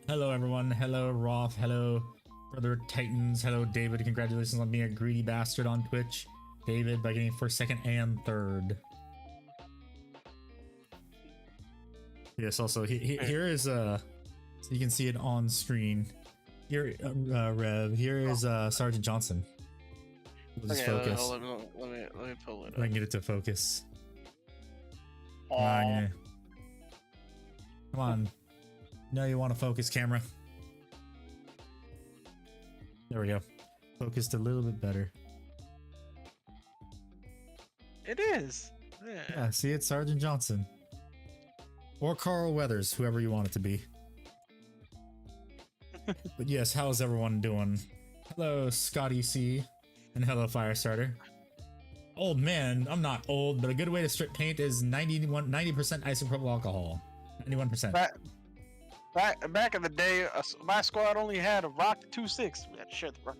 Hello everyone, hello Roth, hello Brother Titans, hello David, congratulations on being a greedy bastard on Twitch. David by getting first, second, and third. Yes, also here is so you can see it on screen. Here, Rev, here is Sergeant Johnson. We'll just focus. Let me pull it up. I can get it to focus. Aw. Come on. No, you want to focus, camera. There we go. Focused a little bit better. It is. Yeah, see, it's Sergeant Johnson. Or Carl Weathers, whoever you want it to be. But yes, how's everyone doing? Hello, Scotty C. And hello, Firestarter. Old man, I'm not old, but a good way to strip paint is 90% isopropyl alcohol. 91%. Back in the day, my squad only had a Rock 2.6. We had to share the Rock.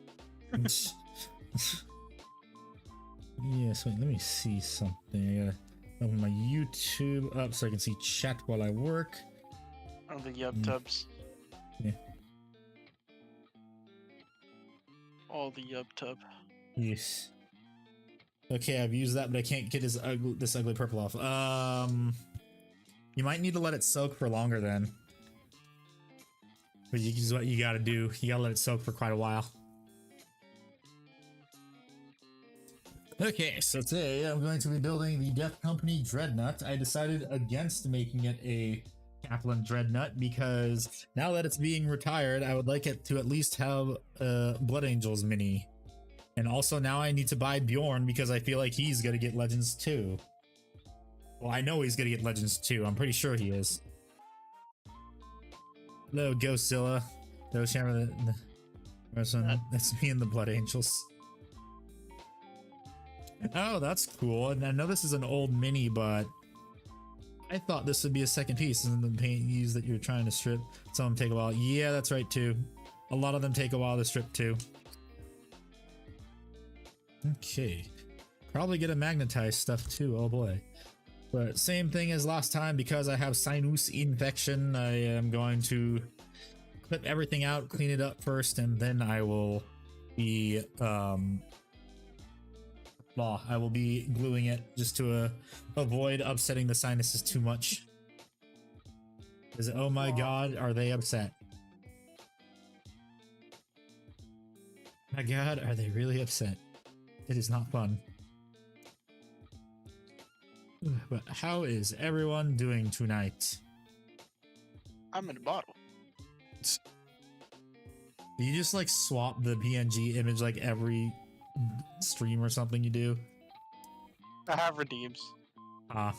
Yes, wait, let me see something. I gotta open my YouTube up so I can see chat while I work. On the Yub Tubs. Yeah. All the Yub Tub. Yes. Okay, I've used that, but I can't get this ugly purple off. You might need to let it soak for longer then. But this is what you gotta do. You gotta let it soak for quite a while. Okay, so today I'm going to be building the Death Company Dreadnut. I decided against making it a Kaplan Dreadnut because now that it's being retired, I would like it to at least have Blood Angels mini. And also now I need to buy Bjorn because I feel like he's gonna get Legends too. Well, I know he's gonna get Legends too. I'm pretty sure he is. Hello, Ghostzilla. Hello, Shammer. That's me and the Blood Angels. Oh, that's cool. And I know this is an old mini, but I thought this would be a second piece. And the paint used that you're trying to strip, some of them take a while. Yeah, that's right too. A lot of them take a while to strip too. Okay. Probably get a magnetized stuff too. Oh boy. But same thing as last time, because I have sinus infection, I am going to clip everything out, clean it up first, and then I will be I will be gluing it just to avoid upsetting the sinuses too much. Is it, oh my god, are they upset? My god, are they really upset? It is not fun. But how is everyone doing tonight? I'm in a bottle. Do you just like swap the PNG image like every stream or something you do? I have redeems. Ah.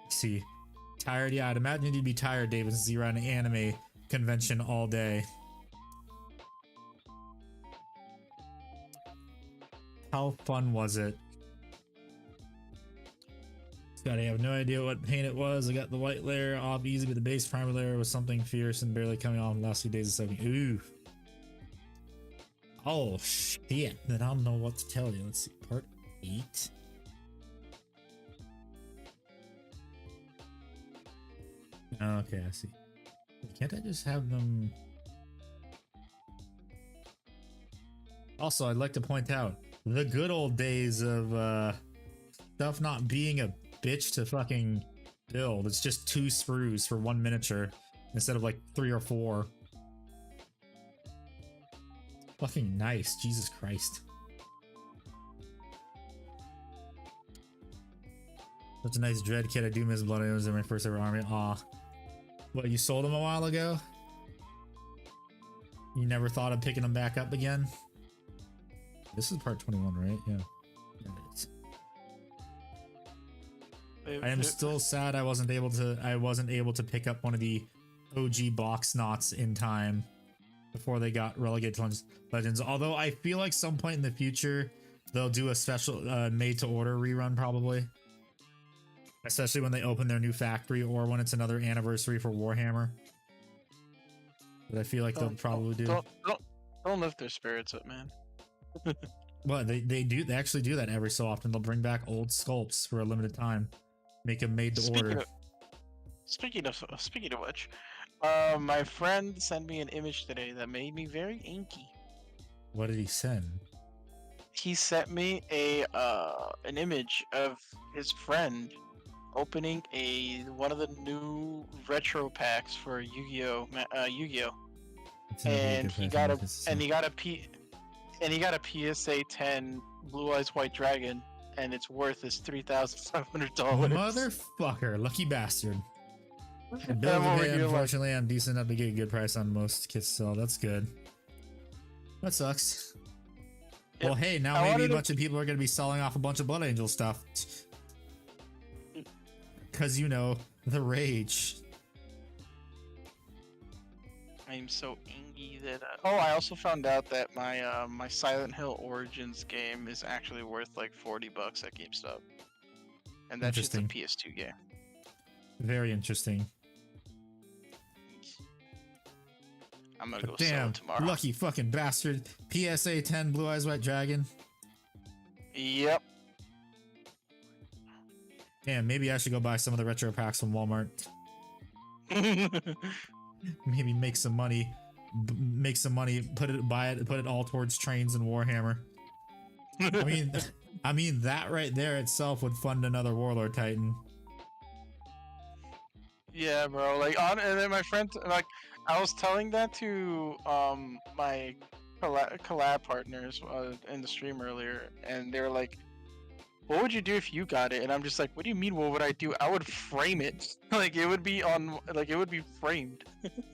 See. Tired? Yeah, I'd imagine you'd be tired, David, since you're at an anime convention all day. How fun was it? Scotty, I have no idea what paint it was. I got the white layer off easy, but the base primer layer was something fierce and barely coming off in the last few days of soaking. Ooh. Oh, shit. Then I don't know what to tell you. Let's see. Part 8. Okay, I see. Can't I just have them... Also, I'd like to point out the good old days of stuff not being a bitch to fucking build. It's just 2 sprues for 1 miniature instead of like 3 or 4. Fucking nice, Jesus Christ. Such a nice dread kit. I do miss Blood Angels in my first ever army. Aw. What, you sold them a while ago? You never thought of picking them back up again? This is part 21, right? Yeah. Yeah, it is. I am still sad I wasn't able to pick up one of the OG box knots in time before they got relegated to Legends. Although I feel like some point in the future they'll do a special made to order rerun probably. Especially when they open their new factory or when it's another anniversary for Warhammer. But I feel like they'll probably do. Don't lift their spirits up, man. Well, they actually do that every so often. They'll bring back old sculpts for a limited time. Make them made to order. speaking of which, my friend sent me an image today that made me very inky. What did he send? He sent me a an image of his friend opening one of the new retro packs for Yu-Gi-Oh! Yu-Gi-Oh! It's in a really And good he price got on a this. and he got a P and he got a PSA 10 Blue Eyes White Dragon, and its worth is $3,500. Motherfucker, lucky bastard. The And bills I'm to over pay, here like, unfortunately, I'm decent enough to get a good price on most kits still. That's good. That sucks. Yep. Well, hey, now I maybe wanted a to- bunch of people are going to be selling off a bunch of Blood Angel stuff. Because, you know, the rage. I'm so ingy that. Oh, I also found out that my Silent Hill Origins game is actually worth like $40 at GameStop, and that's just a Interesting. PS2 game. Very interesting. I'm gonna But go sell damn, it tomorrow. lucky fucking bastard. PSA 10 Blue Eyes White Dragon. Yep. Damn, maybe I should go buy some of the retro packs from Walmart. Maybe make some money. Make some money. Buy it. Put it all towards trains and Warhammer. I mean that right there itself would fund another Warlord Titan. Yeah, bro. Like and then my friend, like, I was telling that to my collab partners in the stream earlier, and they were like, "What would you do if you got it?" And I'm just like, "What do you mean? What would I do? I would frame it. Like it would be like it would be framed."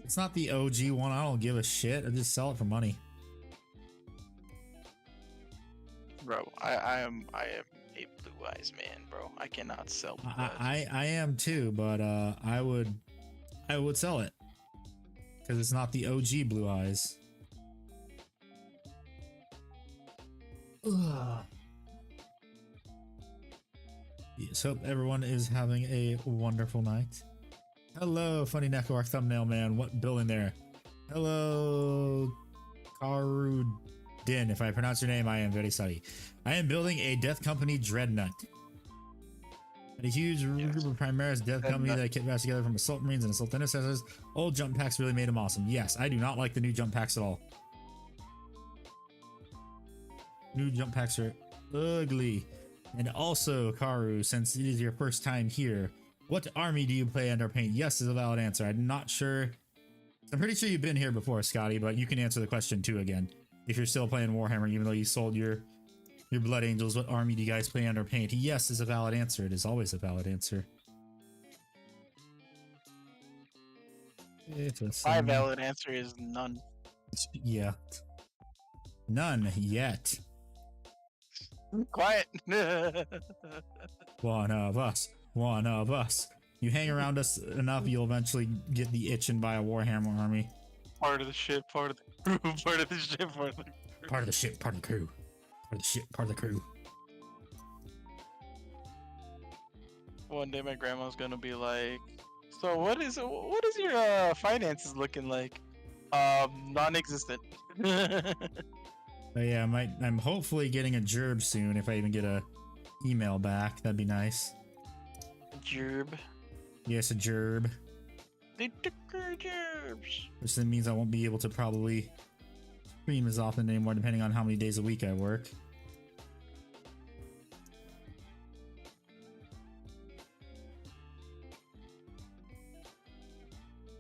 It's not the OG one. I don't give a shit. I just sell it for money. Bro, I am a blue eyes man, bro. I cannot sell blue eyes. I am too, but I would sell it because it's not the OG Blue Eyes. Ugh. Yes, hope everyone is having a wonderful night. Hello, Funny Network Thumbnail Man. What building there? Hello, Karudin. If I pronounce your name, I am very sorry. I am building a Death Company Dreadnut. A huge group of Primaris Death Company that I kit back together from Assault Marines and Assault Intercessors. Old jump packs really made them awesome. Yes, I do not like the new jump packs at all. New jump packs are ugly. And also, Karu, since it is your first time here, what army do you play under paint? Yes is a valid answer. I'm not sure. I'm pretty sure you've been here before, Scotty, but you can answer the question too again. If you're still playing Warhammer, even though you sold your Blood Angels, what army do you guys play under paint? Yes is a valid answer. It is always a valid answer. My valid answer is none. Yeah. None yet. Quiet. One of us. One of us. You hang around us enough, you'll eventually get the itch and buy a Warhammer army. Part of the ship, part of the crew, part of the ship, part of the crew. Part of the ship, part of the crew. Part of the ship, part of the crew. One day my grandma's gonna be like, "So what is your finances looking like?" Non-existent. But yeah, I'm hopefully getting a gerb soon if I even get a email back. That'd be nice. Gerb. Yes, a gerb. They took her gerbs. Which then means I won't be able to probably stream as often anymore, depending on how many days a week I work.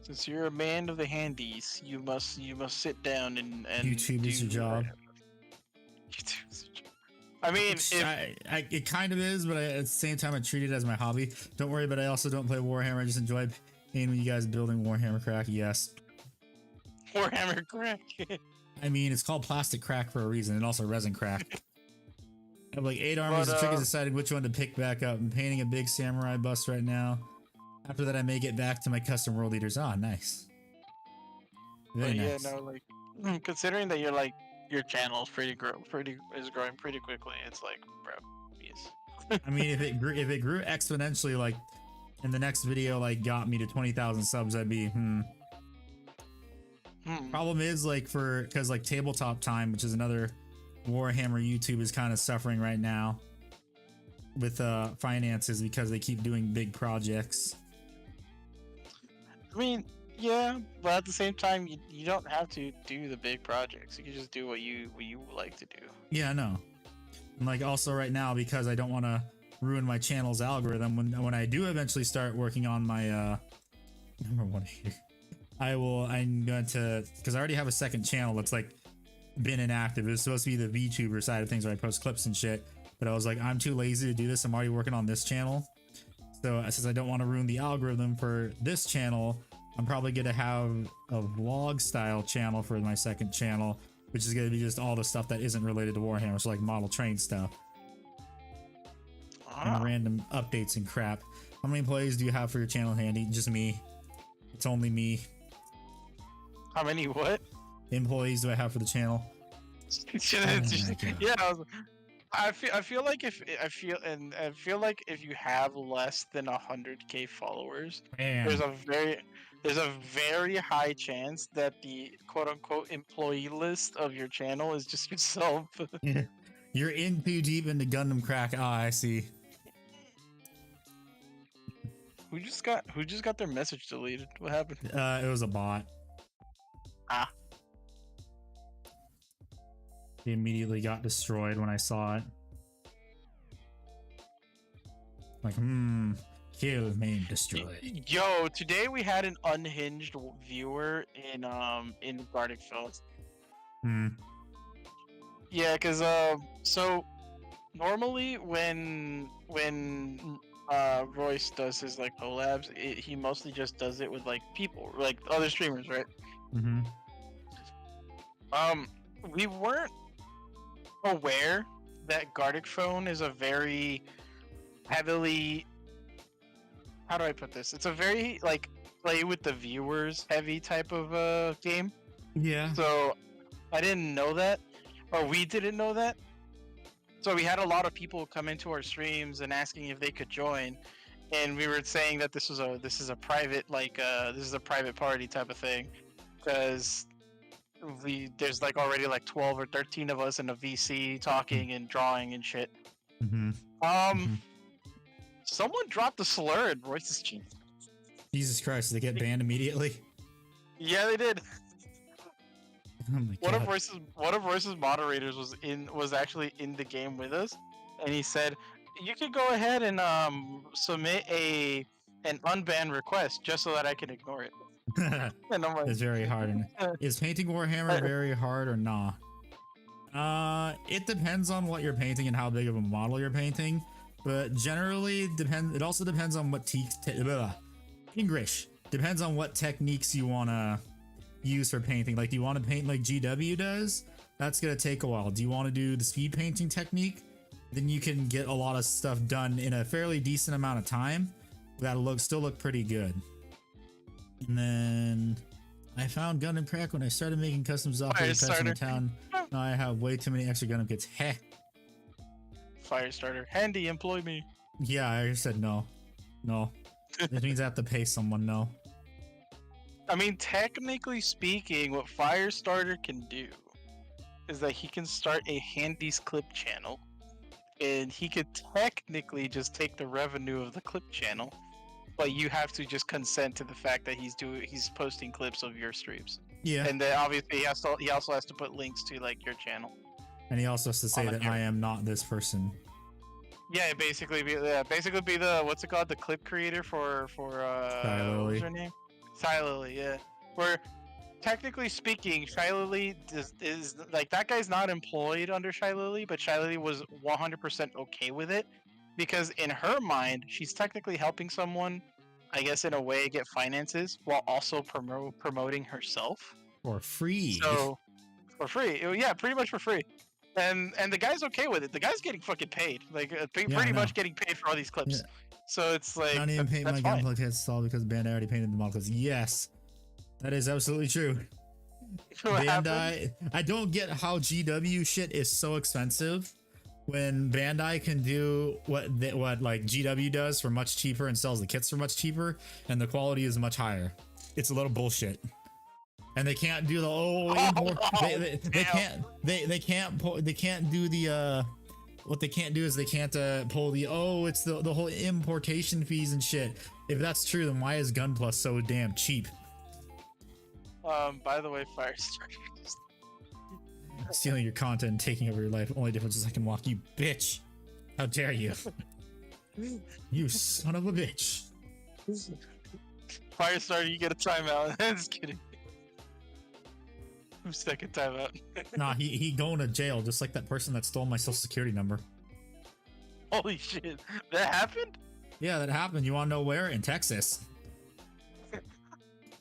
Since you're a man of the handies, you must sit down and YouTube is your job. YouTube is your job. I mean, it kind of is, but at the same time, I treat it as my hobby. Don't worry, but I also don't play Warhammer. I just enjoy playing with you guys building Warhammer Crack. Yes. Warhammer Crack. I mean, it's called Plastic Crack for a reason, and also Resin Crack. I have like 8 armies. The trick is deciding which one to pick back up. I'm painting a big samurai bust right now. After that, I may get back to my custom world eaters. Ah, nice. Very nice. Yeah, no, like considering that you're like your channel is growing pretty quickly. It's like, bro, yes. I mean, if it grew exponentially, like in the next video, like got me to 20,000 subs, I'd be Problem is, like, because like Tabletop Time, which is another Warhammer YouTube, is kind of suffering right now with finances because they keep doing big projects. I mean, yeah, but at the same time, you don't have to do the big projects. You can just do what you like to do. Yeah, I know. And like also right now, because I don't want to ruin my channel's algorithm, when I do eventually start working on my number one here, I'm going to, because I already have a second channel that's like been inactive. It was supposed to be the VTuber side of things where I post clips and shit, but I was like, I'm too lazy to do this. I'm already working on this channel. So since I don't want to ruin the algorithm for this channel, I'm probably going to have a vlog style channel for my second channel, which is going to be just all the stuff that isn't related to Warhammer, so like model train stuff and random updates and crap. How many employees do you have for your channel, Handy? Just me. It's only me. How many what? Employees do I have for the channel? Yeah, I feel like I feel like if you have less than 100K followers, Man. there's a very high chance that the quote unquote employee list of your channel is just yourself. You're in too deep into Gundam crack. Ah, I see. Who just got their message deleted? What happened? It was a bot. Ah. He immediately got destroyed when I saw it. Like, kill, maim, destroy. Yo, today we had an unhinged viewer in Gartic Phillips. Yeah, cause so normally when Royce does his like collabs, he mostly just does it with like people, like other streamers, right? We weren't aware that Gartic Phone is a very heavily, how do I put this? It's a very like play with the viewers heavy type of game. Yeah. So I didn't know that, or we didn't know that. So we had a lot of people come into our streams and asking if they could join, and we were saying that this is a private this is a private party type of thing, because there's like already like 12 or 13 of us in a VC talking and drawing and shit. Someone dropped a slur in Royce's chat. Jesus Christ, did they get banned immediately? Yeah, they did. Oh my One God. of Royce's moderators was actually in the game with us, and he said, "You could go ahead and submit an unban request just so that I can ignore it." And I'm like, It's very hard. Is painting Warhammer very hard or not? It depends on what you're painting and how big of a model you're painting, but generally it also depends on what English depends on what techniques you want to use for painting. Like, do you want to paint like GW does? That's gonna take a while. Do you want to do the speed painting technique? Then you can get a lot of stuff done in a fairly decent amount of time. That'll still look pretty good. And then I found Gundam crack when I started making customs off the pets in the town. Now I have way too many extra Gundam kits. Heh. Firestarter, handy, employ me. Yeah, I said no. No. That means I have to pay someone. No. I mean, technically speaking, what Firestarter can do is that he can start a Handy's clip channel, and he could technically just take the revenue of the clip channel, but you have to just consent to the fact that he's posting clips of your streams. Yeah. And then obviously he also has to put links to like your channel. And he also has to say that I am not this person. Yeah, basically be the what's it called, the clip creator for what was her name? Lily, yeah. Where technically speaking, Lily is like, that guy's not employed under Lily, but Lily was 100% okay with it, because in her mind, she's technically helping someone, I guess in a way, get finances while also promoting herself for free. So for free, yeah, pretty much for free. And the guy's okay with it. The guy's getting fucking paid, like pretty much getting paid for all these clips. Yeah. So it's like, I don't even paint my gunplug kits all because Bandai already painted the models. Yes, that is absolutely true. Bandai, I don't get how GW shit is so expensive when Bandai can do what like GW does for much cheaper and sells the kits for much cheaper, and the quality is much higher. It's a little bullshit. And they can't do the they can't do the what they can't do is they can't pull the it's the whole importation fees and shit. If that's true, then why is Gunpla so damn cheap? By the way, Firestarter. Stealing your content and taking over your life. Only difference is I can walk you, bitch. How dare you? You son of a bitch. Firestarter, you get a timeout. Just kidding. Second timeout. Nah, he going to jail just like that person that stole my social security number. Holy shit, that happened? Yeah, that happened. You want to know where? In Texas.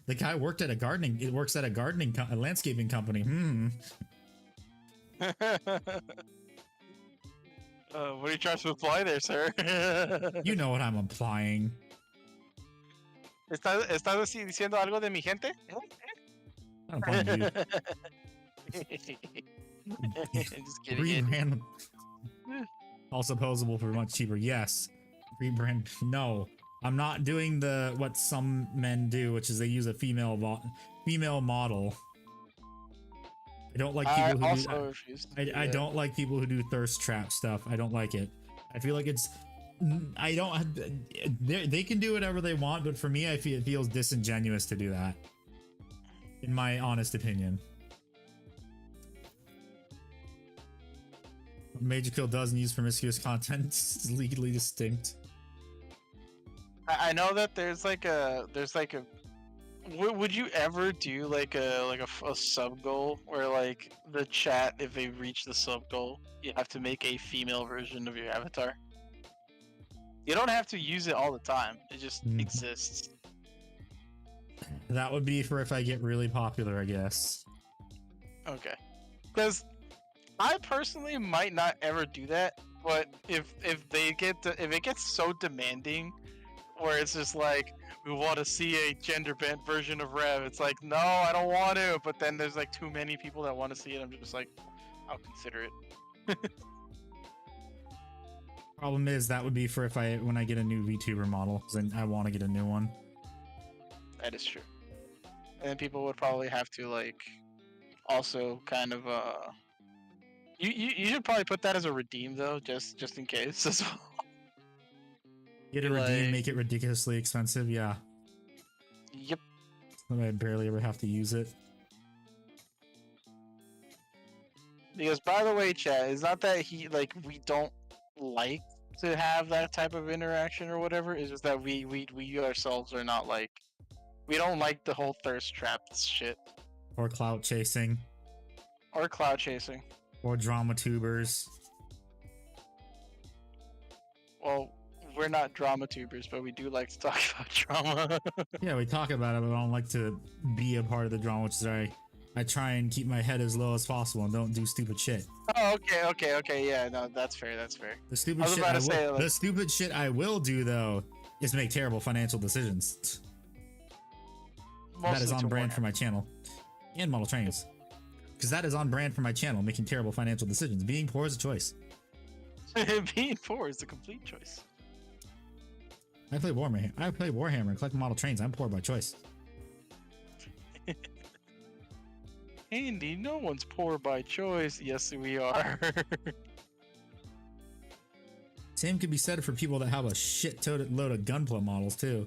The guy worked at a gardening. It works at a landscaping company. What are you trying to apply there, sir? You know what I'm implying. ¿Estás diciendo algo de mi gente? I don't find you. Just kidding. Rebrand. Also posable for much cheaper. Yes. Rebrand. No, I'm not doing what some men do, which is they use a female model. I don't like people who I don't like people who do thirst trap stuff. I don't like it. I feel like it's they can do whatever they want, but for me, it feels disingenuous to do that. In my honest opinion. Major Kill doesn't use promiscuous content. It's legally distinct. I know that there's like a would you ever do like a sub goal where like the chat, if they reach the sub goal, you have to make a female version of your avatar? You don't have to use it all the time. It just exists. That would be for if I get really popular, I guess. Okay. Because I personally might not ever do that, but if it gets so demanding where it's just like, we want to see a gender bent version of Rev, it's like, no, I don't want to, but then there's like too many people that want to see it. I'm just like, I'll consider it. Problem is that would be for when I get a new VTuber model, then I want to get a new one. That is true. And then people would probably have to like also kind of you should probably put that as a redeem though, just in case as well. Get a redeem, make it ridiculously expensive, yeah. Yep. So I barely ever have to use it. Because by the way, chat, it's not that we don't like to have that type of interaction or whatever. It's just that we ourselves are not like, we don't like the whole thirst trap shit. Or clout chasing. Or clout chasing. Or drama tubers. Well, we're not drama tubers, but we do like to talk about drama. Yeah, we talk about it, but I don't like to be a part of the drama, which is I try and keep my head as low as possible and don't do stupid shit. Oh, okay, yeah, no, that's fair. The stupid shit I will do though is make terrible financial decisions. That is on brand for my channel and model trains, because that is on brand for my channel. Making terrible financial decisions. Being poor is a choice. Being poor is a complete choice. I play Warhammer and collect model trains. I'm poor by choice. Andy, no one's poor by choice. Yes, we are. Same could be said for people that have a shit load of Gunpla models too.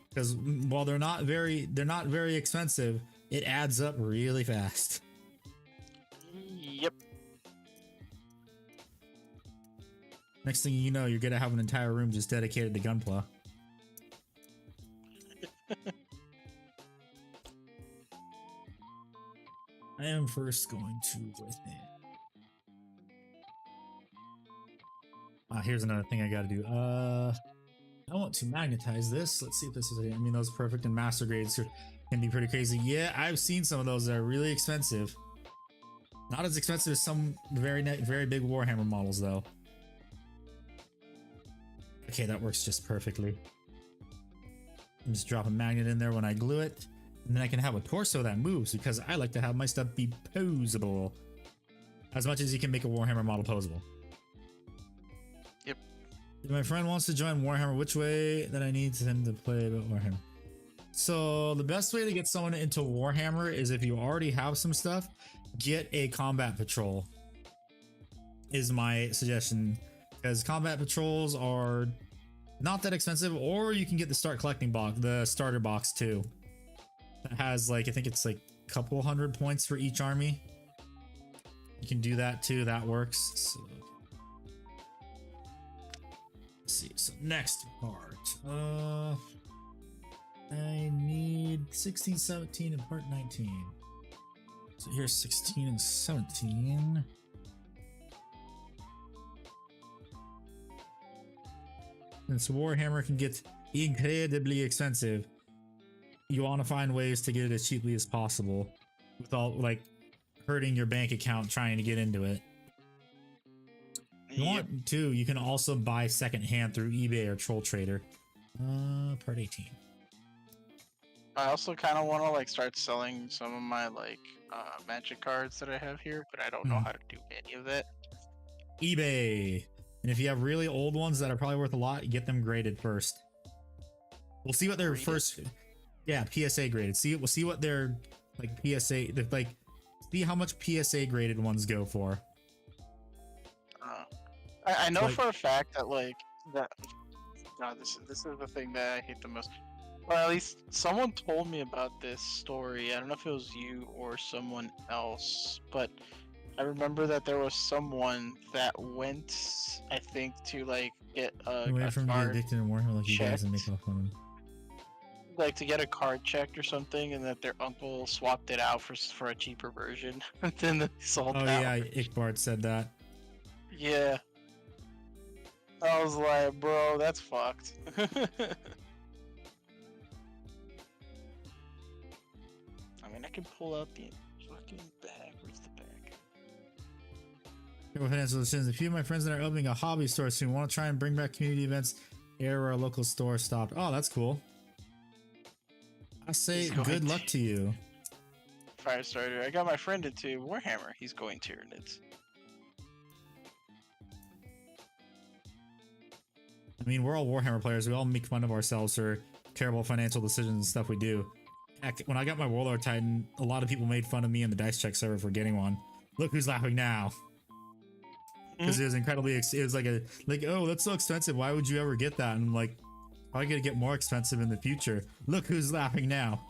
Because while they're not very expensive, it adds up really fast. Yep. Next thing you know, you're gonna have an entire room just dedicated to Gunpla. I am first going to with it. Here's another thing I gotta do. I want to magnetize this. Let's see if this is I mean, those perfect and master grades can be pretty crazy. Yeah, I've seen some of those that are really expensive. Not as expensive as some very big Warhammer models though. Okay, that works just perfectly. I'm just drop a magnet in there when I glue it, and then I can have a torso that moves because I like to have my stuff be posable. As much as you can make a Warhammer model posable. Yep. If my friend wants to join Warhammer, which way that I need him to play about Warhammer? So the best way to get someone into Warhammer is if you already have some stuff, get a combat patrol. is my suggestion, because combat patrols are not that expensive, or you can get the start collecting box, the starter box too. That has like, I think it's like a couple hundred points for each army. You can do that too. That works. So, let's see. So next part. I need 16, 17, and part 19. So here's 16 and 17. Since Warhammer can get incredibly expensive, you want to find ways to get it as cheaply as possible without like hurting your bank account trying to get into it. You want to, you can also buy secondhand through eBay or Troll Trader. Part 18. I also kind of want to like start selling some of my like magic cards that I have here, but I don't know how to do any of that. eBay. And if you have really old ones that are probably worth a lot, get them graded first. We'll see what their first, yeah, PSA graded. We'll see what their like PSA, like see how much PSA graded ones go for. I know for a fact that like that. God, this is the thing that I hate the most. Or at least someone told me about this story. I don't know if it was you or someone else, but I remember that there was someone that went, I think, to like get a from card addicted and Warhammer like you guys and make off on them. Like to get a card checked or something, and that their uncle swapped it out for a cheaper version, and then they sold it out. Yeah, Ickbart said that. Yeah. I was like, bro, that's fucked. I mean, I can pull out the fucking bag. Where's the bag? Financial decisions. A few of my friends that are opening a hobby store soon want to try and bring back community events here where our local store stopped. Oh, that's cool. I say good luck to you. Firestarter. I got my friend into Warhammer. He's going Tyranids. I mean, we're all Warhammer players. We all make fun of ourselves for terrible financial decisions and stuff we do. Heck, when I got my Warlord Titan, a lot of people made fun of me in the Dice Check server for getting one. Look who's laughing now. Because it was incredibly, it was like oh, that's so expensive. Why would you ever get that? And I'm like, probably gonna get more expensive in the future. Look who's laughing now.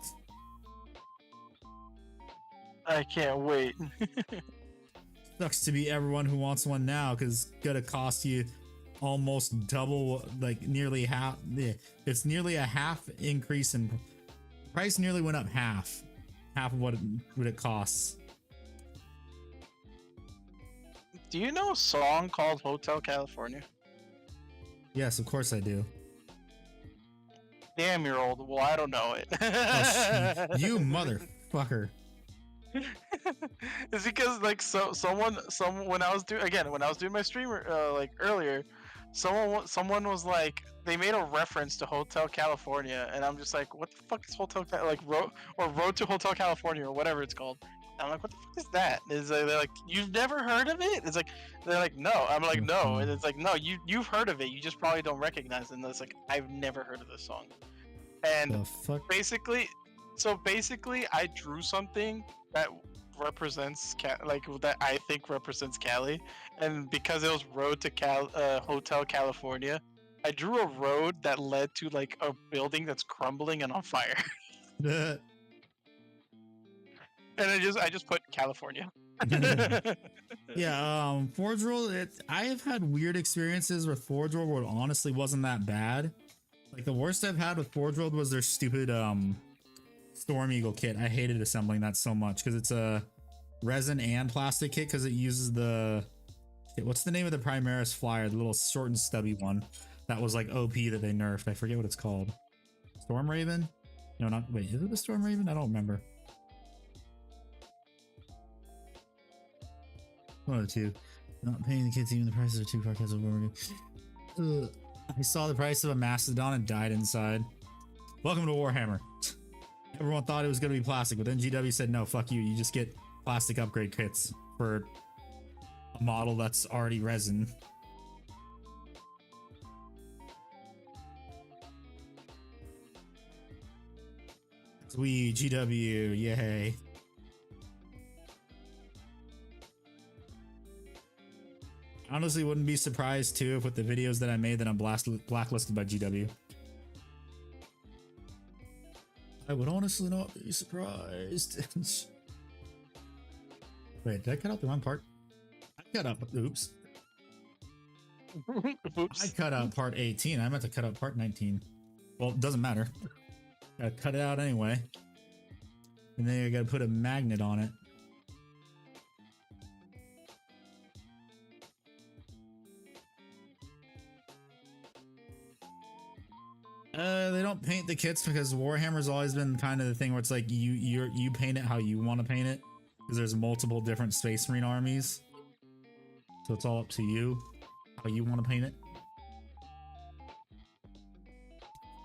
I can't wait. Sucks to be everyone who wants one now, because it's gonna cost you almost double, like nearly half. It's nearly a half increase in price. Nearly went up half of what it costs. Do you know a song called Hotel California? Yes, of course I do. Damn, you're old. Well, I don't know it. Oh, you motherfucker. It's because like someone when I was doing my streamer like earlier, someone was like, they made a reference to Hotel California, and I'm just like, what the fuck is Hotel Road to Hotel California or whatever it's called. I'm like, what the fuck is that? Is they're like, you've never heard of it? It's like, they're like, no. I'm like, no. And it's like, no, you've heard of it. You just probably don't recognize it. And it's like, I've never heard of this song. And basically, I drew something that represents that I think represents Cali, and because it was Road to Hotel California, I drew a road that led to like a building that's crumbling and on fire. And I just put California. Yeah, Forge World, I have had weird experiences with Forge World where it honestly wasn't that bad. Like the worst I've had with Forge World was their stupid Storm Eagle kit. I hated assembling that so much because it's a resin and plastic kit, because it uses what's the name of the Primaris flyer, the little short and stubby one that was like OP that they nerfed. I forget what it's called. Storm Raven? No, not, wait, is it the Storm Raven? I don't remember. One of the two. Not paying the kids even the prices are too far. I saw the price of a Mastodon and died inside. Welcome to Warhammer. Everyone thought it was going to be plastic, but then GW said, no, fuck you. You just get plastic upgrade kits for a model that's already resin. Sweet, GW, yay. honestly wouldn't be surprised too if with the videos that I made that I'm blacklisted by GW. I would honestly not be surprised. Wait, did I cut out the wrong part? I cut out, oops. Oops. I cut out part 18. I meant to cut out part 19. Well, it doesn't matter. Gotta cut it out anyway. And then you gotta put a magnet on it. They don't paint the kits because Warhammer's always been kind of the thing where it's like you paint it how you want to paint it, because there's multiple different Space Marine armies. So it's all up to you how you want to paint it.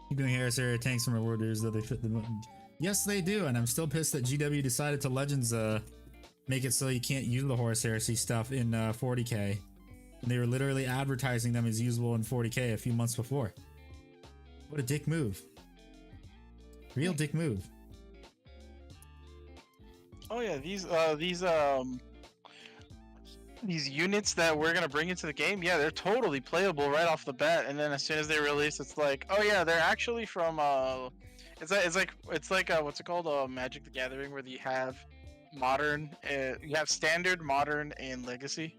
Keeping Harris area tanks from orders that they fit the. Yes, they do, and I'm still pissed that GW decided to Legends make it so you can't use the Horus Heresy stuff in 40k. And they were literally advertising them as usable in 40k a few months before. What a dick move. Real dick move. Oh yeah, these units that we're gonna bring into the game, yeah, they're totally playable right off the bat. And then as soon as they release, it's like, oh yeah, they're actually from it's like what's it called? Magic the Gathering, where you have modern, you have standard, modern, and legacy.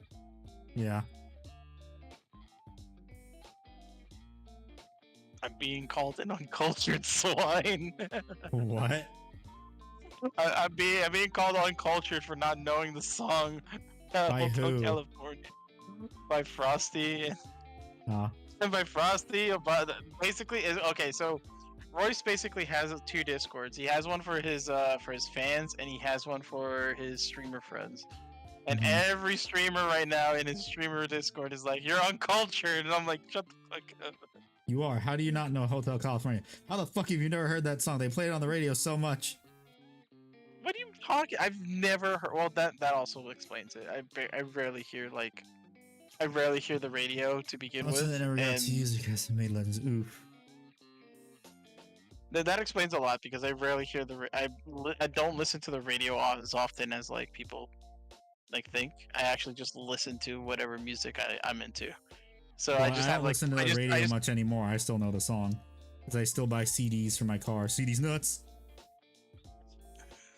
Yeah. I'm being called an uncultured swine. What? I'm being called uncultured for not knowing the song By Hotel who? California by Frosty. Ah. And by Frosty, but basically is okay. So Royce basically has two Discords. He has one for his fans, and he has one for his streamer friends. And every streamer right now in his streamer Discord is like, "You're uncultured," and I'm like, "Shut the fuck up." You are. How do you not know Hotel California? How the fuck have you never heard that song? They play it on the radio so much. What are you talking? I've never heard. Well, that also explains it. I rarely hear the radio to begin Also, with. they never got to use it because they made Legends. Oof. That explains a lot, because I rarely hear I don't listen to the radio as often as like people like think. I actually just listen to whatever music I'm into. So Well, I just don't listen to the radio much anymore. I still know the song because I still buy CDs for my car. CDs nuts.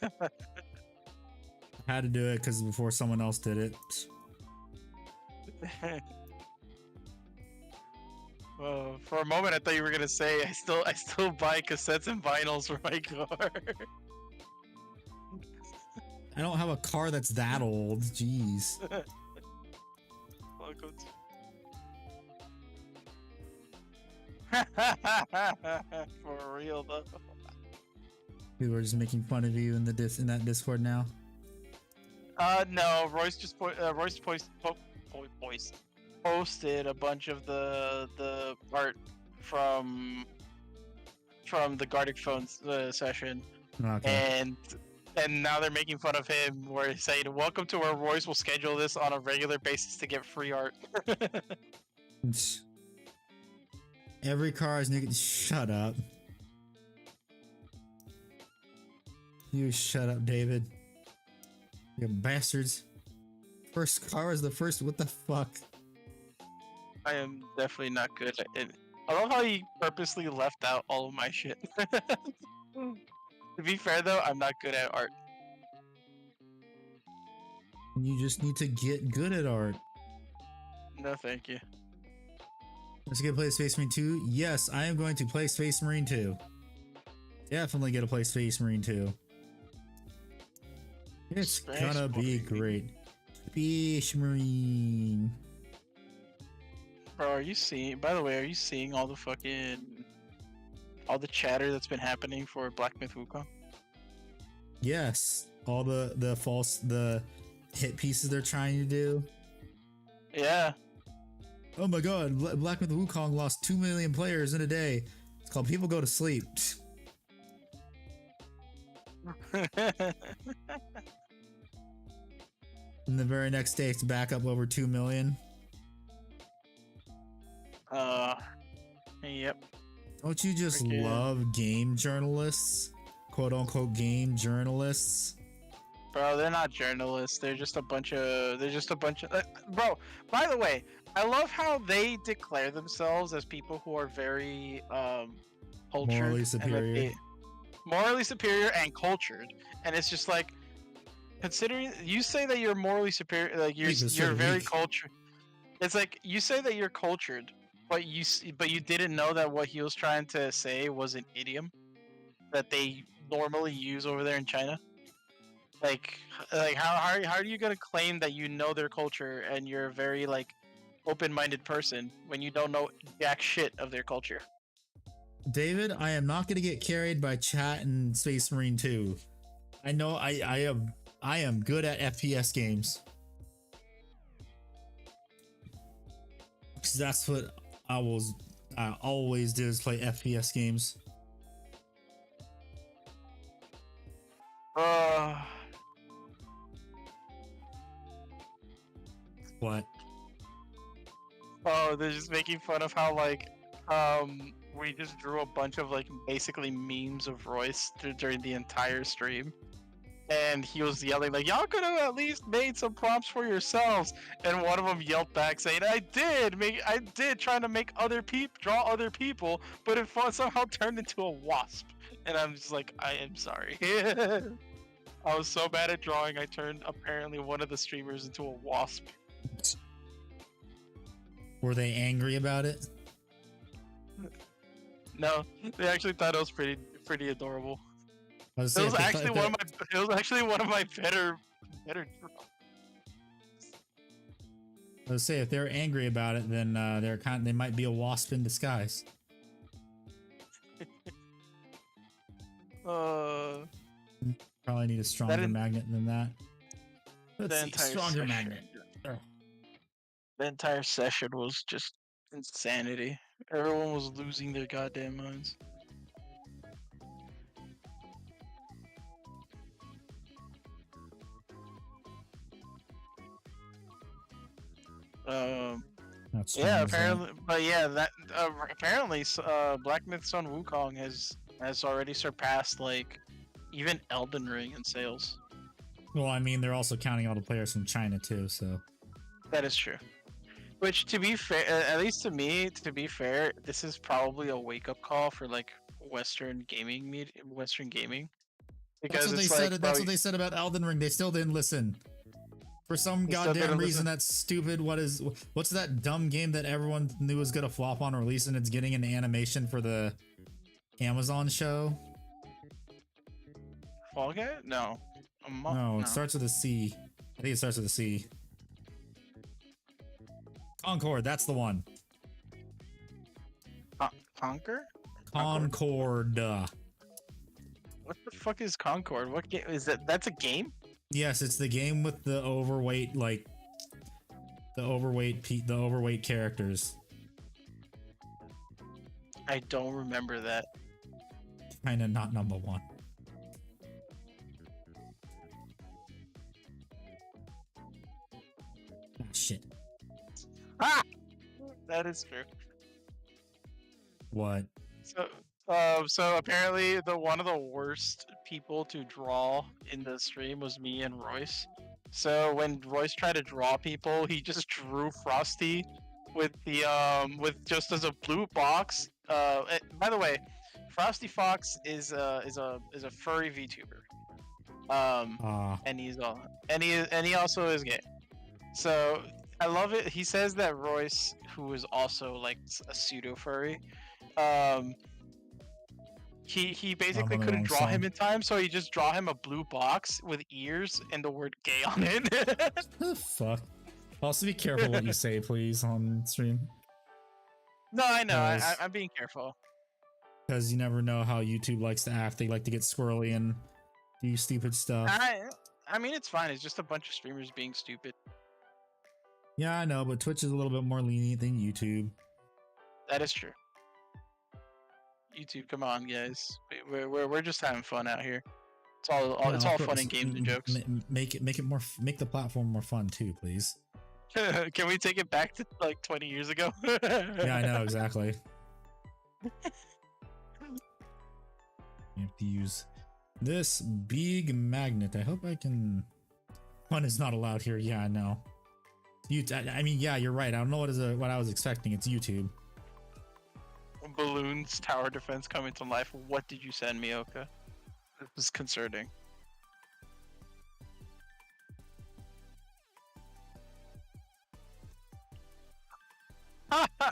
I had to do it because before someone else did it. For a moment, I thought you were gonna say I still buy cassettes and vinyls for my car. I don't have a car that's that old. Jeez. Welcome to... For real though. People are just making fun of you in the in that Discord now. No, Royce just posted a bunch of the art from the Gardic phone session, Okay. and now they're making fun of him, where he's saying, "Welcome to where Royce will schedule this on a regular basis to get free art." Every car is new. Shut up. You shut up, David. You bastards. First car is the first. What the fuck? I am definitely not good at it. I love how he purposely left out all of my shit. To be fair though, I'm not good at art. You just need to get good at art. No, thank you. Let's get to play Space Marine 2. Yes, I am going to play Space Marine 2. Definitely gonna play Space Marine 2. It's gonna be great. Space Marine. Bro, are you seeing? By the way, are you seeing all the chatter that's been happening for Black Myth Wukong? Yes, all the hit pieces they're trying to do. Yeah. Oh my god, Black Myth Wukong lost 2 million players in a day. It's called People Go to Sleep. And the very next day, it's back up over 2 million. Yep. Don't you just love game journalists? Quote unquote game journalists? Bro, they're not journalists. They're just a bunch of. Bro, by the way, I love how they declare themselves as people who are very cultured Morally and that superior. morally superior and cultured, and it's just like considering you say that you're morally superior, like Weak, but you're so very weak. cultured. It's like you say that you're cultured, but but you didn't know that what he was trying to say was an idiom that they normally use over there in China. Like how are you gonna claim that you know their culture and you're a very like open-minded person when you don't know jack shit of their culture? David, I am not gonna get carried by chat and Space Marine 2. I know I am good at FPS games. Because that's what I always did, is play FPS games. What? Oh, they're just making fun of how like we just drew a bunch of like basically memes of Royce during the entire stream. And he was yelling like, "Y'all could have at least made some prompts for yourselves." And one of them yelled back saying, I did trying to make draw other people, but it somehow turned into a wasp." And I'm just like, I am sorry. I was so bad at drawing, I turned apparently one of the streamers into a wasp. Were they angry about it? No, they actually thought it was pretty adorable. I was It was saying, actually one of my better drawings. I would say if they're angry about it, then they might be a wasp in disguise. Probably need a stronger magnet than that. Let's see, stronger magnet. Oh. The entire session was just insanity. Everyone was losing their goddamn minds. Yeah, apparently, but yeah, that apparently, Black Myth's on Wukong has already surpassed like even Elden Ring in sales. Well, I mean, they're also counting all the players from China too, so. That is true. Which, to be fair, at least to me, to be fair, this is probably a wake-up call for like Western gaming because that's what they said. That's what they said about Elden Ring. They still didn't listen. For some goddamn reason, that's stupid. What's that dumb game that everyone knew was gonna flop on release, and it's getting an animation for the Amazon show? Fall Guy? No. No, it starts with a C. I think it starts with a C. Concord, that's the one. Conquer? Concord. What the fuck is Concord? What game is that? That's a game? Yes, it's the game with the overweight, like the overweight characters. I don't remember that. Kinda not number one. Ah, shit. Ah! That is true. What? So apparently one of the worst people to draw in the stream was me and Royce. So when Royce tried to draw people, he just drew Frosty with with just as a blue box. By the way, Frosty Fox is a furry VTuber. And he also is gay. So I love it. He says that Royce, who is also like a pseudo furry, he basically couldn't draw him in time, so he just draw him a blue box with ears and the word gay on it. Fuck. Also be careful what you say, please, on stream. No, I know. I'm being careful. Because you never know how YouTube likes to act. They like to get squirrely and do stupid stuff. I mean, it's fine. It's just a bunch of streamers being stupid. Yeah, I know, but Twitch is a little bit more lenient than YouTube. That is true. YouTube, come on, guys. We're just having fun out here. It's all fun and games and jokes. Make the platform more fun too, please. Can we take it back to like 20 years ago? Yeah, I know exactly. You have to use this big magnet. I hope I can. Fun is not allowed here. Yeah, I know. I mean, yeah, you're right. I don't know what I was expecting. It's YouTube. Balloons, tower defense coming to life. What did you send me, Oka? This is concerning.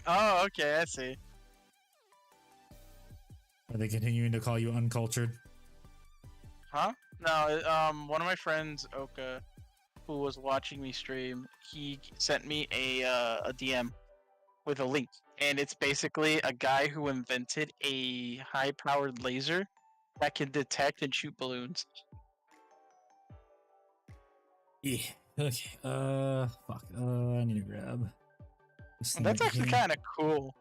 Oh, okay, I see. Are they continuing to call you uncultured? Huh? No, one of my friends, Oka, who was watching me stream, he sent me a DM with a link, and it's basically a guy who invented a high-powered laser that can detect and shoot balloons. Yeah. Okay. Fuck. I need to grab. That's actually kind of cool.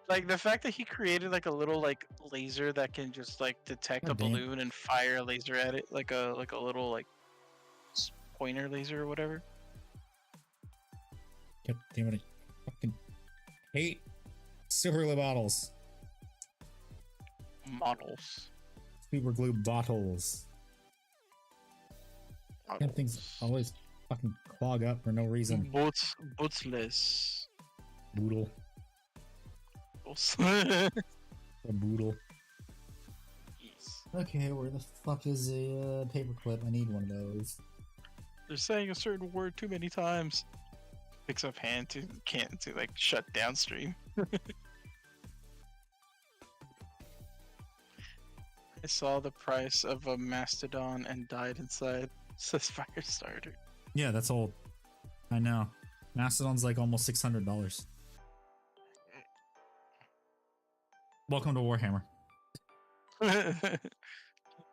Like the fact that he created like a little like laser that can just like detect a balloon and fire a laser at it, like a little like pointer laser or whatever. God damn it! I fucking hate super glue bottles. Models. Super glue bottles. Damn things always fucking clog up for no reason. Bootsless. Boodle. Yes. A boodle. Okay, where the fuck is a paperclip? I need one of those. They're saying a certain word too many times. Picks up hand to can't to like shut down stream. I saw the price of a mastodon and died inside. Says Firestarter. Yeah, that's old. I know. Mastodon's like almost $600. Welcome to Warhammer.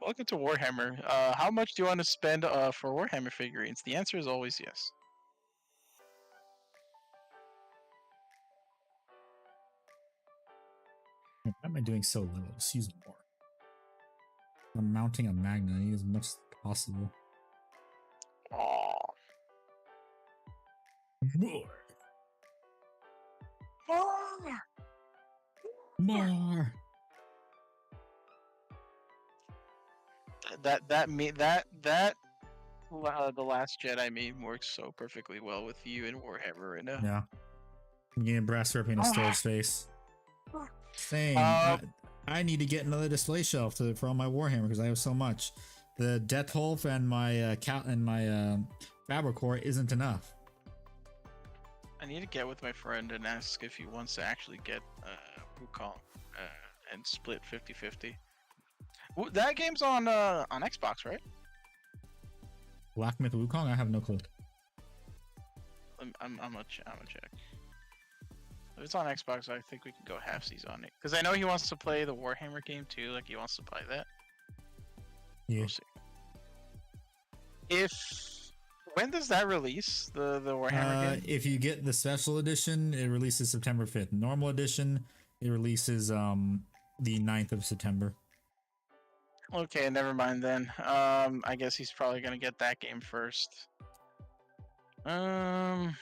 Welcome to Warhammer. How much do you want to spend for Warhammer figurines? The answer is always yes. Why am I doing so little? Just use more. I'm mounting a magnet. I need as much as possible. Aww. More. More. More. The Last Jedi meme works so perfectly well with you in Warhammer right now. Yeah. I'm getting brass ripping a storage space. Same. I need to get another display shelf for all my Warhammer because I have so much. The Death Wolf and my Fabric Core isn't enough. I need to get with my friend and ask if he wants to actually get Wukong and split 50-50. That game's on Xbox, right? Black Myth Wukong? I have no clue. I'm gonna check. If it's on Xbox, I think we can go halfsies on it. Because I know he wants to play the Warhammer game too. Like he wants to play that. Yeah. We'll see. When does that release? The Warhammer game? If you get the special edition, it releases September 5th. Normal edition, it releases the 9th of September. Okay, never mind then. I guess he's probably gonna get that game first. I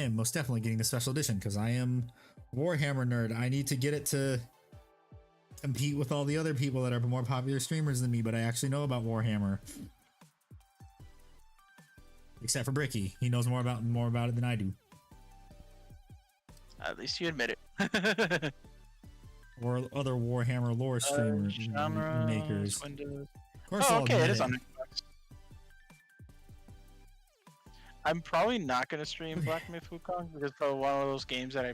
am most definitely getting the special edition because I am Warhammer nerd. I need to get it to compete with all the other people that are more popular streamers than me, but I actually know about Warhammer. Except for Bricky. He knows more about it than I do. At least you admit it. Or other Warhammer lore streamers makers. Windows. Of course, okay, it is on Xbox. I'm probably not going to stream Black Myth Wukong because it's probably one of those games that I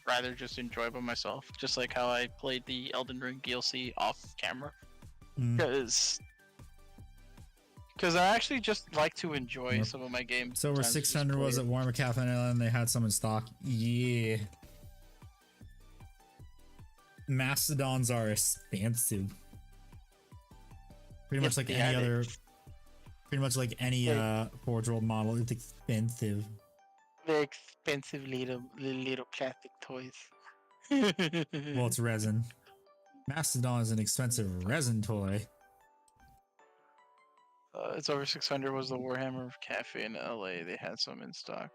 rather just enjoy by myself. Just like how I played the Elden Ring DLC off camera. Because I actually just like to enjoy some of my games. So where 600 was at Warhammer Cafe and they had some in stock. Yeah. Mastodons are expensive. Pretty much like any other. Pretty much like any Forge World model, it's expensive. They're expensive little plastic toys. Well, it's resin. Mastodon is an expensive resin toy. It's over 600 was the Warhammer Cafe in LA. They had some in stock.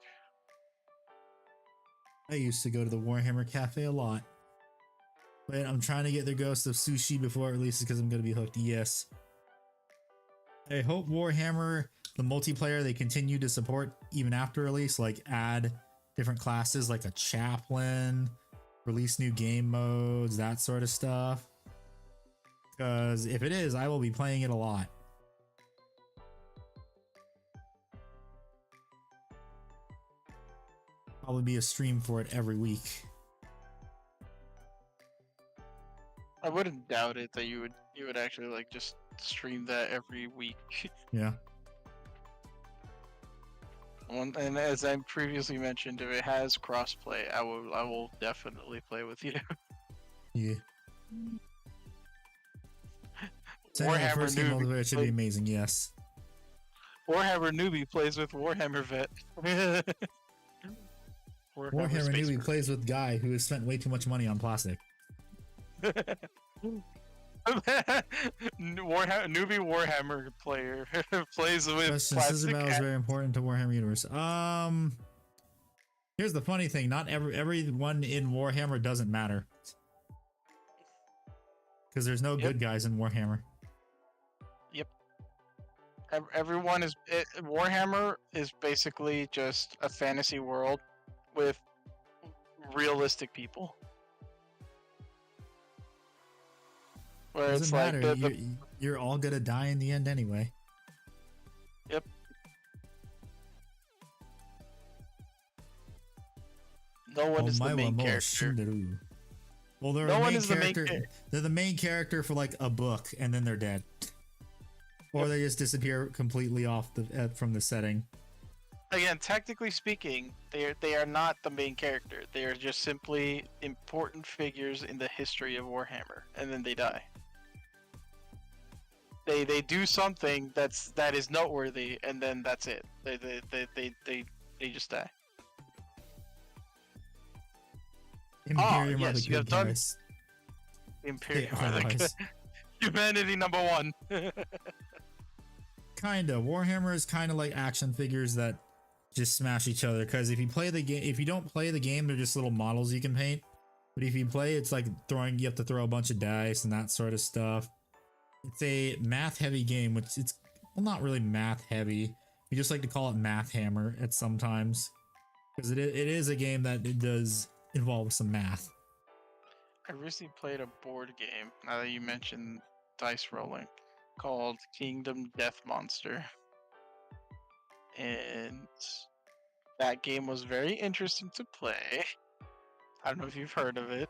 I used to go to the Warhammer Cafe a lot. But I'm trying to get their Ghost of Sushi before it releases because I'm going to be hooked. Yes. I hope Warhammer, the multiplayer, they continue to support even after release, like add different classes like a chaplain, release new game modes, that sort of stuff. Because if it is, I will be playing it a lot. Probably be a stream for it every week. I wouldn't doubt it that you would actually like just stream that every week. Yeah. And as I previously mentioned, if it has crossplay, I will definitely play with you. Yeah. Warhammer first game multiplayer should be amazing. Yes. Warhammer newbie plays with Warhammer vet. Warhammer newbie plays with guy who has spent way too much money on plastic. Newbie Warhammer player plays with Question: plastic. Scissor Battle is very important to Warhammer universe. Here's the funny thing: not everyone in Warhammer doesn't matter, because there's no good guys in Warhammer. Yep. Everyone is Warhammer is basically just a fantasy world with realistic people. Where Doesn't it's matter. like You're all gonna die in the end anyway. Yep. No one is the main character. Well, they're No the one main is the main character. character. They're the main character for like a book, and then they're dead, or they just disappear completely off the from the setting. Again, technically speaking, they are not the main character. They are just simply important figures in the history of Warhammer, and then they die. They do something that is noteworthy, and then that's it. They just die. Imperium are yes, the you have good done- guys. Imperium, Yeah, otherwise. humanity number one. Kinda. Warhammer is kind of like action figures that just smash each other. Because if you play the game, if you don't play the game, they're just little models you can paint. But if you play, it's like you have to throw a bunch of dice and that sort of stuff. It's a math-heavy game, which it's well, not really math-heavy. We just like to call it Math Hammer at sometimes, because it is a game that it does involve some math. I recently played a board game, now that you mentioned dice rolling, called Kingdom Death Monster. And that game was very interesting to play. I don't know if you've heard of it.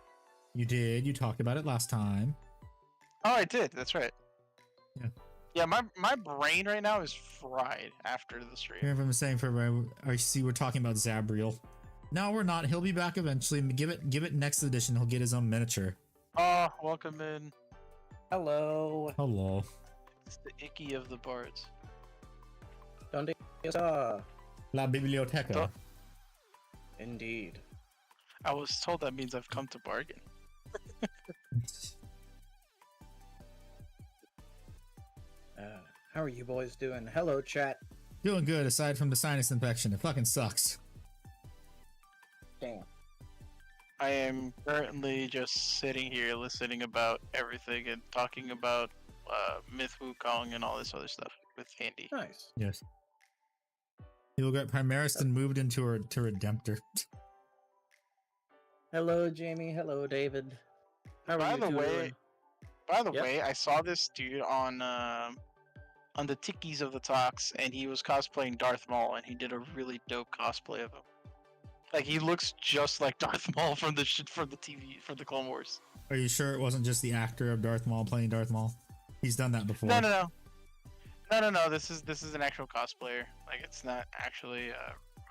You did. You talked about it last time. Oh, I did. That's right. Yeah. Yeah, my brain right now is fried after the stream. Here I'm saying for everybody, I see we're talking about Zabriel. No, we're not. He'll be back eventually. Give it next edition. He'll get his own miniature. Oh, welcome in. Hello. Hello. It's the icky of the bards. Donde está? La biblioteca. Indeed. I was told that means I've come to bargain. How are you boys doing? Hello, chat. Doing good aside from the sinus infection. It fucking sucks. Damn. I am currently just sitting here listening about everything and talking about Myth Wukong and all this other stuff with Andy. Nice. Yes. You'll get Primaris and moved into to Redemptor. Hello, Jamie. Hello, David. How are you doing? By the Yep. way, I saw this dude on the Tikis of the Talks, and he was cosplaying Darth Maul, and he did a really dope cosplay of him. Like, he looks just like Darth Maul from the TV, from the Clone Wars. Are you sure it wasn't just the actor of Darth Maul playing Darth Maul? He's done that before. No. This is an actual cosplayer. Like, it's not actually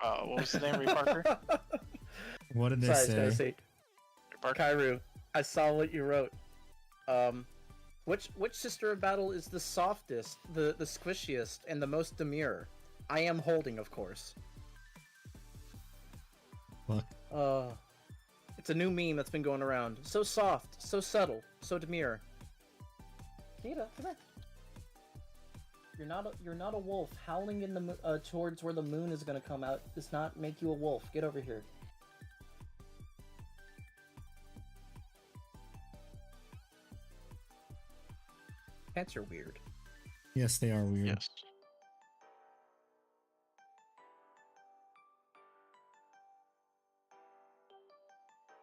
what was his name? Ray Parker. What did they say? Ray Parker. Kairu, I saw what you wrote. Which Sister of Battle is the softest, the squishiest, and the most demure? I am holding, of course. What? It's a new meme that's been going around. So soft, so subtle, so demure. Kita, come here. You're not a wolf. Howling in the towards where the moon is gonna come out does not make you a wolf. Get over here. Cats are weird. Yes, they are weird. Yes.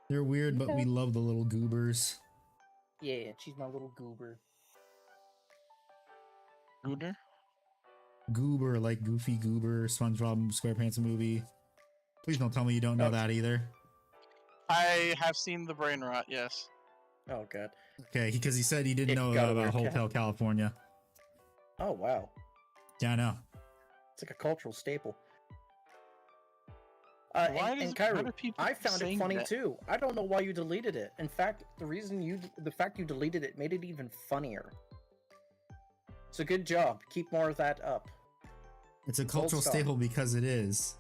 They're weird, but we Okay. love the little goobers. Yeah, she's my little goober. Gooner? Goober, like Goofy Goober, SpongeBob SquarePants movie. Please don't tell me you don't know Oh. that either. I have seen the brain rot, yes. Oh god. Okay, because he said he didn't It know got a about weird Hotel California. Oh wow. Yeah, I know. It's like a cultural staple. Why and does Kairu, why do people I found it saying funny that? too. I don't know why you deleted it. In fact, the fact you deleted it made it even funnier. So good job. Keep more of that up. It's a Gold cultural star. staple because it is.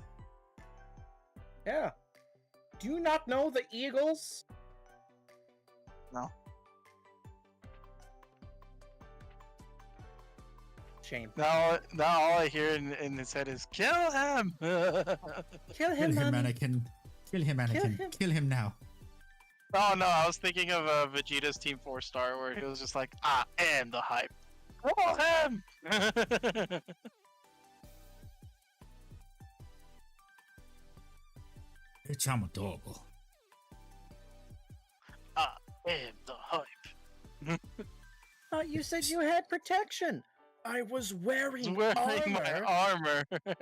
Yeah. Do you not know the Eagles? No. Shame. Now all I hear in his head is kill him. Kill Kill him, him, mommy. Anakin. Kill him, Anakin. him. Kill him now. Oh no, I was thinking of Vegeta's Team 4-star where he was just like, I am the hype. Kill him. Bitch, I'm adorable. I am the hype. Thought you said you had protection. I was wearing, Wearing my armor. armor.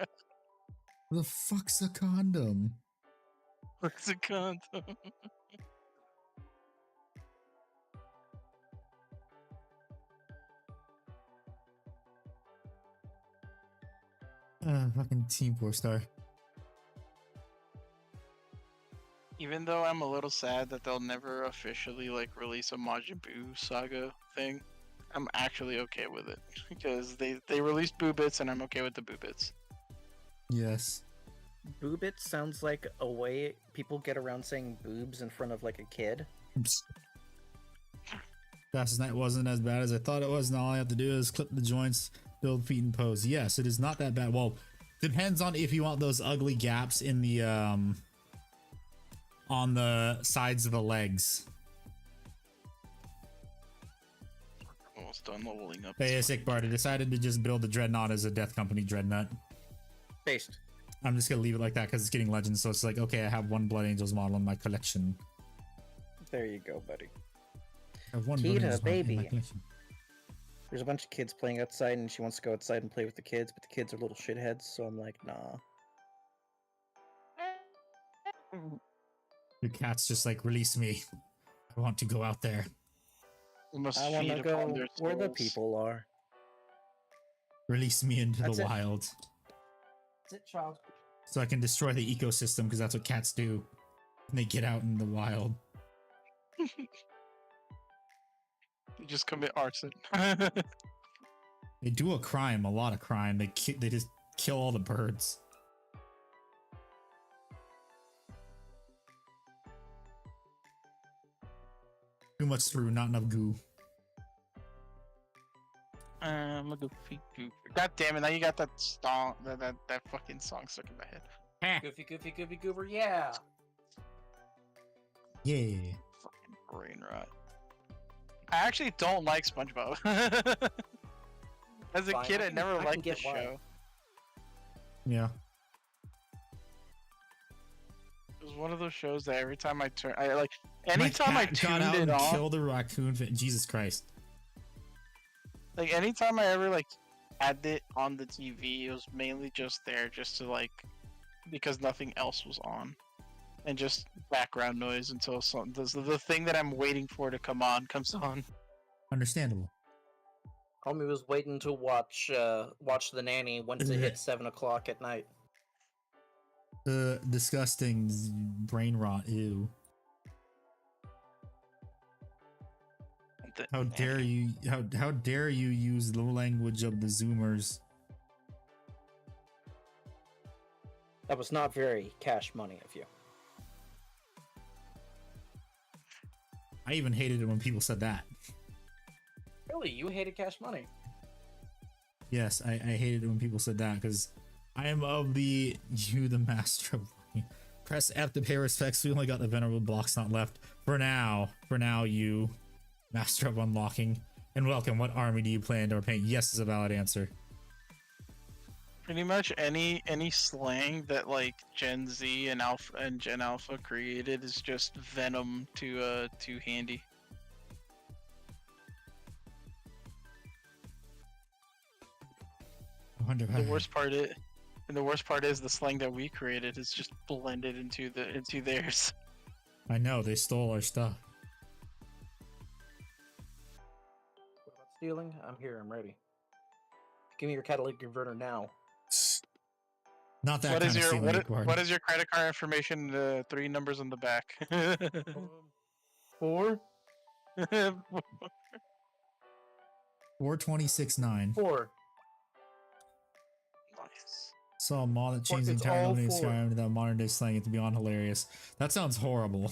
The fuck's a condom? What's a condom? Fucking Team 4-star. Even though I'm a little sad that they'll never officially like release a Majin Buu saga thing, I'm actually okay with it because they released Boo Bits and I'm okay with the Boo Bits. Yes. Boobit sounds like a way people get around saying boobs in front of like a kid. Oops. Fastest Night wasn't as bad as I thought it was, and all I have to do is clip the joints, build feet, and pose. Yes, it is not that bad. Well, depends on if you want those ugly gaps in the on the sides of the legs. Almost done leveling up. Basic Bard decided to just build the Dreadnought as a Death Company Dreadnought. Based. I'm just gonna leave it like that because it's getting legends, so it's like, okay, I have one Blood Angels model in my collection. There you go, buddy. I have one Tita, Blood Angels model in my baby. collection. There's a bunch of kids playing outside, and she wants to go outside and play with the kids, but the kids are little shitheads, so I'm like, nah. Your cat's just like, release me. I want to go out there. We must I want feed to upon go their where the souls. people are. Release me into That's the it. wild. That's it, child. So I can destroy the ecosystem because that's what cats do. When they get out in the wild. You just commit arson. They do a crime, a lot of crime. They just kill all the birds. Too much through, not enough goo. I'm a goofy goober. God damn it! Now you got that song, that fucking song stuck in my head. Goofy, goofy, goofy, goober, yeah. Yeah. Fucking brain rot. I actually don't like SpongeBob. As a Fine, kid, I I can- never I can liked the get why. show. Yeah. It was one of those shows that every time I turn, My anytime I cat got tuned out it and on, killed a raccoon. Jesus Christ. like anytime I ever like had it on the TV, it was mainly just there just to like, because nothing else was on. And just background noise until the thing that I'm waiting for to come on comes on. Understandable. Homie was waiting to watch The Nanny once it hit 7 o'clock at night. Disgusting brain rot. Ew. How dare you? How dare you use the language of the Zoomers? That was not very cash money of you. I even hated it when people said that. Really? You hated cash money? Yes, I hated it when people said that because I am of the master of press F to pay respects. We only got the venerable blocks not left for now. For now, you master of unlocking. And welcome. What army do you plan or paint? Yes is a valid answer. Pretty much any slang that like Gen Z and Alpha and Gen Alpha created is just venom to Handy. I wonder The worst part is, and the worst part is the slang that we created is just blended into theirs. I know they stole our stuff. What about stealing? I'm here. I'm ready. Give me your catalytic converter now. Not that What kind is of your stealing, Igor. what is your credit card information? The 3 numbers on the back. 4? 4269. 4. Nice. Saw a mod that changed the It's entire all opening of four. Skyrim to that modern day slang. It's beyond hilarious. That sounds horrible.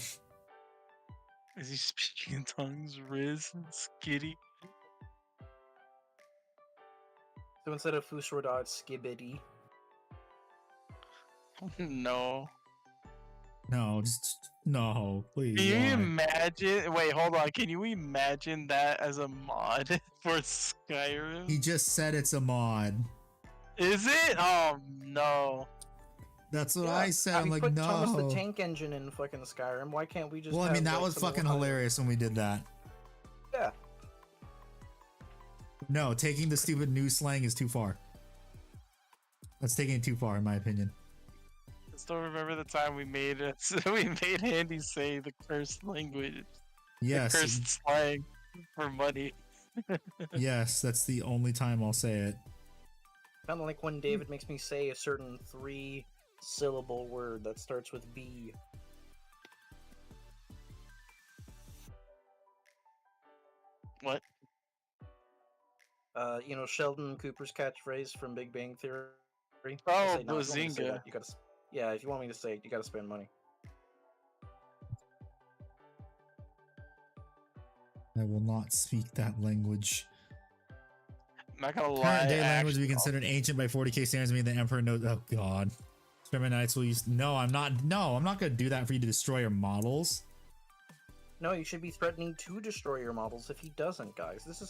Is he speaking in tongues? Riz and Skitty. So instead of Fushrodot, Skibbity. No. No, just no, please. Can you why? imagine? Wait, hold on. Can you imagine that as a mod for Skyrim? He just said it's a mod. Is it? Oh no. That's what Yeah, I said. I'm we like, put no. Thomas the Tank Engine in fucking Skyrim. Why can't we just? Well, I mean, have, that like, was some fucking Ohio- hilarious when we did that. Yeah. No, taking the stupid new slang is too far. That's taking it too far, in my opinion. I still remember the time we made it. We made Andy say the cursed language, the Yes, cursed slang for money. yes, that's the only time I'll say it. Kind of like when David makes me say a certain 3-syllable word that starts with B. What? You know Sheldon Cooper's catchphrase from Big Bang Theory. Oh, I say, no, if you want me to say Bazinga. that, you gotta. Yeah, if you want me to say it, you gotta spend money. I will not speak that language. Not gonna lie. Current day language actually- we considered ancient by 40k standards. Mean the emperor knows. Oh god. Experiment knights will use. No, I'm not. No, I'm not gonna do that for you to destroy your models. No, you should be threatening to destroy your models if he doesn't, guys. This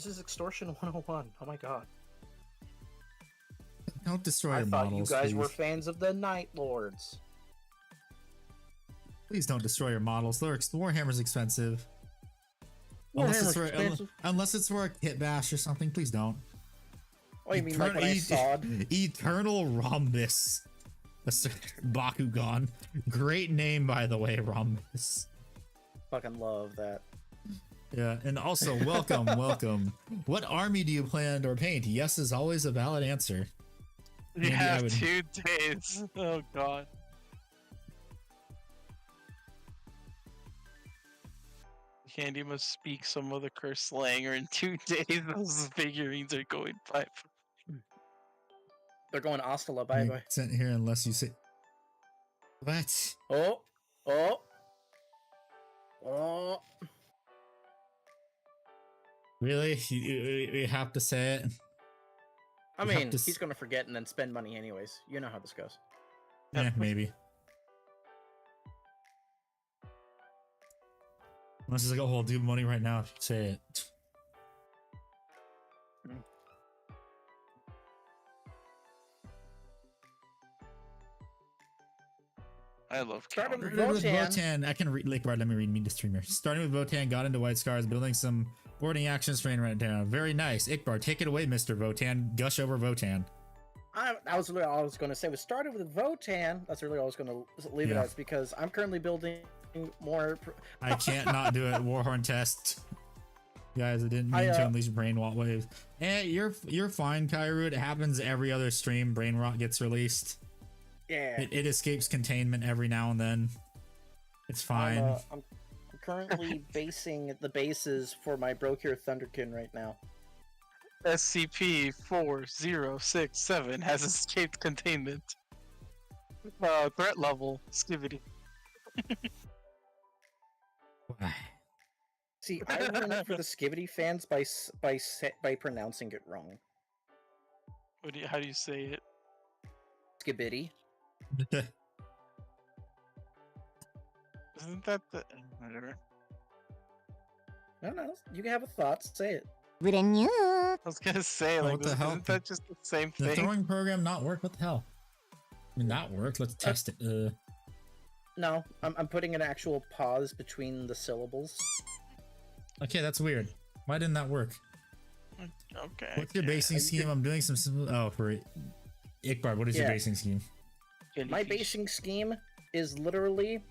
is extortion 101. Oh my god. Don't destroy I your thought models. you guys please. were fans of the Night Lords. Please don't destroy your models. Warhammer's expensive. Unless it's, Warhammer's for, expensive. unless it's for a kit bash or something, please don't. Oh, you mean like when I sawed? Eternal Rhombus. Bakugan. Great name, by the way, Rhombus. Fucking love that. Yeah, and also, welcome, welcome. What army do you plan or paint? Yes is always a valid answer. You Maybe I have would- 2 days. Oh god. Candy must speak some other cursed slang, or in 2 days those figurines are going by. They're going hasta la bye bye. Sent here unless you say. What? Oh, oh, oh. Really? You have to say it? I You have mean, to he's gonna forget and then spend money anyways. You know how this goes. Yeah, maybe. Unless he's like, oh, I'll do money right now if you say it. I love Starting counter. with Started with Votan. Votan. I can read. Like, right, let me read. Meet the streamer. Starting with Votan, got into White Scars, building some boarding action strain right down. Very nice. Ikbar, take it away, Mr. Votan. Gush over Votan. I was really all I was going to say. We started with Votan. That's really all I was going to leave it Yeah. as because I'm currently building more. I can't not do it. Warhorn test. Guys, I didn't mean to unleash brain rot waves. You're fine, Kairu. It happens every other stream. Brain rot gets released. Yeah. It escapes containment every now and then. It's fine. I'm currently basing the bases for my Brokir Thunderkin right now. SCP-4067 has escaped containment. Threat level, Skivity. See, I ruined it for the Skivity fans by pronouncing it wrong. How do you say it? Skibidi. Isn't that the... Whatever. I don't know. You can have a thought. Say it. I was gonna say, Oh, like, what the hell? isn't that just the same The thing? throwing program not work? What the hell? I mean, that worked. Let's test it. No, I'm putting an actual pause between the syllables. Okay, that's weird. Why didn't that work? Okay. What's your basing scheme? I'm doing some. Oh, for Ickbar, what is your basing scheme? My basing scheme is literally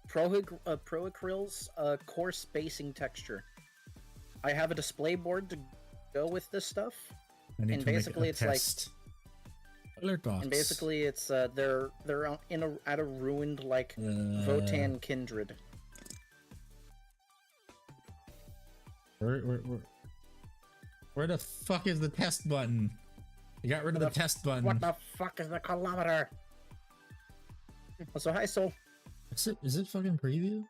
Proacryl's coarse basing texture. I have a display board to go with this stuff, and basically it's test. Alert box. And basically it's they're at a ruined like Votan kindred. Where the fuck is the test button? You got rid of the test button. What the fuck is the kilometer? So hi, Soul. Is it fucking preview?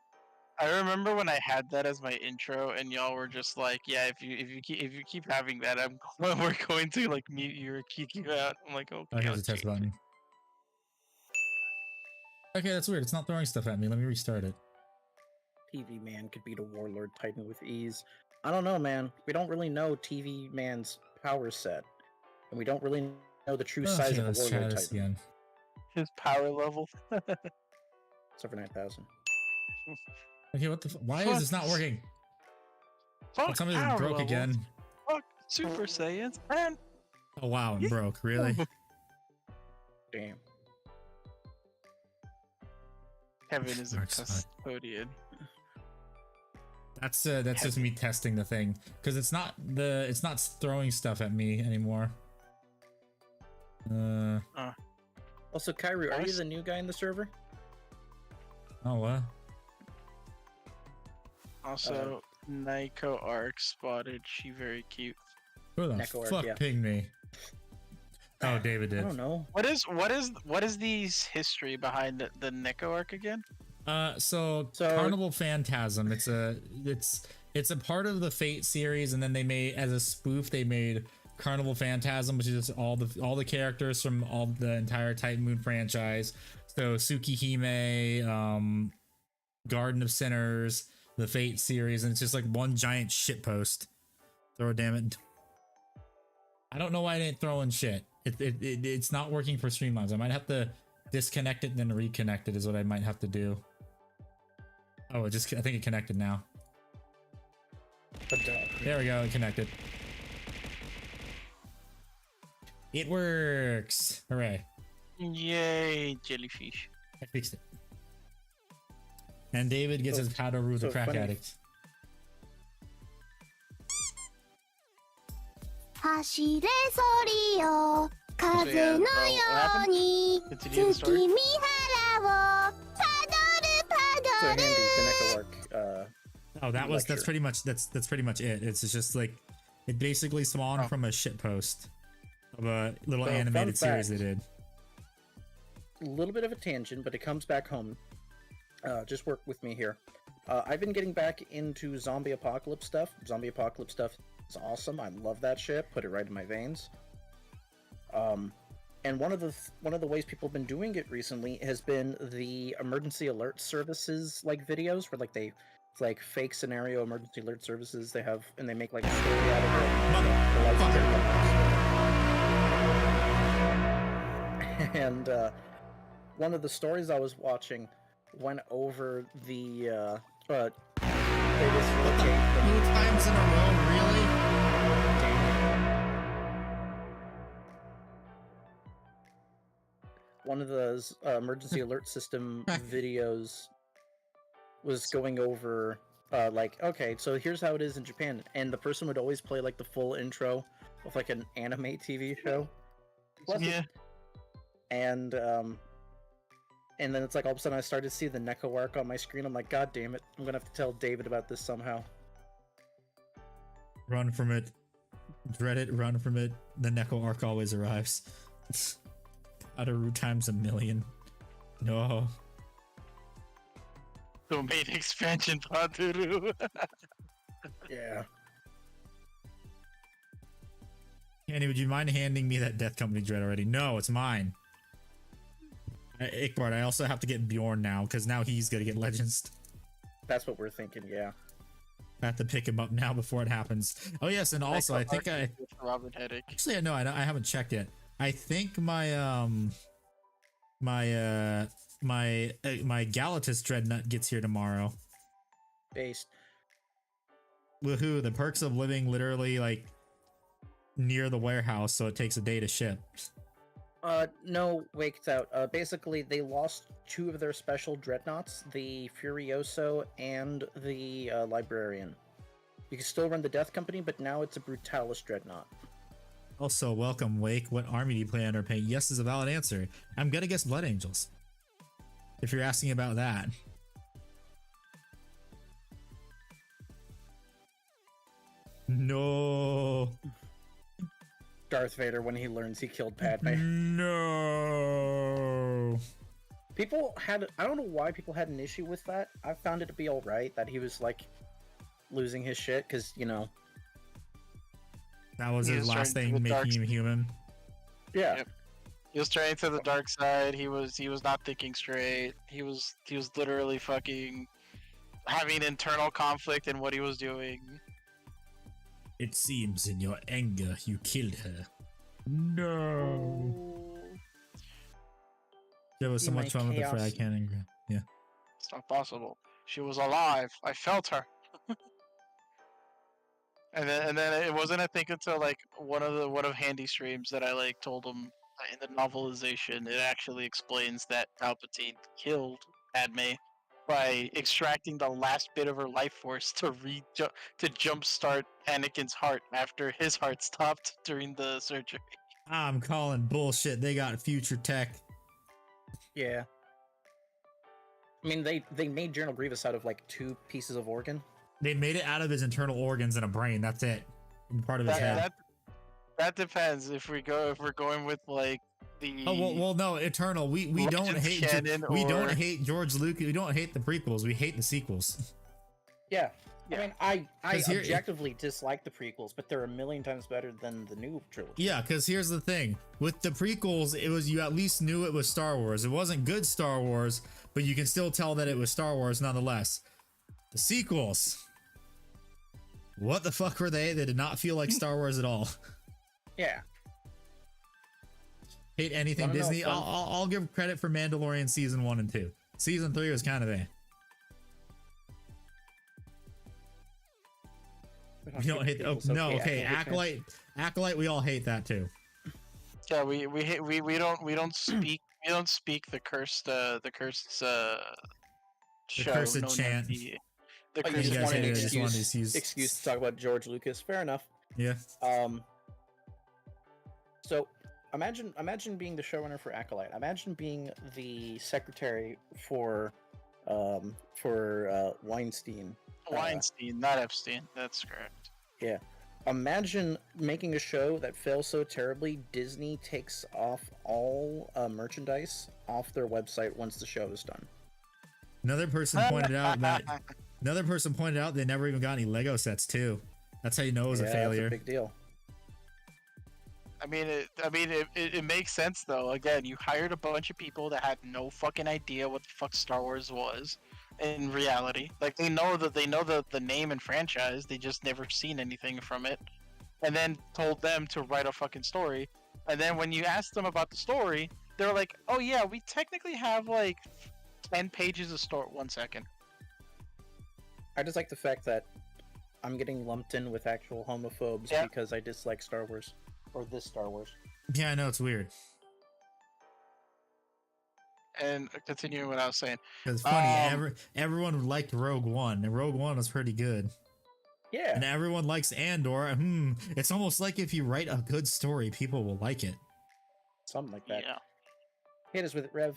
I remember when I had that as my intro, and y'all were just like, "Yeah, if you keep having that, we're going to like mute you or kick you out." I'm like, "Okay." Oh, here's the test button. Okay, that's weird. It's not throwing stuff at me. Let me restart it. TV Man could beat a Warlord Titan with ease. I don't know, man. We don't really know TV Man's power set, and we don't really know the true size of a Warlord Titan. Again. His power level. It's over 9,000. Okay, what the? Why is this not working? Fuck Something power broke levels. again. Fuck Super Saiyans, man. Oh wow, it broke. Really? Damn. Kevin is a custodian. That's just me testing the thing because it's not throwing stuff at me anymore. Also, Kairu, are you the new guy in the server? Oh what? Also, Nico Arc spotted. She very cute. Who the Neko Arc, fuck yeah. pinged me? Oh, David did. I don't know. What is the history behind the Neko Arc again? So Carnival Phantasm. It's a part of the Fate series, and then they made as a spoof. They made Carnival Phantasm, which is all the characters from all the entire Titan Moon franchise. So Tsukihime, Garden of Sinners, the Fate series, and it's just like one giant shitpost. Throw damn it. I don't know why I didn't throw in shit. It's not working for Streamlabs. I might have to disconnect it and then reconnect it is what I might have to do. Oh, I think it connected now. There we go, it connected. It works! Hooray. Yay, jellyfish. I fixed it. And David gets his powder root the crack funny. addict. 走れソリよ風のように月見原をパドル So handy, the Neko Arc. Oh, that's pretty much it. It's just like it basically spawned from a shitpost of a little So, animated fun series they fact. did. A little bit of a tangent, but it comes back home. Just work with me here. I've been getting back into zombie apocalypse stuff. Zombie apocalypse stuff is awesome. I love that shit. Put it right in my veins. And one of the ways people have been doing it recently has been the emergency alert services like videos where like it's like fake scenario emergency alert services they have, and they make like a story out of it. And one of the stories I was watching went over the they just rotate them. 2 times in a row, really? One of those emergency alert system videos was going over like, okay, so here's how it is in Japan, and the person would always play like the full intro of like an anime TV show. Yeah. And then it's like all of a sudden I started to see the Neko Arc on my screen. I'm like, God damn it, I'm gonna have to tell David about this somehow. Run from it. Dread it, run from it. The Neko Arc always arrives. Adaru times 1,000,000. No. Domain expansion Paduru. Yeah. Andy, would you mind handing me that Death Company Dread already? No, it's mine. Ickbard, I also have to get Bjorn now, because now he's gonna get Legends. That's what we're thinking, yeah. I have to pick him up now before it happens. Oh yes, and also I think Robert Headache. actually no, I haven't checked yet. I think my my Galatus Dreadnut gets here tomorrow. Based. Woohoo! The perks of living literally like near the warehouse, so it takes a day to ship. No, waked out. Basically, they lost 2 of their special dreadnoughts, the Furioso and the Librarian. You can still run the Death Company, but now it's a Brutalis dreadnought. Also, welcome, Wake. What army do you plan to paint? Yes is a valid answer. I'm gonna guess Blood Angels. If you're asking about that. No. Darth Vader when he learns he killed Padme. No. People had, I don't know why people had an issue with that. I found it to be alright that he was like losing his shit because, you know. That was He his was last turning to thing the dark making him human. Yeah. Yep. He was turning to the dark side. He was not thinking straight. He was literally fucking having internal conflict in what he was doing. It seems in your anger you killed her. No. There was so In much my fun with the chaos. frag cannon. Yeah. It's not possible. She was alive. I felt her. and then it wasn't I think until like one of Handy streams that I like told him in the novelization it actually explains that Palpatine killed Padme by extracting the last bit of her life force to jumpstart Anakin's heart after his heart stopped during the surgery. I'm calling bullshit. They got future tech. Yeah. I mean, they made General Grievous out of like 2 pieces of organ. They made it out of his internal organs and a brain. That's it. And part of his head. That depends. If we're going with like the well, no, Eternal. We don't Legends hate canon we don't or- hate George Lucas. We don't hate the prequels. We hate the sequels. Yeah. Yeah. I mean, I 'Cause here- objectively dislike the prequels, but they're a million times better than the new trilogy. Yeah, because here's the thing: with the prequels, it was you at least knew it was Star Wars. It wasn't good Star Wars, but you can still tell that it was Star Wars nonetheless. The sequels, what the fuck were they? They did not feel like Star Wars at all. Yeah. Hate anything Wanna know Disney. fun- I'll give credit for Mandalorian season 1 and 2. Season 3 was kind of We don't hate. Oh no, okay. Acolyte. We all hate that too. Yeah, we don't speak the cursed show cursed known as chant. the Oh, you cursed just guys wanted hate an it, I just wanted to excuse, use- excuse to talk about George Lucas. Fair enough. Yeah. So imagine being the showrunner for Acolyte. Imagine being the secretary for Weinstein. Weinstein, not Epstein. That's correct. Yeah. Imagine making a show that fails so terribly, Disney takes off all merchandise off their website once the show is done. Another person pointed out they never even got any Lego sets too. That's how you know it was a failure. That's a big deal. I mean, it makes sense though. Again, you hired a bunch of people that had no fucking idea what the fuck Star Wars was in reality. Like they know the name and franchise, they just never seen anything from it, and then told them to write a fucking story. And then when you ask them about the story, they're like, "Oh yeah, we technically have like 10 pages of story." 1 second. I just like the fact that I'm getting lumped in with actual homophobes because I dislike Star Wars. Or this Star Wars. Yeah, I know, it's weird. And continuing what I was saying. It's funny, everyone liked Rogue One, and Rogue One was pretty good. Yeah. And everyone likes Andor. It's almost like if you write a good story, people will like it. Something like that. Yeah. Hit us with it, Rev.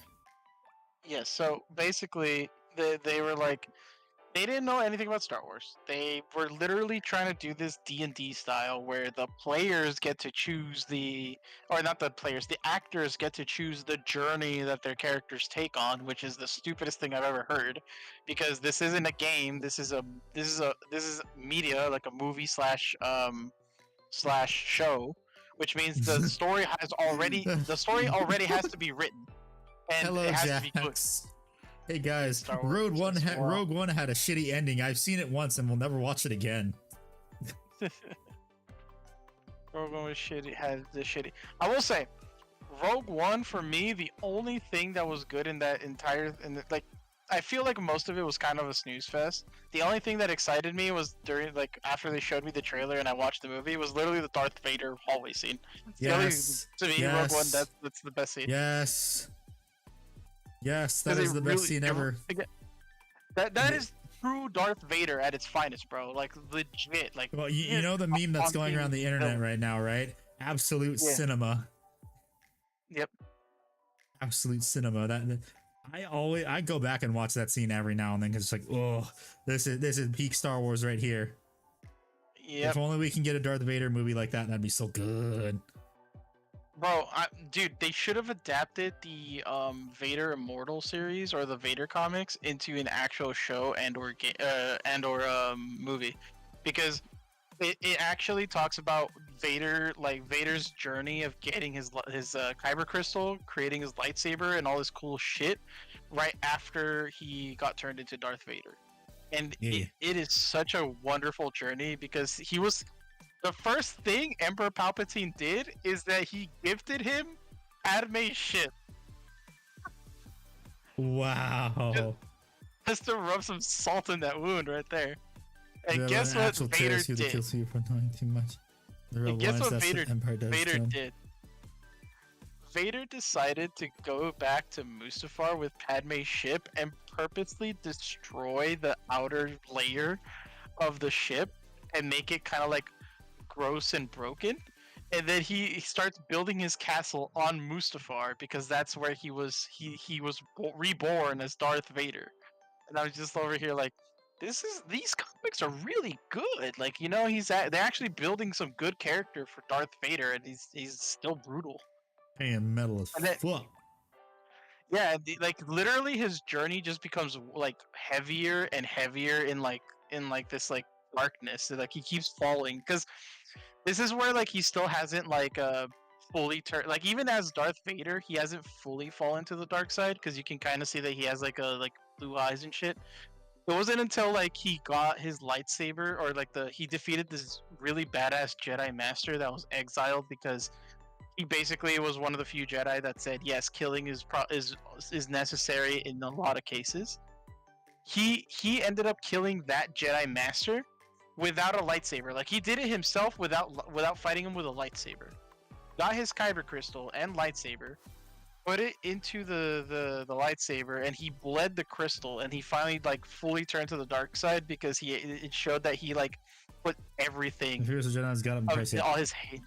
Yeah, so basically, they were like, they didn't know anything about Star Wars. They were literally trying to do this D&D style where the players get to choose the actors get to choose the journey that their characters take on, which is the stupidest thing I've ever heard, because this isn't a game. This is media, like a movie slash show, which means the story already has to be written. And Hello, it has to be good. Jax. Hey guys, Star Wars Rogue One, since War. Rogue One had a shitty ending. I've seen it once and we'll never watch it again. Rogue One was shitty. Had the shitty. I will say, Rogue One for me, the only thing that was good in that entire, like, I feel like most of it was kind of a snooze fest. The only thing that excited me was during, like, after they showed me the trailer and I watched the movie, was literally the Darth Vader hallway scene. It's the only- Yes. to me, Yes. Rogue One, that's the best scene. Yes. Yes, that 'Cause is it the best really- scene ever. That is true Darth Vader at its finest, bro. Like legit. Like, Well, you know the meme that's going around the internet right now, right? Absolute Yeah. cinema. Yep. Absolute cinema. That I go back and watch that scene every now and then because it's like, oh, this is peak Star Wars right here. Yep. If only we can get a Darth Vader movie like that, that'd be so good. Bro, dude, they should have adapted the Vader Immortal series or the Vader comics into an actual show and/or movie, because it actually talks about Vader, like Vader's journey of getting his kyber crystal, creating his lightsaber, and all this cool shit right after he got turned into Darth Vader, and Yeah. it is such a wonderful journey because he was. The first thing Emperor Palpatine did is that he gifted him Padme's ship Wow. just to rub some salt in that wound right there. And The guess what actual Vader tells you that did? kills you for knowing too much. The real And guess one is what that's Vader- the Empire does Vader to him. did. Vader decided to go back to Mustafar with Padme's ship and purposely destroy the outer layer of the ship and make it kind of like gross and broken. And then he starts building his castle on Mustafar because that's where he was reborn as Darth Vader. And I was just over here like, these comics are really good. Like, you know, they're actually building some good character for Darth Vader, and he's still brutal. Paying metal as And then- fuck. Yeah, like literally his journey just becomes like heavier and heavier in this like darkness. So, like he keeps falling because this is where like he still hasn't like fully turned, like even as Darth Vader he hasn't fully fallen to the dark side because you can kind of see that he has like blue eyes and shit. It wasn't until like he got his lightsaber or like he defeated this really badass Jedi master that was exiled because he basically was one of the few Jedi that said yes, killing is necessary in a lot of cases. He ended up killing that Jedi master without a lightsaber. Like he did it himself without fighting him with a lightsaber. Got his kyber crystal and lightsaber, put it into the lightsaber, and he bled the crystal. And he finally like fully turned to the dark side because it showed that he like put everything The Furious Jedi's got him of pricey. all his hate.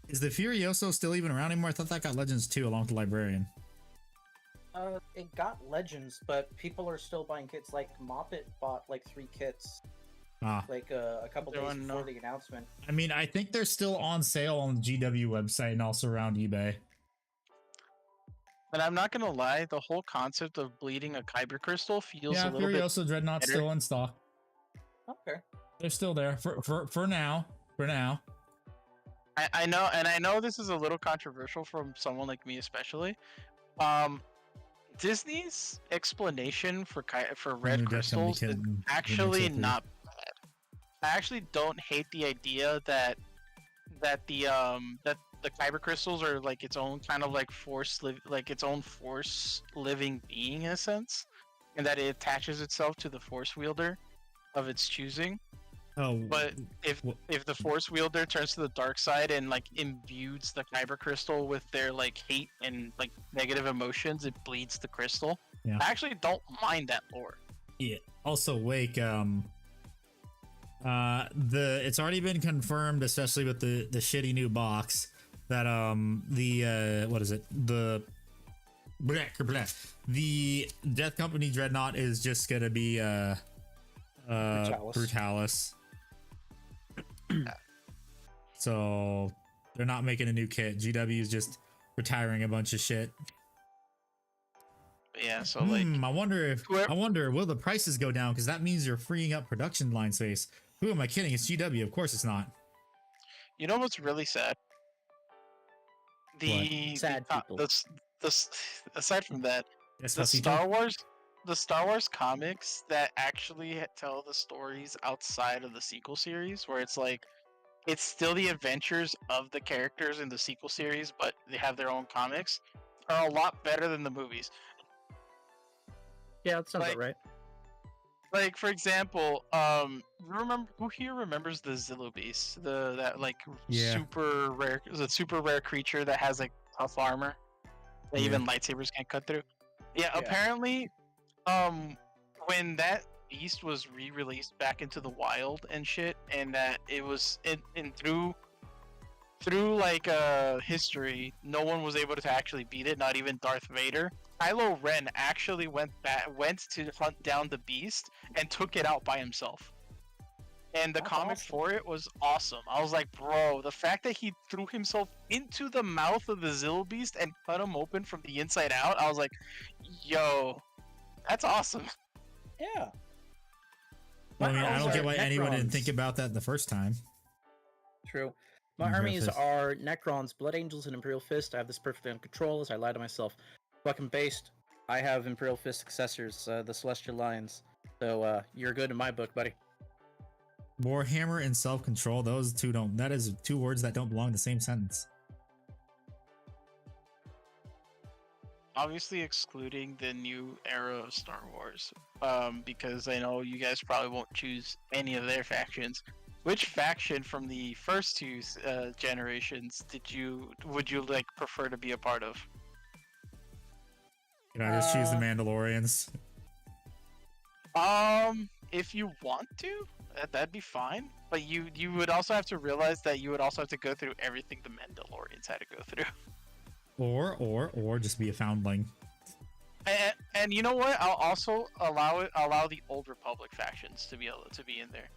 Is the Furioso still even around anymore? I thought that got Legends too, along with the Librarian. It got Legends, but people are still buying kits. Like Moppet bought like 3 kits, Ah, like a couple There days were before no- the announcement. I mean, I think they're still on sale on the GW website and also around eBay. But I'm not gonna lie, the whole concept of bleeding a kyber crystal feels Yeah, a little bit. Furioso Dreadnought's better. still in stock. Okay. They're still there for now. For now. I know, and I know this is a little controversial from someone like me, especially. Disney's explanation for red New Death Company crystals is can actually remix it too. not bad. I actually don't hate the idea that the kyber crystals are like its own kind of like its own force living being in a sense, and that it attaches itself to the force wielder of its choosing. Oh, But if the force wielder turns to the dark side and like imbues the kyber crystal with their like hate and like negative emotions, it bleeds the crystal. Yeah. I actually don't mind that lore. yeah. Also, Wake. It's already been confirmed, especially with the shitty new box, that what is it? The Death Company Dreadnought is just gonna be Brutalis. So they're not making a new kit. GW is just retiring a bunch of shit. Yeah, so like I wonder whoever- will the prices go down, because that means you're freeing up production line space. Who am I kidding? It's GW. Of course it's not. you know what's really sad? Sad people. Aside from that, the Despacito? Star Wars, the Star Wars comics that actually tell the stories outside of the sequel series, where it's like it's still the adventures of the characters in the sequel series, but they have their own comics, are a lot better than the movies. Yeah, that sounds Like- about right. Like for example, remember who here remembers the Zillo Beast, that like Yeah. super rare creature that has like tough armor that Yeah. even lightsabers can't cut through. Yeah, Yeah. apparently, when that beast was re-released back into the wild and shit, and that it was through like history, no one was able to actually beat it, not even Darth Vader. Kylo Ren actually went to hunt down the beast and took it out by himself. And the That's comic awesome. for it was awesome. I was like, bro, the fact that he threw himself into the mouth of the Zillo Beast and cut him open from the inside out, I was like, yo, that's awesome. Yeah. I mean, I armies don't get are why anyone didn't Necrons. think about that the first time. True. My Imperial armies Fist. are Necrons, Blood Angels, and Imperial Fist. I have this perfectly under control as I lie to myself. Fucking based. I have Imperial Fist successors, the Celestial Lions. So you're good in my book, buddy. Warhammer and self-control, those two don't. That is two words that don't belong in the same sentence. Obviously excluding the new era of Star Wars, because I know you guys probably won't choose any of their factions. Which faction from the first two generations would you like prefer to be a part of? Can I just choose the Uh, Mandalorians? If you want to, that'd be fine. But you would also have to realize that you would also have to go through everything the Mandalorians had to go through. Or just be a foundling. And you know what? I'll also allow the Old Republic factions to be able to be in there.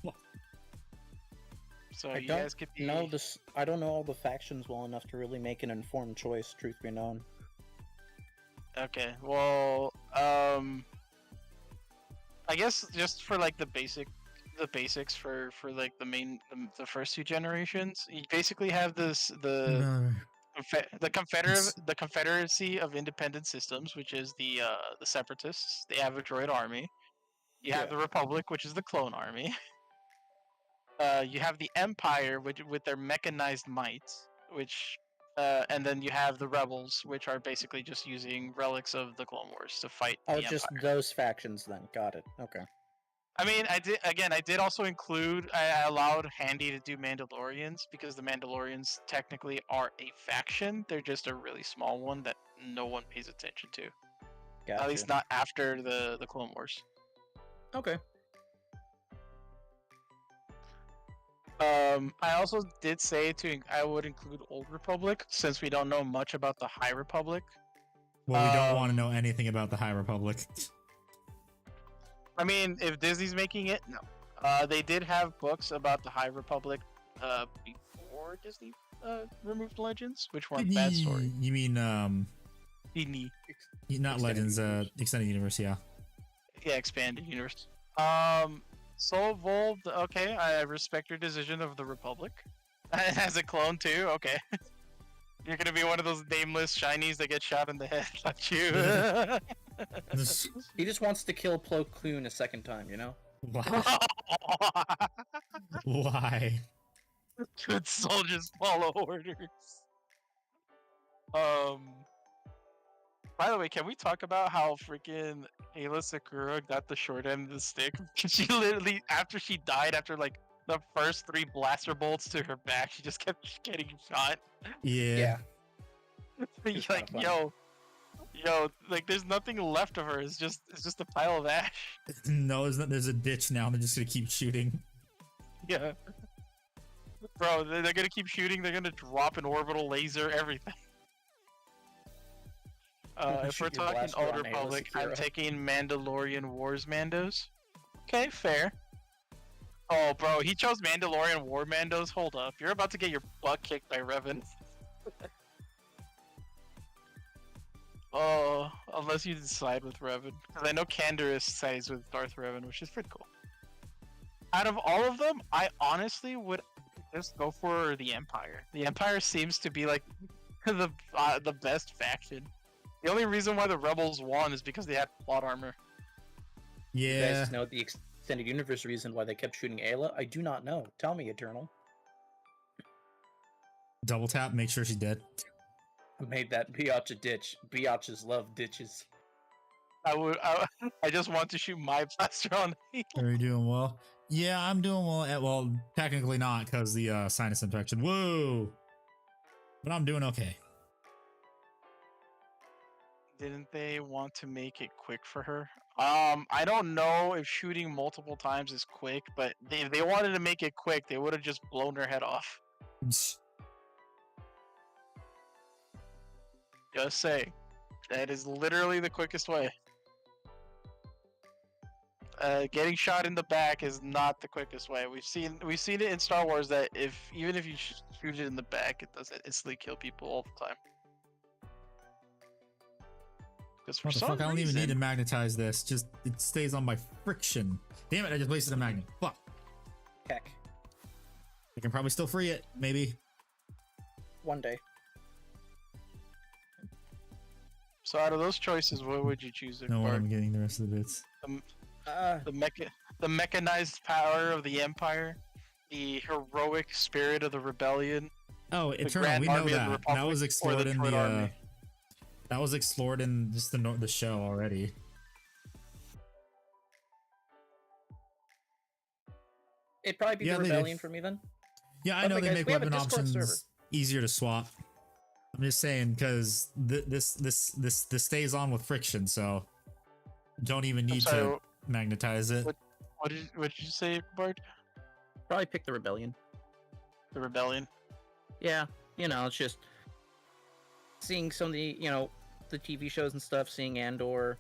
What? So I you don't guys could be. know this. I don't know all the factions well enough to really make an informed choice. Truth be known. Okay, well, I guess just for like the basics for like the first two generations, you basically have No. the Confederacy of Independent Systems, which is the Separatists, the Avedroid Army. You have Yeah. the Republic, which is the Clone Army. You have the Empire, which with their mechanized might, which and then you have the Rebels, which are basically just using relics of the Clone Wars to fight Oh, the just Empire. those factions then. Got it. Okay. I mean, I did also include. I allowed Handy to do Mandalorians because the Mandalorians technically are a faction. They're just a really small one that no one pays attention to. Gotcha. At least not after the Clone Wars. Okay. I also did say I would include Old Republic since we don't know much about the High Republic. Well, we don't want to know anything about the High Republic. I mean, if Disney's making it, no. They did have books about the High Republic before Disney removed Legends, which weren't bad story. You mean Disney. not Extended Legends, Universe. Extended Universe, yeah. Yeah, expanded universe. Soul Evolved, okay, I respect your decision of the Republic. As a clone too, okay. You're gonna be one of those nameless shinies that get shot in the head, not you. He just wants to kill Plo Koon a second time, you know? Why? Why? Good soldiers follow orders. By the way, can we talk about how freaking Ayla Sakura got the short end of the stick? She literally, after she died, after like the first 3 blaster bolts to her back, she just kept getting shot. Yeah. It's Like, kinda yo, like there's nothing left of her. It's just a pile of ash. No, there's a ditch now. They're just gonna keep shooting. Yeah. Bro, they're gonna keep shooting. They're gonna drop an orbital laser, everything. If we're Shoot your talking blaster Old on Ayla Republic, I'm Secura. taking Mandalorian Wars Mandos. Okay, fair. Oh, bro, he chose Mandalorian War Mandos. Hold up, you're about to get your butt kicked by Revan. Oh, unless you decide with Revan, because I know Canderous sides with Darth Revan, which is pretty cool. Out of all of them, I honestly would just go for the Empire. The Empire seems to be like the best faction. The only reason why the rebels won is because they had plot armor. You Yeah. guys know the extended universe reason why they kept shooting Ayla? I do not know. Tell me, Eternal. Double tap, make sure she's dead. I made that biatch a ditch. Biatches love ditches. I just want to shoot my blaster on Ayla. Are you doing well? Yeah, I'm doing well. Well, technically not because the sinus infection. Whoa! But I'm doing okay. Didn't they want to make it quick for her? I don't know if shooting multiple times is quick, but if they wanted to make it quick, they would have just blown her head off. Just say, that is literally the quickest way. Getting shot in the back is not the quickest way. We've seen it in Star Wars that even if you shoot it in the back, it doesn't instantly kill people all the time. Because for What the some fuck? I don't even need to reason, magnetize this. Just it stays on by friction. Damn it! I just wasted a magnet. Fuck. Heck. I can probably still free it. Maybe. One day. So out of those choices, what would you choose? No, Bart? I'm getting the rest of the bits. The mechanized power of the Empire, the heroic spirit of the rebellion. Oh, Eternal. Grand We know Army of the that. Republic That was or explored the in Droid the. Army. That was explored in just the show already. It'd probably be Yeah, the they did. rebellion for me then. Yeah, I By the know way, they guys, make we have a weapon Discord options server. easier to swap. I'm just saying because this stays on with friction, so don't even need sorry, to magnetize it. What did you say, Bart? Probably pick the rebellion. The rebellion. Yeah, it's just seeing some of the, the TV shows and stuff, seeing Andor,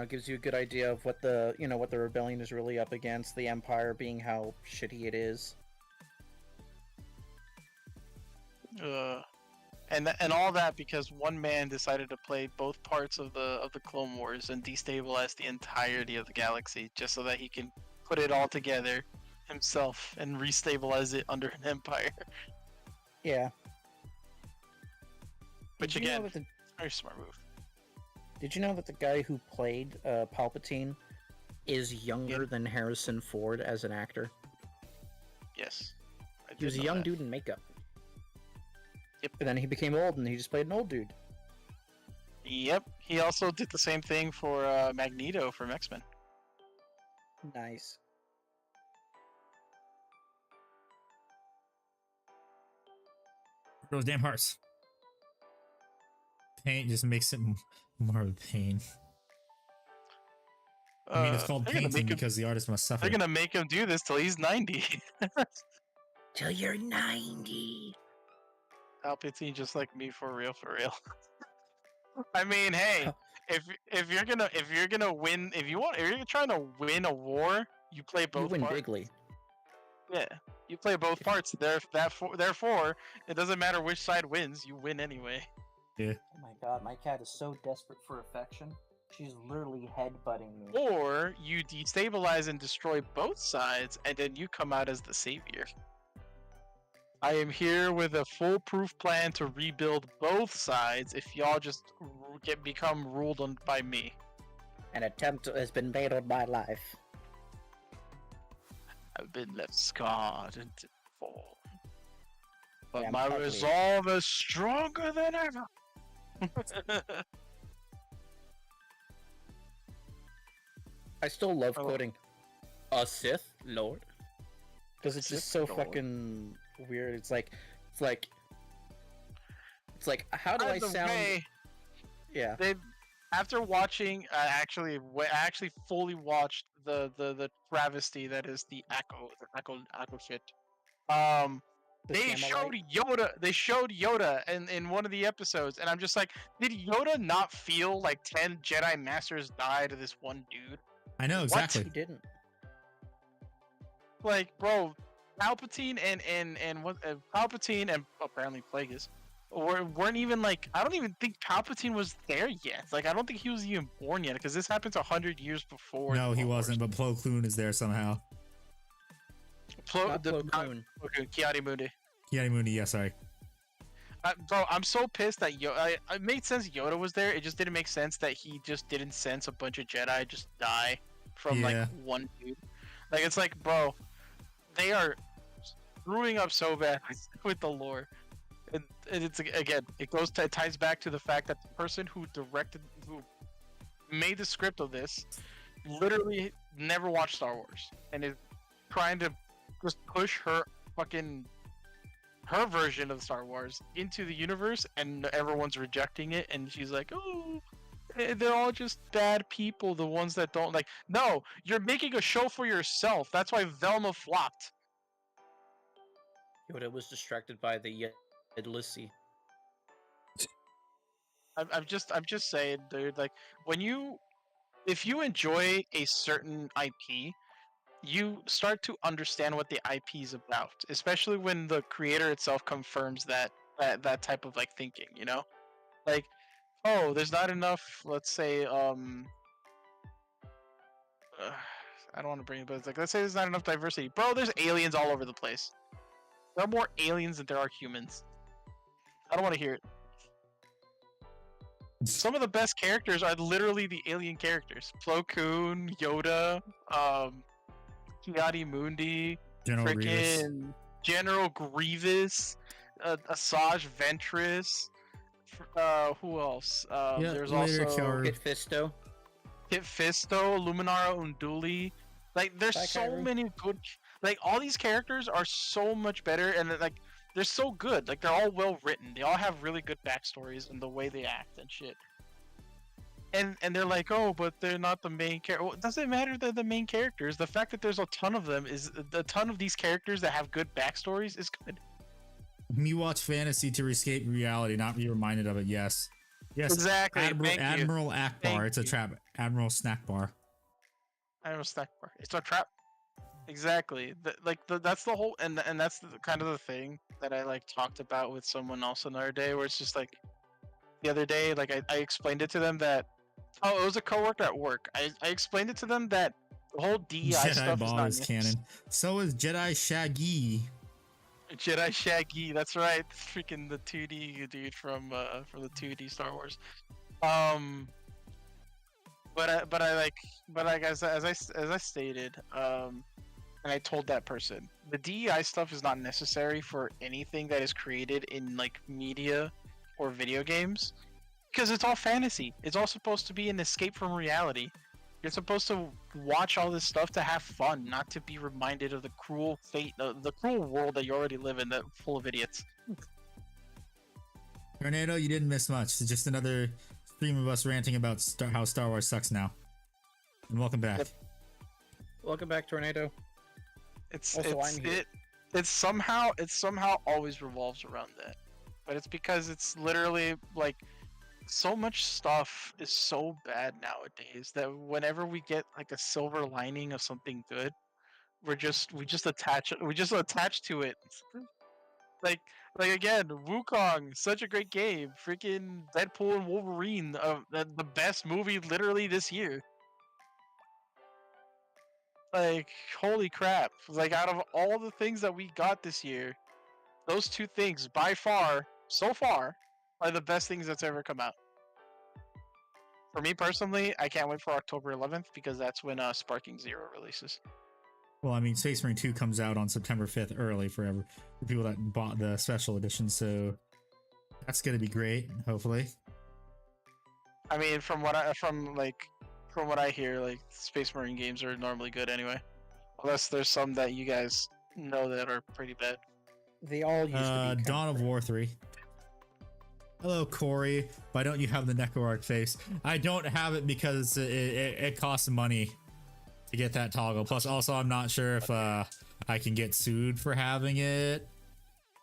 gives you a good idea of what the rebellion is really up against, the Empire being how shitty it is. And all that because one man decided to play both parts of the Clone Wars and destabilize the entirety of the galaxy just so that he can put it all together himself and restabilize it under an empire. Yeah. Which Did you know again, that the- very smart move. Did you know that the guy who played Palpatine is younger than Harrison Ford as an actor? Yes. I He was did a know young that. dude in makeup. Yep. And then he became old and he just played an old dude. Yep. He also did the same thing for Magneto from X-Men. Nice. Those damn hearts. Paint just makes it more of a pain. I mean, it's called they're gonna painting make him- because the artist must suffer. They're gonna make him do this till he's 90. Till you're 90. Palpatine just like me for real, for real. I mean, hey, if you're gonna win, if you're trying to win a war, you play both You win parts. bigly. Yeah, you play both parts. Therefore, it doesn't matter which side wins, you win anyway. Oh my god, my cat is so desperate for affection. She's literally headbutting me. Or you destabilize and destroy both sides, and then you come out as the savior. I am here with a foolproof plan to rebuild both sides if y'all just become ruled on by me. An attempt has been made on my life. I've been left scarred and to fall. But Yeah, I'm my ugly. resolve is stronger than ever. I still love Oh. quoting a Sith Lord. Because it's just so Sith Lord. fucking weird. It's like, how do By I the sound? way, Yeah. after watching, I actually fully watched the travesty that is the Echo shit. The They showed Yoda in one of the episodes, and I'm just like, did Yoda not feel like 10 Jedi Masters died to this one dude? I know He exactly. didn't. Like, bro, Palpatine and what Palpatine and apparently Plagueis weren't even like, I don't even think Palpatine was there yet. Like, I don't think he was even born yet because this happened 100 years before. No, the he Clone Wars. wasn't, but Plo Koon is there somehow. Not Plo Koon. Okay, Kiadi Mundi. Kiadi Mooney, yeah, sorry. Bro, I'm so pissed that it made sense Yoda was there. It just didn't make sense that he just didn't sense a bunch of Jedi just die from like Yeah. one dude. Like it's like, bro, they are screwing up so bad with the lore. And it's again, it ties back to the fact that the person who made the script of this literally never watched Star Wars and is trying to just push her version of Star Wars into the universe, and everyone's rejecting it, and she's like, oh, they're all just bad people, the ones that don't like. No, you're making a show for yourself. That's why Velma flopped. Yoda was distracted by the Yedlisi. I'm just saying, dude. Like if you enjoy a certain IP, you start to understand what the IP is about, especially when the creator itself confirms that type of like thinking. You know, like, oh, there's not enough. Let's say, I don't want to bring it, but it's like, let's say there's not enough diversity, bro. There's aliens all over the place. There are more aliens than there are humans. I don't want to hear it. Some of the best characters are literally the alien characters. Plo Koon, Yoda, Kiadi Mundi, General Grievous. freaking General Grievous, Asajj Ventress. Who else? Yeah, There's later, also Killer. Kit Fisto. Kit Fisto, Luminara Unduli. Like, there's Bye, so Kyrie. many good. Like, all these characters are so much better, and like, they're so good. Like, they're all well written. They all have really good backstories and the way they act and shit. And they're like, oh, but they're not the main character. Well, it doesn't matter they're the main characters. The fact that there's a ton of them is a ton of these characters that have good backstories is good. Me watch fantasy to escape reality, not be reminded of it. Yes. Yes. Exactly. Thank you. Admiral Akbar. Thank It's a you. trap. Admiral Snack Bar. I have a snack bar. It's a trap. Exactly. That's the whole, and that's kind of the thing that I like talked about with someone else another day, where it's just like the other day, like I explained it to them that, oh, it was a coworker at work. I explained it to them that the whole DEI Jedi stuff is Ball not is canon. So is Jedi Shaggy. Jedi Shaggy, that's right. Freaking the 2D dude from the 2D Star Wars. But as I stated, and I told that person, the DEI stuff is not necessary for anything that is created in like media or video games, because it's all fantasy. It's all supposed to be an escape from reality. You're supposed to watch all this stuff to have fun, not to be reminded of the cruel fate, the cruel world that you already live in, that full of idiots. Tornado, you didn't miss much. It's just another stream of us ranting about how Star Wars sucks now. And welcome back. Yep. Welcome back, Tornado. It's somehow always revolves around that, but it's because it's literally like so much stuff is so bad nowadays that whenever we get like a silver lining of something good, we just attach to it. like again, Wukong, such a great game. Freaking Deadpool and Wolverine, the best movie literally this year. Like, holy crap. Like, out of all the things that we got this year, those two things, by far, so far, are the best things that's ever come out. For me personally, I can't wait for October 11th, because that's when Sparking Zero releases. Well, I mean, Space Marine 2 comes out on September 5th early for people that bought the special edition, so that's going to be great, hopefully. I mean, from what I hear, like, Space Marine games are normally good anyway. Unless there's some that you guys know that are pretty bad. They all used to be. Dawn of War 3. Hello, Corey. Why don't you have the NecoArc face? I don't have it because it costs money to get that toggle. Plus, also, I'm not sure if I can get sued for having it.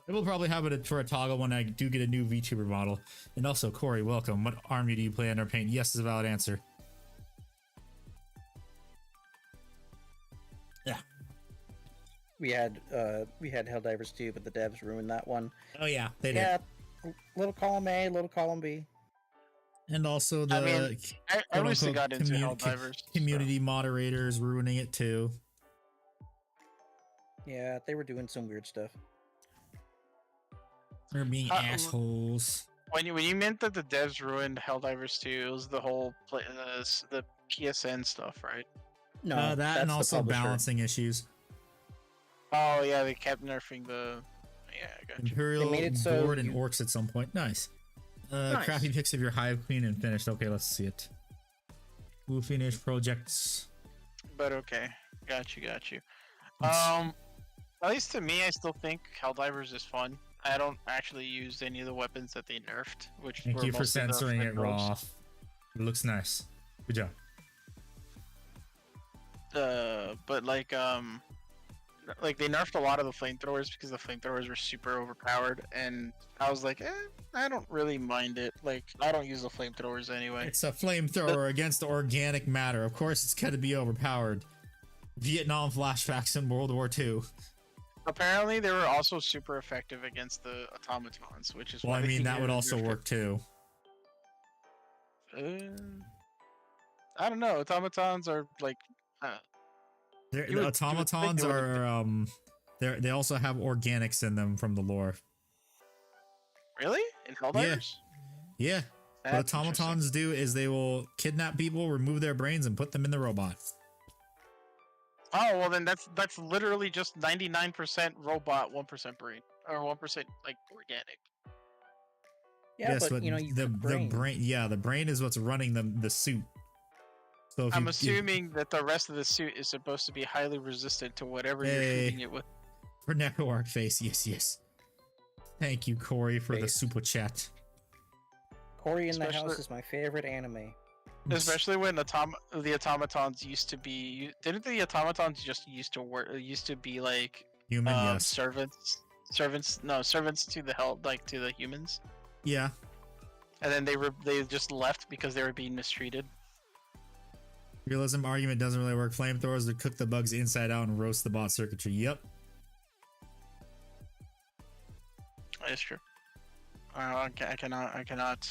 I will probably have it for a toggle when I do get a new VTuber model. And also, Corey, welcome. What army do you plan to paint? Yes is a valid answer. Yeah. We had Helldivers 2, but the devs ruined that one. Oh yeah, they did. Yeah, little column A, little column B. And also the I recently got into Helldivers. Community moderators ruining it too. Yeah, they were doing some weird stuff. They're being assholes. When you meant that the devs ruined Helldivers 2, it was the whole the PSN stuff, right? No, That that's and the also publisher. balancing issues. Oh yeah, they kept nerfing the. Yeah, I got you. Imperial made it so board and you- orcs at some point. Nice. Nice. Crappy pics of your hive queen and finished. Okay, let's see it. Who finished projects? But okay, got you. At least to me, I still think Helldivers is fun. I don't actually use any of the weapons that they nerfed, which Thank were you for mostly the censoring it, flamethrowers. Raw. It looks nice. Good job. But like they nerfed a lot of the flamethrowers because the flamethrowers were super overpowered, and I was like, I don't really mind it. Like, I don't use the flamethrowers anyway. It's a flamethrower against organic matter. Of course, it's got to be overpowered. Vietnam flashbacks in World War II. Apparently, they were also super effective against the automatons, which is Well, why I they mean, that needed would to also nerf it. work too. I don't know. Automatons are like. The You would think automatons they would've are they also have organics in them from the lore. Really? In Helldivers? Yeah. What That's interesting. automatons do is they will kidnap people, remove their brains, and put them in the robot. Oh well, then that's literally just 99% robot, 1% brain, or 1% like organic. Yeah, yes, but you know, the brain, yeah, the brain is what's running the suit. So if I'm you- assuming that the rest of the suit is supposed to be highly resistant to whatever you're Hey. shooting it with. for Necroarch face, yes. Thank you, Corey, for the Face. super chat. Corey in the Especially- House is my favorite anime. Especially when the automatons used to be. Didn't the automatons just used to be like Human, yes. servants to the humans, Yeah. and then they just left because they were being mistreated. Realism argument doesn't really work. Flamethrowers would cook the bugs inside out and roast the bot circuitry. Yep. That's true. I cannot.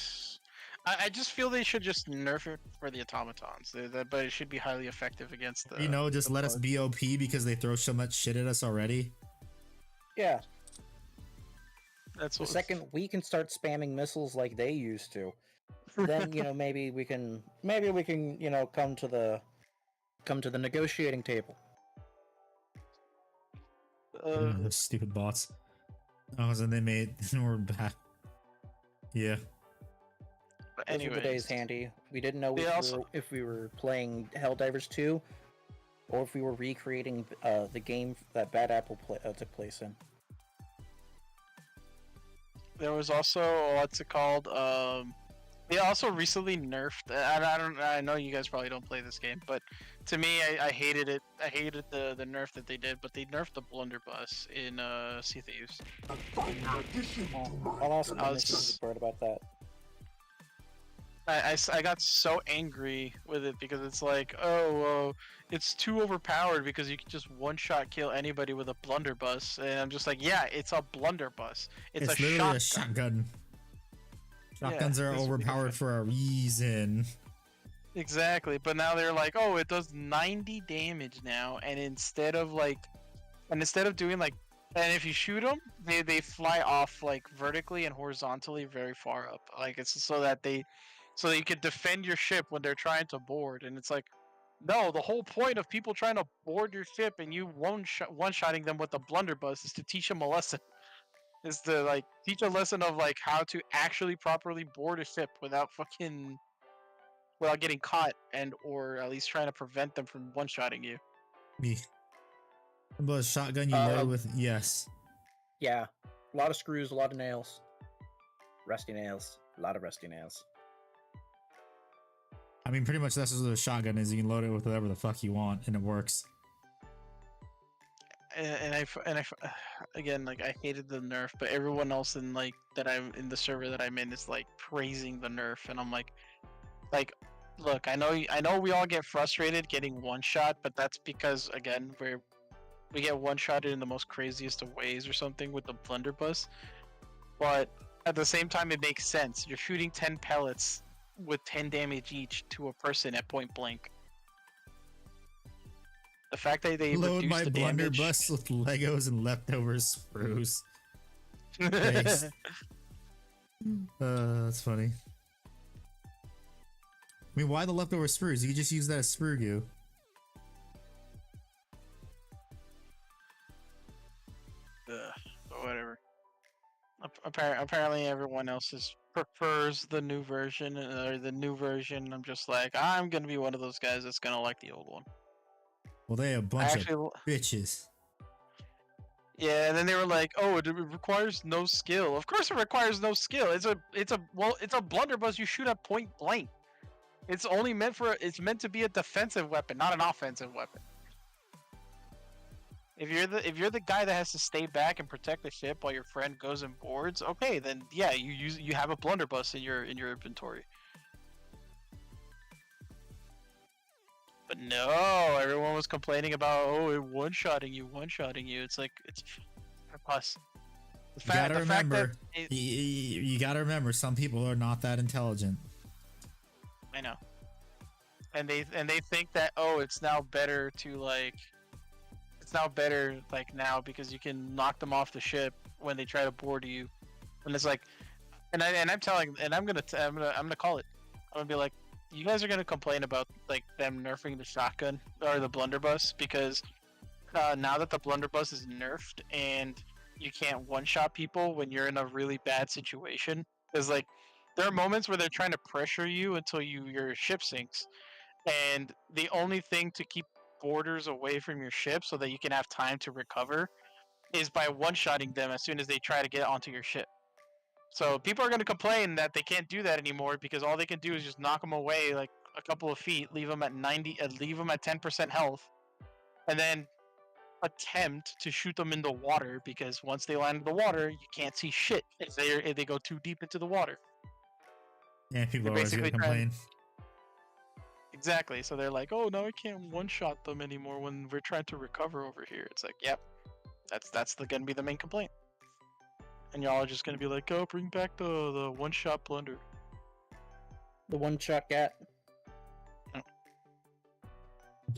I just feel they should just nerf it for the automatons, but it should be highly effective against the. You know, just the let us bugs. BOP because they throw so much shit at us already. Yeah, That's the what. second we can start spamming missiles like they used to, then you know maybe we can you know come to the negotiating table. Those stupid bots. Oh, so they made we're back. Yeah. But Those were the days, anyways, Handy. We didn't know They also- if we were playing Helldivers 2 or if we were recreating the game that Bad Apple took place in. there was also what's it called? They also recently nerfed. I know you guys probably don't play this game, but to me, I hated it. I hated the nerf that they did, but they nerfed the blunderbuss in Sea Thieves. I'll also I was- mention the part about that. I got so angry with it because it's like, it's too overpowered because you can just one-shot kill anybody with a blunderbuss, and I'm just like, yeah, it's a blunderbuss. It's a literally shotgun. Shotguns are it's overpowered ridiculous. for a reason. Exactly, but now they're like, oh, it does 90 damage now, and instead of doing like, and if you shoot them, they fly off like vertically and horizontally very far up. Like it's so that you can defend your ship when they're trying to board, and it's like, no, the whole point of people trying to board your ship and you one-shotting them with the blunderbuss is to teach them a lesson. Is to like teach a lesson of like how to actually properly board a ship without getting caught or at least trying to prevent them from one-shotting you. Me. But a shotgun you load with, yes. Yeah, a lot of screws, a lot of nails. Rusty nails. A lot of rusty nails. I mean, pretty much that's what a shotgun is. You can load it with whatever the fuck you want, and it works. Again, like I hated the nerf, but everyone else in like that I'm in the server that I'm in is like praising the nerf, and I'm like, look, I know we all get frustrated getting one shot, but that's because again we get one shotted in the most craziest of ways or something with the blunderbuss, but at the same time it makes sense. You're shooting 10 pellets with 10 damage each to a person at point blank. The fact that they Load reduce my the damage. blunderbuss with Legos and leftover sprues. Thanks. That's funny. I mean, why the leftover sprues? You could just use that as sprue goo. But whatever. Apparently, everyone else prefers the new version or the new version. I'm just like, I'm gonna be one of those guys that's gonna like the old one. Well, they a bunch of bitches. Yeah, and then they were like, "Oh, it requires no skill." Of course, it requires no skill. It's a blunderbuss you shoot at point blank. It's only meant to be a defensive weapon, not an offensive weapon. If you're the guy that has to stay back and protect the ship while your friend goes and boards, okay, then yeah, you have a blunderbuss in your inventory. But no, everyone was complaining about it one-shotting you. It's like it's plus. You gotta remember. You gotta remember. Some people are not that intelligent. I know. And they think that it's now better now because you can knock them off the ship when they try to board you. And it's like, I'm gonna call it. I'm gonna be like, you guys are gonna complain about like them nerfing the shotgun or the blunderbuss because now that the blunderbuss is nerfed and you can't one-shot people when you're in a really bad situation. There's like there are moments where they're trying to pressure you until your ship sinks, and the only thing to keep boarders away from your ship so that you can have time to recover is by one-shotting them as soon as they try to get onto your ship. So people are going to complain that they can't do that anymore because all they can do is just knock them away like a couple of feet, leave them at 10% health, and then attempt to shoot them in the water because once they land in the water, you can't see shit if they go too deep into the water. Yeah, people are always going to complain. Exactly. So they're like, "Oh, no, I can't one-shot them anymore when we're trying to recover over here." It's like, yep, that's going to be the main complaint. And y'all are just going to be like, "Oh, bring back the one-shot blunder." The one-shot gat.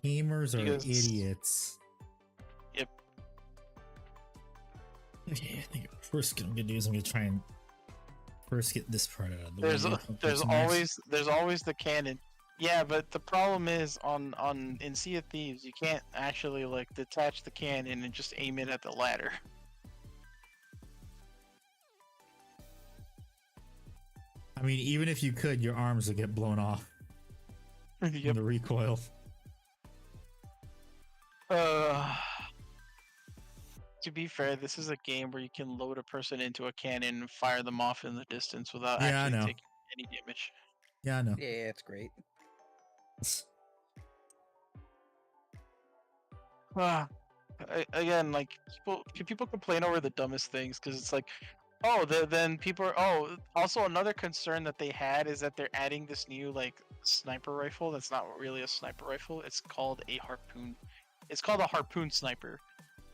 Gamers are idiots. Yep. Okay, I think first I'm gonna do is I'm gonna try and first get this part out of the way. There's always the cannon. Yeah, but the problem is in Sea of Thieves you can't actually like detach the cannon and just aim it at the ladder. I mean, even if you could, your arms would get blown off. Yep. From the recoil. To be fair, this is a game where you can load a person into a cannon and fire them off in the distance without actually taking any damage. Yeah, I know. Yeah, it's great. Again, like people complain over the dumbest things because it's like, then people are. Also another concern that they had is that they're adding this new like sniper rifle that's not really a sniper rifle. It's called a harpoon. It's called a harpoon sniper,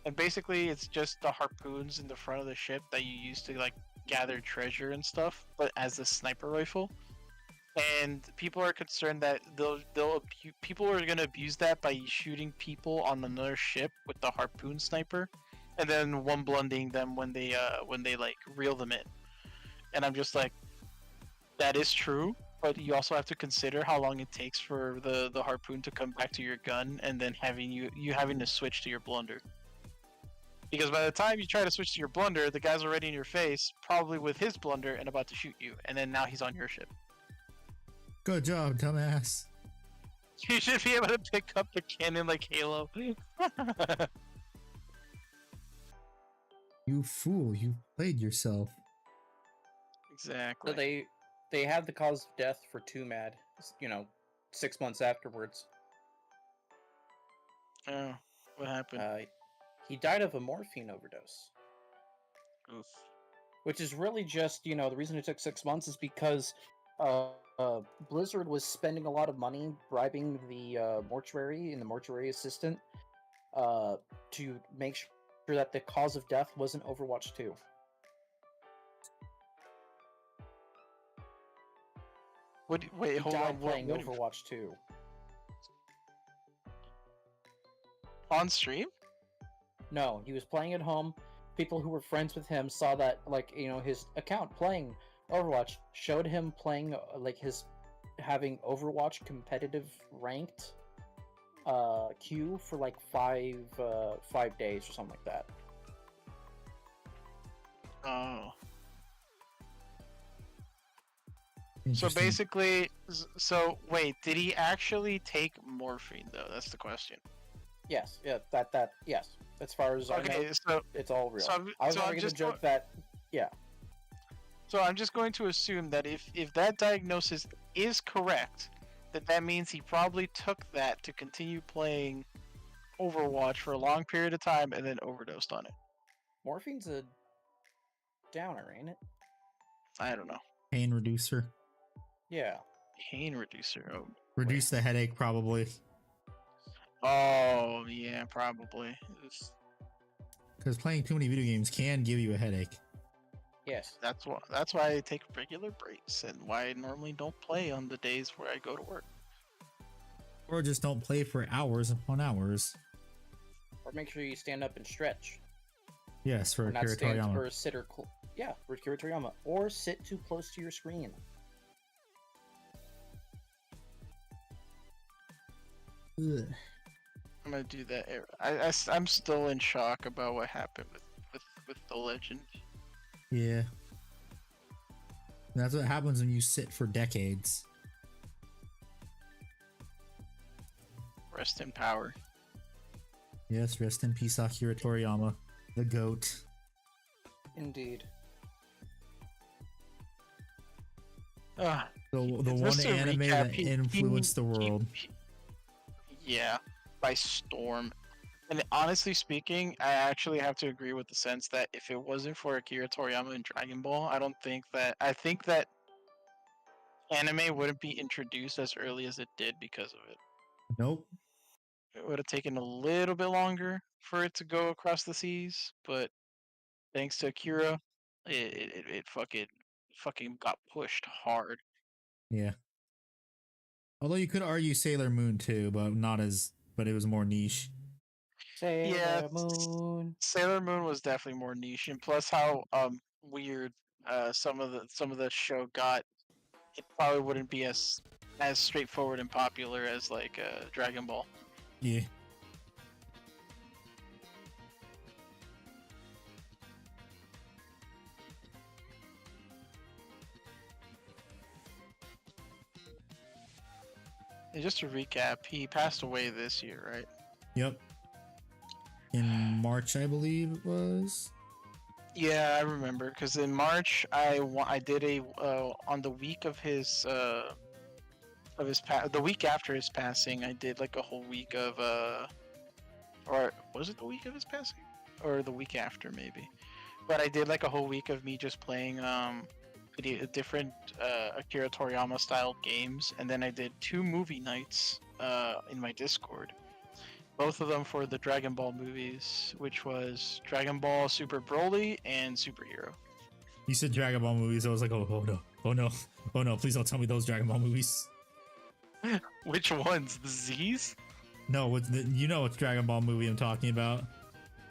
and basically it's just the harpoons in the front of the ship that you use to like gather treasure and stuff, but as a sniper rifle. And people are concerned that people are gonna abuse that by shooting people on another ship with the harpoon sniper, and then one blunding them when they like reel them in. And I'm just like, that is true, but you also have to consider how long it takes for the harpoon to come back to your gun, and then having to switch to your blunder. Because by the time you try to switch to your blunder, the guy's already in your face, probably with his blunder and about to shoot you, and then now he's on your ship. Good job, dumbass. You should be able to pick up the cannon like Halo. You fool, you played yourself. Exactly. So they had the cause of death for Too Mad, 6 months afterwards. Oh, what happened? He died of a morphine overdose. Oof. Which is really just, the reason it took 6 months is because Blizzard was spending a lot of money bribing the mortuary and the mortuary assistant to make sure that the cause of death wasn't Overwatch 2. Wait, hold on. Playing Overwatch 2 on stream? No, he was playing at home. people who were friends with him saw that, like, you know, his account playing Overwatch showed him playing like his having Overwatch competitive ranked queue for like 5 days or something like that. Oh. So Interesting. basically, so wait, did he actually take morphine though? That's the question. Yes, yeah, yes. As far as I know, Okay, so it's all real. so I was so only I'm going to just joke that, yeah. so I'm just going to assume that if that diagnosis is correct, that means he probably took that to continue playing Overwatch for a long period of time and then overdosed on it. Morphine's a downer, ain't it? I don't know. Pain reducer. Yeah. Pain reducer. Oh, Reduce the headache, probably. oh yeah, probably. Because playing too many video games can give you a headache. Yes. That's why I take regular breaks and why I normally don't play on the days where I go to work. Or just don't play for hours upon hours. Or make sure you stand up and stretch. Yes, for Or not Akira stand Toriyama. or sit or yeah, for Akira Toriyama. Or sit too close to your screen. Ugh. I'm gonna do that. I'm still in shock about what happened with the legend. Yeah. That's what happens when you sit for decades. Rest in power. Yes, rest in peace, Akira Toriyama, the GOAT. Indeed. Ah, The one just to anime recap, that influenced the world. Yeah, by storm. And honestly speaking, I actually have to agree with the sense that if it wasn't for Akira Toriyama and Dragon Ball, I think that anime wouldn't be introduced as early as it did because of it. Nope. It would have taken a little bit longer for it to go across the seas, but thanks to Akira, it fucking got pushed hard. Yeah. Although you could argue Sailor Moon too, but but it was more niche. Sailor Yeah, Moon. Sailor Moon was definitely more niche, and plus how weird some of the show got, it probably wouldn't be as straightforward and popular as like Dragon Ball. Yeah. And just to recap, he passed away this year, right? Yep. In March, I believe it was. Yeah, I remember because in March I did a on the week of his the week after his passing, I did like a whole week of or was it the week of his passing or the week after maybe, but I did like a whole week of me just playing different Akira Toriyama style games, and then I did 2 movie nights in my Discord. Both of them for the Dragon Ball movies, which was Dragon Ball Super Broly and Superhero. You said Dragon Ball movies. I was like, oh no, oh no, oh no! Please don't tell me those Dragon Ball movies. Which ones? The Z's? No, you know what Dragon Ball movie I'm talking about.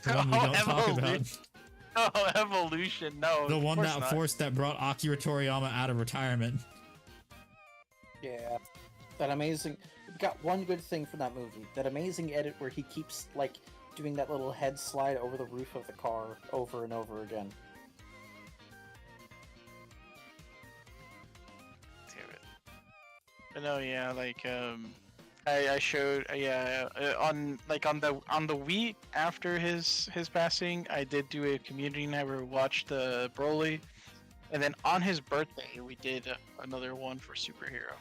The one we don't talk about. Oh, Evolution. No, The one of course not. that brought Akira Toriyama out of retirement. Yeah. That amazing. Got one good thing from that movie. That amazing edit where he keeps, like, doing that little head slide over the roof of the car over and over again. Damn it. But no, yeah, like, I showed, on the week after his passing, I did do a community night where we watched the Broly, and then on his birthday, we did another one for Superhero.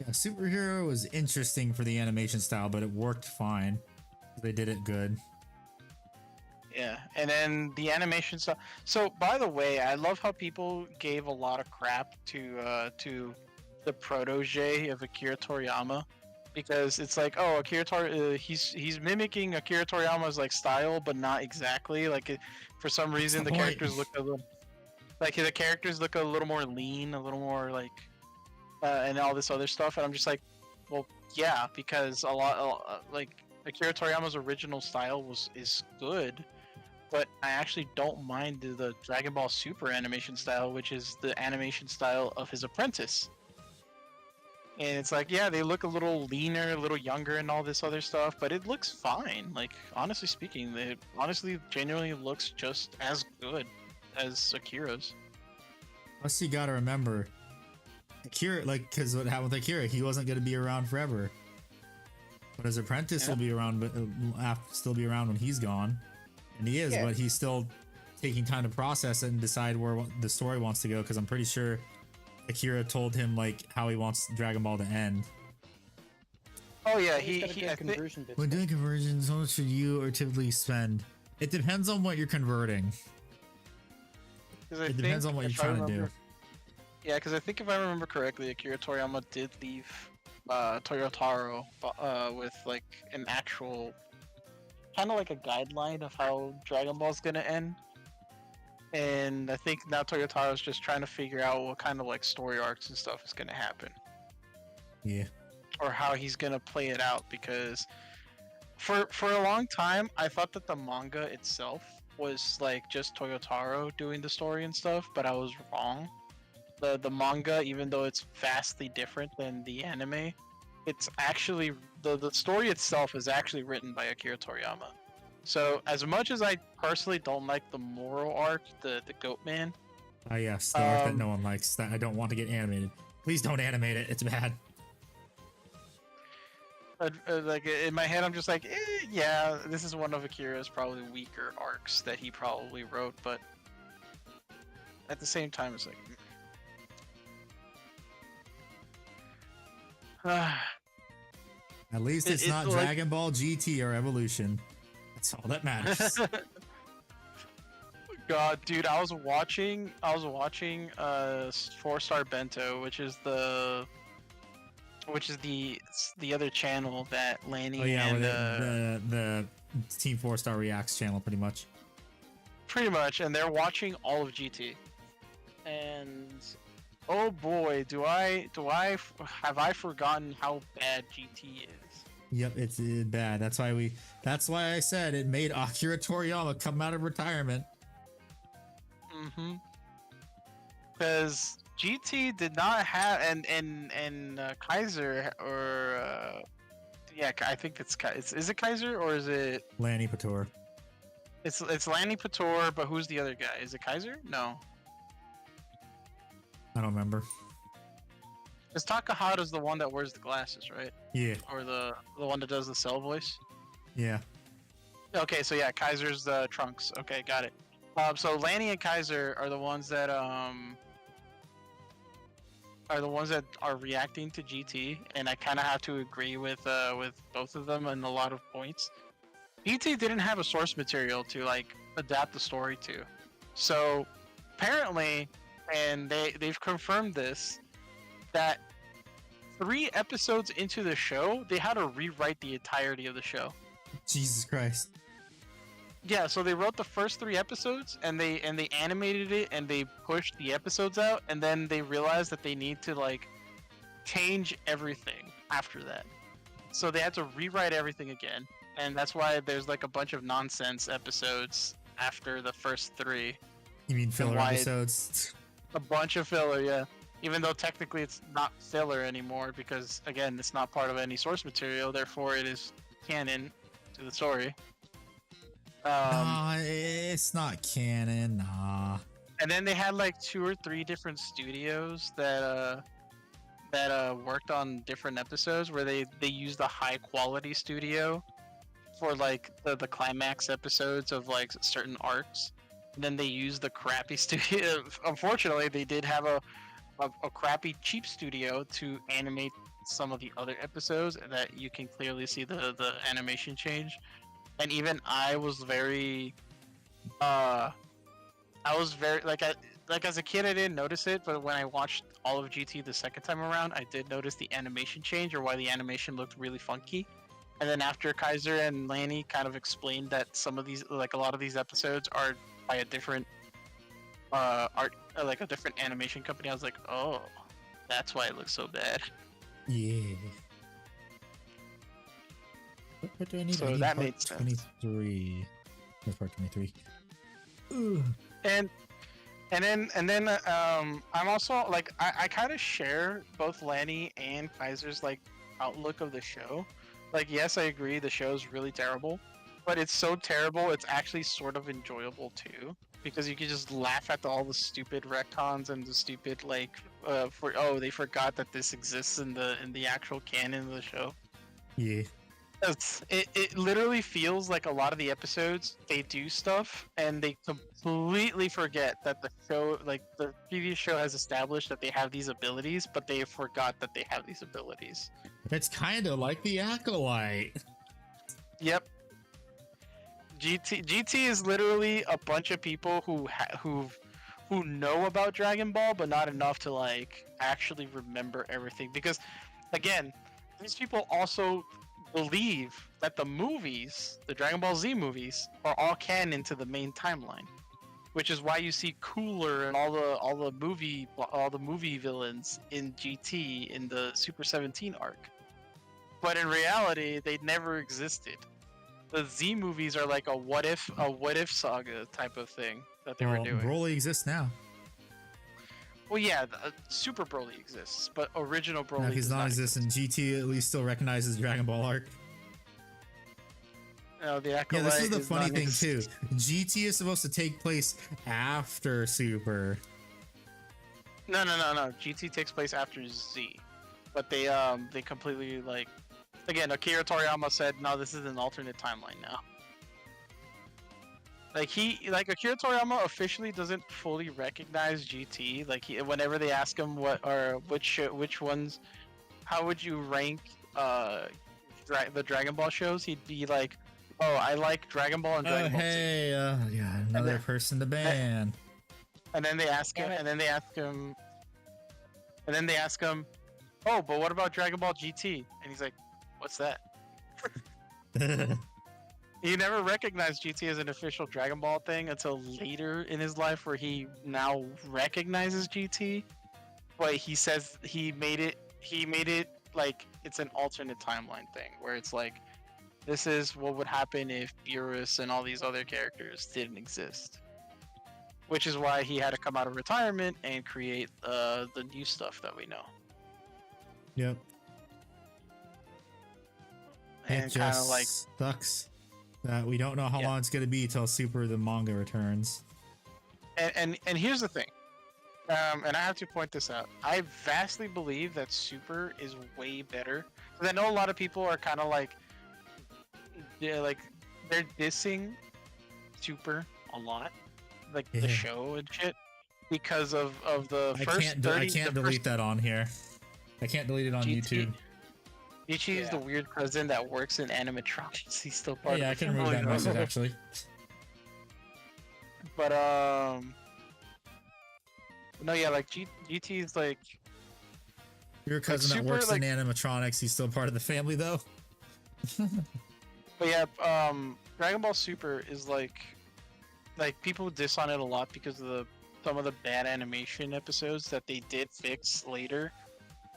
Yeah, Superhero was interesting for the animation style, but it worked fine. They did it good. Yeah, and then the animation stuff. So, by the way, I love how people gave a lot of crap to the protege of Akira Toriyama, because it's like, oh, he's mimicking Akira Toriyama's like style, but not exactly. Like, for some reason, the characters look a little more lean, a little more like, and all this other stuff. And I'm just like, well, yeah, because a lot like Akira Toriyama's original style is good, but I actually don't mind the Dragon Ball Super animation style, which is the animation style of his apprentice. And it's like, yeah, they look a little leaner, a little younger, and all this other stuff, but it looks fine. Like, honestly speaking, it honestly, genuinely looks just as good as Akira's. Plus, you gotta remember, Akira, like, because what happened with Akira, he wasn't gonna be around forever. But his apprentice will be around, but still be around when he's gone, and he is. But he's still taking time to process it and decide where the story wants to go. Because I'm pretty sure Akira told him like how he wants Dragon Ball to end. Oh yeah, When doing conversions, how much should you or typically spend? It depends on what you're converting. It depends on what you're trying to do. Yeah, because I think if I remember correctly, Akira Toriyama did leave Toyotaro with like an actual, kind of like a guideline of how Dragon Ball's gonna end. And I think now Toyotaro's just trying to figure out what kind of like story arcs and stuff is gonna happen. Yeah. Or how he's gonna play it out, because for a long time I thought that the manga itself was like just Toyotaro doing the story and stuff, but I was wrong. The manga, even though it's vastly different than the anime, it's actually the story itself is actually written by Akira Toriyama. So as much as I personally don't like the moral arc, the Goat Man. Oh yes, the arc that no one likes, that I don't want to get animated. Please don't animate it, it's bad. Like in my head, I'm just like, yeah, this is one of Akira's probably weaker arcs that he probably wrote, but at the same time, it's like, at least it's not like Dragon Ball GT or Evolution. That's all that matters. God, dude, I was watching 4-Star Bento, which is the other channel that Lanny and the Team 4-Star Reacts channel, pretty much, and they're watching all of GT, and oh boy, have I forgotten how bad GT is. Yep, it's bad. That's why I said it made Akira Toriyama come out of retirement. Because GT did not have, and Kaiser, or yeah, I think is it Kaiser or is it Lanny Pator? It's Lanny Pator, but who's the other guy? Is it Kaiser? No, I don't remember. Because Takahata's the one that wears the glasses, right? Yeah. Or the one that does the Cell voice. Yeah. Okay, so yeah, Kaiser's the Trunks. Okay, got it. So Lanny and Kaiser are the ones that are reacting to GT, and I kind of have to agree with both of them in a lot of points. GT didn't have a source material to like adapt the story to, so apparently, and they've confirmed this, that 3 episodes into the show, they had to rewrite the entirety of the show. Jesus Christ. Yeah, so they wrote the first 3 episodes, and they animated it, and they pushed the episodes out, and then they realized that they need to like change everything after that. So they had to rewrite everything again, and that's why there's like a bunch of nonsense episodes after the first 3. You mean filler episodes? A bunch of filler, yeah. Even though technically it's not filler anymore, because again, it's not part of any source material, therefore it is canon to the story. Nah, it's not canon, nah. And then they had like 2 or 3 different studios that worked on different episodes, where they used a high quality studio for like the climax episodes of like certain arcs. And then they used the crappy studio. Unfortunately, they did have a crappy cheap studio to animate some of the other episodes that you can clearly see the animation change. And even I was very like as a kid I didn't notice it, but when I watched all of GT the second time around, I did notice the animation change, or why the animation looked really funky. And then after Kaiser and Lanny kind of explained that some of these, like a lot of these episodes, are by a different like a different animation company, I was like, oh, that's why it looks so bad. Yeah. What do I need? So I need that part made sense. 23. That's part 23. Ugh. And then I'm also like I kind of share both Lanny and Kaiser's like outlook of the show. Like, yes, I agree the show's really terrible, but it's so terrible it's actually sort of enjoyable too, because you can just laugh at all the stupid retcons and the stupid like they forgot that this exists in the actual canon of the show. Yeah. It literally feels like a lot of the episodes they do stuff and they completely forget that the show, like the previous show, has established that they have these abilities, but they forgot that they have these abilities. It's kind of like the Acolyte. Yep. GT is literally a bunch of people who know about Dragon Ball, but not enough to like actually remember everything. Because, again, these people also believe that the movies, the Dragon Ball Z movies, are all canon to the main timeline, which is why you see Cooler and all the movie villains in GT in the Super 17 arc. But in reality, they never existed. The Z movies are like a what if saga type of thing that they were doing. Broly exists now. Well, yeah, Super Broly exists, but original Broly. No, he's does not non-existent. GT at least still recognizes Dragon Ball arc. No, the Acolyte. Yeah, this is the funny thing too. GT is supposed to take place after Super. No. GT takes place after Z, but they completely like. Again, Akira Toriyama said, "No, this is an alternate timeline now." Like Akira Toriyama officially doesn't fully recognize GT. Like whenever they ask him which ones, how would you rank the Dragon Ball shows, he'd be like, "Oh, I like Dragon Ball and Dragon Ball Z." Yeah, another person to ban. And then they ask him, "Oh, but what about Dragon Ball GT?" And he's like, "What's that?" He never recognized GT as an official Dragon Ball thing until later in his life, where he now recognizes GT. But he says he made it like it's an alternate timeline thing, where it's like, this is what would happen if Beerus and all these other characters didn't exist. Which is why he had to come out of retirement and create the new stuff that we know. Yep. And it just like sucks that we don't know how long it's going to be till Super the manga returns. And here's the thing, and I have to point this out. I vastly believe that Super is way better. Because I know a lot of people are kind of like, they're dissing Super a lot, like the show and shit, because of the first 30. I can't delete that on here. I can't delete it on YouTube. Ichi is the weird cousin that works in animatronics. He's still part of the I can remove that message actually. But no, yeah, like GT is like your cousin that works in animatronics. He's still part of the family though. But yeah, Dragon Ball Super is like people diss on it a lot because of some of the bad animation episodes that they did fix later.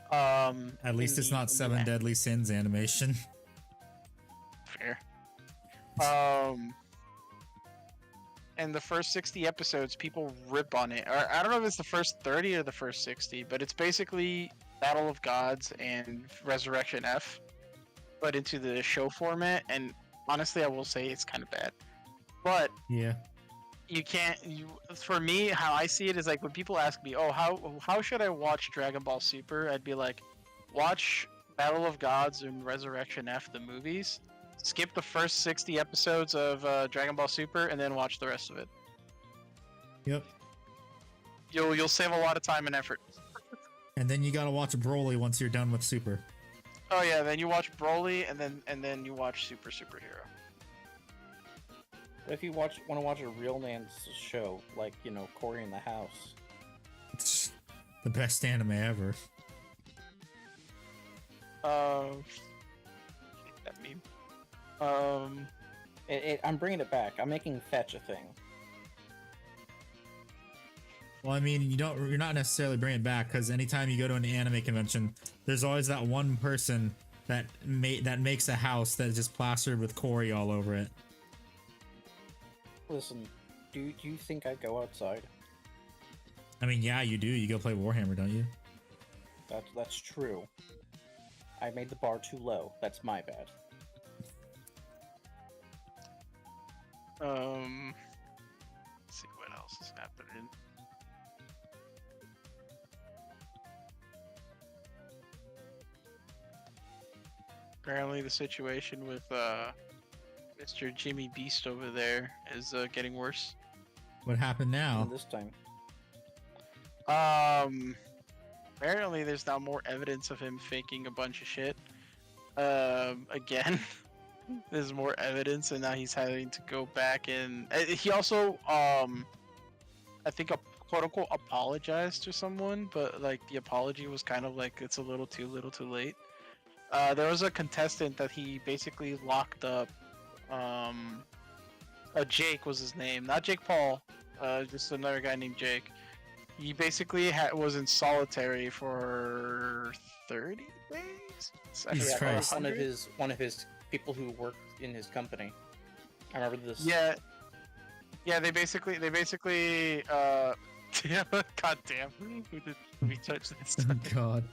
At least it's not Seven Deadly Sins animation. Fair. And the first 60 episodes, people rip on it. Or I don't know if it's the first 30 or the first 60, but it's basically Battle of Gods and Resurrection F, but into the show format. And honestly, I will say it's kind of bad. But yeah, for me, how I see it is like when people ask me, "Oh, how should I watch Dragon Ball Super?" I'd be like, watch Battle of Gods and Resurrection F, the movies. Skip the first 60 episodes of Dragon Ball Super, and then watch the rest of it. Yep. You'll save a lot of time and effort. And then you gotta watch Broly once you're done with Super. Oh yeah, then you watch Broly, and then you watch Superhero. What if you want to watch a real man's show, like, Cory in the House? It's the best anime ever. That meme. I'm bringing it back. I'm making fetch a thing. Well, I mean, you're not necessarily bringing it back, because anytime you go to an anime convention, there's always that one person that makes a house that is just plastered with Cory all over it. Listen, do you think I go outside? I mean, yeah, you do. You go play Warhammer, don't you? That's true. I made the bar too low. That's my bad. Let's see what else is happening. Apparently, the situation with Mr. Jimmy Beast over there is getting worse. What happened now? And this time. Apparently there's now more evidence of him faking a bunch of shit. Again, there's more evidence, and now he's having to go back and he also, I think, a quote unquote apologized to someone, but like the apology was kind of like it's a little too late. There was a contestant that he basically locked up. Jake was his name, not Jake Paul. Just another guy named Jake. He basically was in solitary for 30 days. Jesus Christ. One of his people who worked in his company. I remember this. Yeah. They basically. God damn. Who did we touch this? Oh God.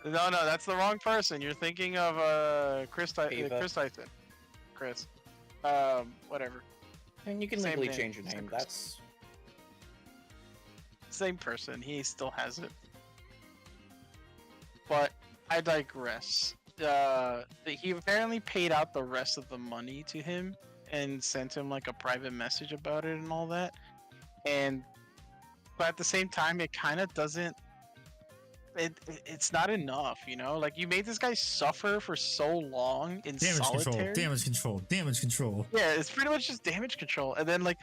No, that's the wrong person. You're thinking of Chris Tyson. Chris. Whatever. And you can Same legally name, change your same name. person. That's Same person. He still has it. But I digress. He apparently paid out the rest of the money to him and sent him like a private message about it and all that. But at the same time, it kind of doesn't. It's not enough, you know. Like, you made this guy suffer for so long in solitary. Damage control. Yeah, it's pretty much just damage control. And then, like,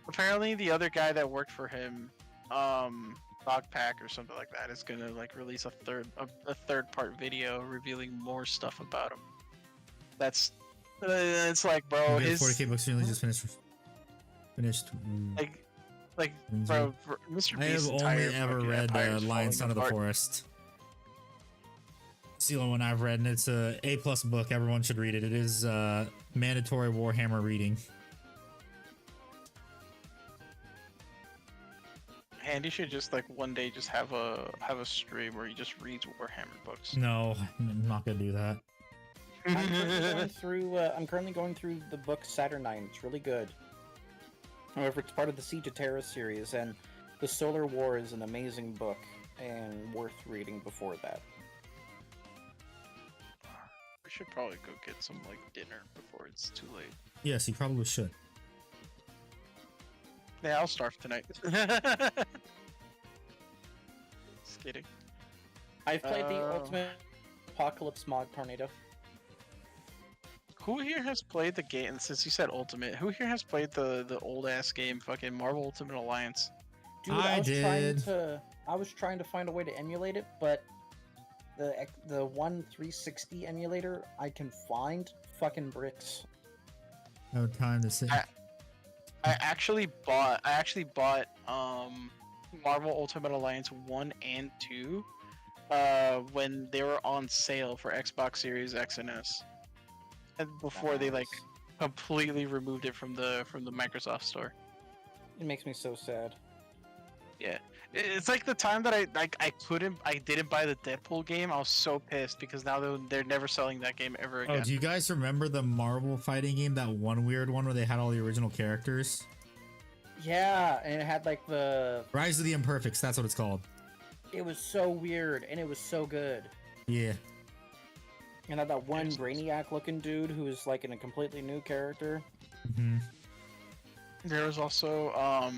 apparently the other guy that worked for him, Dogpack or something like that, is gonna like release a third part video revealing more stuff about him. That's it's like, bro, his 40K books really just finished. Like, bro, Mr. I have Beast's only entire ever fucking read empire is Lion, falling Son of the apart. Forest. It's the only one I've read, and it's a A+ book. Everyone should read it. It is mandatory Warhammer reading. Andy should just like one day just have a stream where he just reads Warhammer books. No, I'm not gonna do that. I'm currently going through the book Saturnine. It's really good. However, it's part of the Siege of Terra series, and the Solar War is an amazing book and worth reading before that. We should probably go get some like dinner before it's too late. Yes, you probably should. Yeah, I'll starve tonight. Just kidding. I've played the Ultimate Apocalypse mod, Tornado. Who here has played the game? Since you said Ultimate, who here has played the old ass game, fucking Marvel Ultimate Alliance? Dude, I did. I was trying to find a way to emulate it, but the one 360 emulator I can find fucking bricks. No time to sit. I actually bought Marvel Ultimate Alliance 1 and 2 when they were on sale for Xbox Series X and S. And before they like completely removed it from the Microsoft store. It makes me so sad. Yeah. It's like the time that I didn't buy the Deadpool game. I was so pissed because now they're never selling that game ever again. Oh, do you guys remember the Marvel fighting game? That one weird one where they had all the original characters? Yeah, and it had like the Rise of the Imperfects, that's what it's called. It was so weird and it was so good. Yeah. And had that one Brainiac looking dude who was like in a completely new character. Mm-hmm. There was also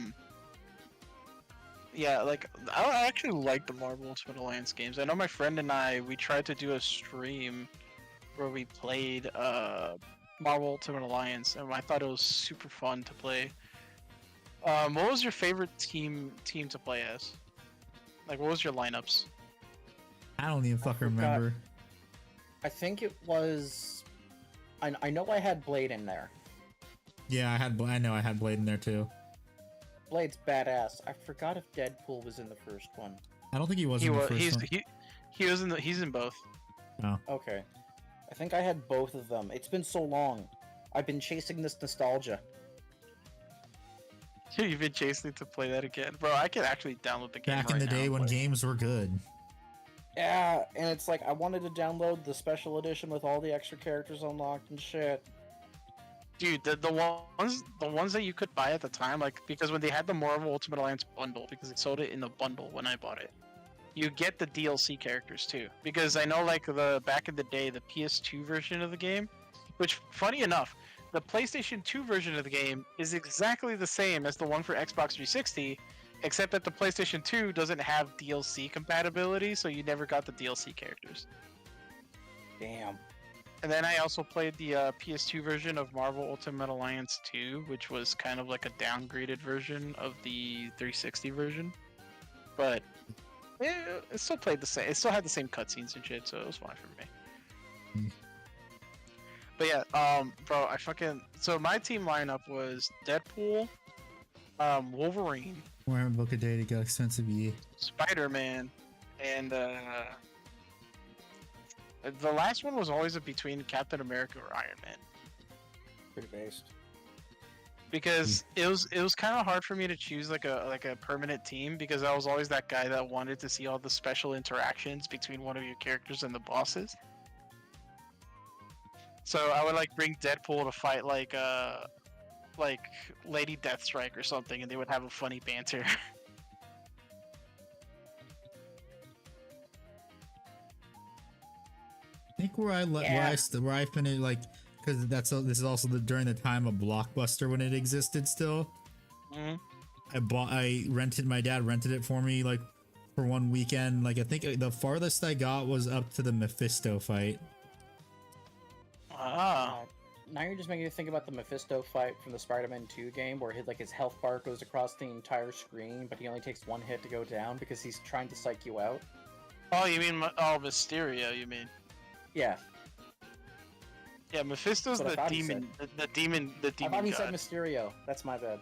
yeah, like I actually like the Marvel Ultimate Alliance games. I know my friend and we tried to do a stream where we played Marvel Ultimate Alliance, and I thought it was super fun to play. What was your favorite team to play as? Like, what was your lineups? I don't even fucking remember. I think it was. I know I had Blade in there. Yeah, I know I had Blade in there too. Blade's badass. I forgot if Deadpool was in the first one. I don't think he was in the first one. He was in he's in both. Oh. Okay. I think I had both of them. It's been so long. I've been chasing this nostalgia. You've been chasing to play that again, bro. I could actually download the game Back right in the now day and when play it. games were good. Yeah, and it's like I wanted to download the special edition with all the extra characters unlocked and shit. Dude, the ones that you could buy at the time, like because when they had the Marvel Ultimate Alliance bundle, because it sold it in the bundle when I bought it, you get the DLC characters too. Because I know, like the back in the day, the PS2 version of the game, which funny enough, the PlayStation 2 version of the game is exactly the same as the one for Xbox 360, except that the PlayStation 2 doesn't have DLC compatibility, so you never got the DLC characters. Damn. And then I also played the PS2 version of Marvel Ultimate Alliance 2, which was kind of like a downgraded version of the 360 version. But it still played the same. It still had the same cutscenes and shit, so it was fine for me. But yeah, bro, so my team lineup was Deadpool, Wolverine, Warhammer Book of Data got expensive. Yeah. Spider-Man, and the last one was always between Captain America or Iron Man. Pretty based. Because it was kind of hard for me to choose like a permanent team, because I was always that guy that wanted to see all the special interactions between one of your characters and the bosses. So I would like bring Deadpool to fight like Lady Deathstrike or something, and they would have a funny banter. I think where I finished, like, because this is also during the time of Blockbuster when it existed still. Mm-hmm. My dad rented it for me like for one weekend. Like I think the farthest I got was up to the Mephisto fight. Ah. Now you're just making me think about the Mephisto fight from the Spider-Man 2 game, where his health bar goes across the entire screen, but he only takes one hit to go down because he's trying to psych you out. Oh, you mean Mysterio? You mean? Yeah. Yeah, Mephisto's That's what the I thought he demon. The demon. The I demon thought he god. said Mysterio. That's my bad.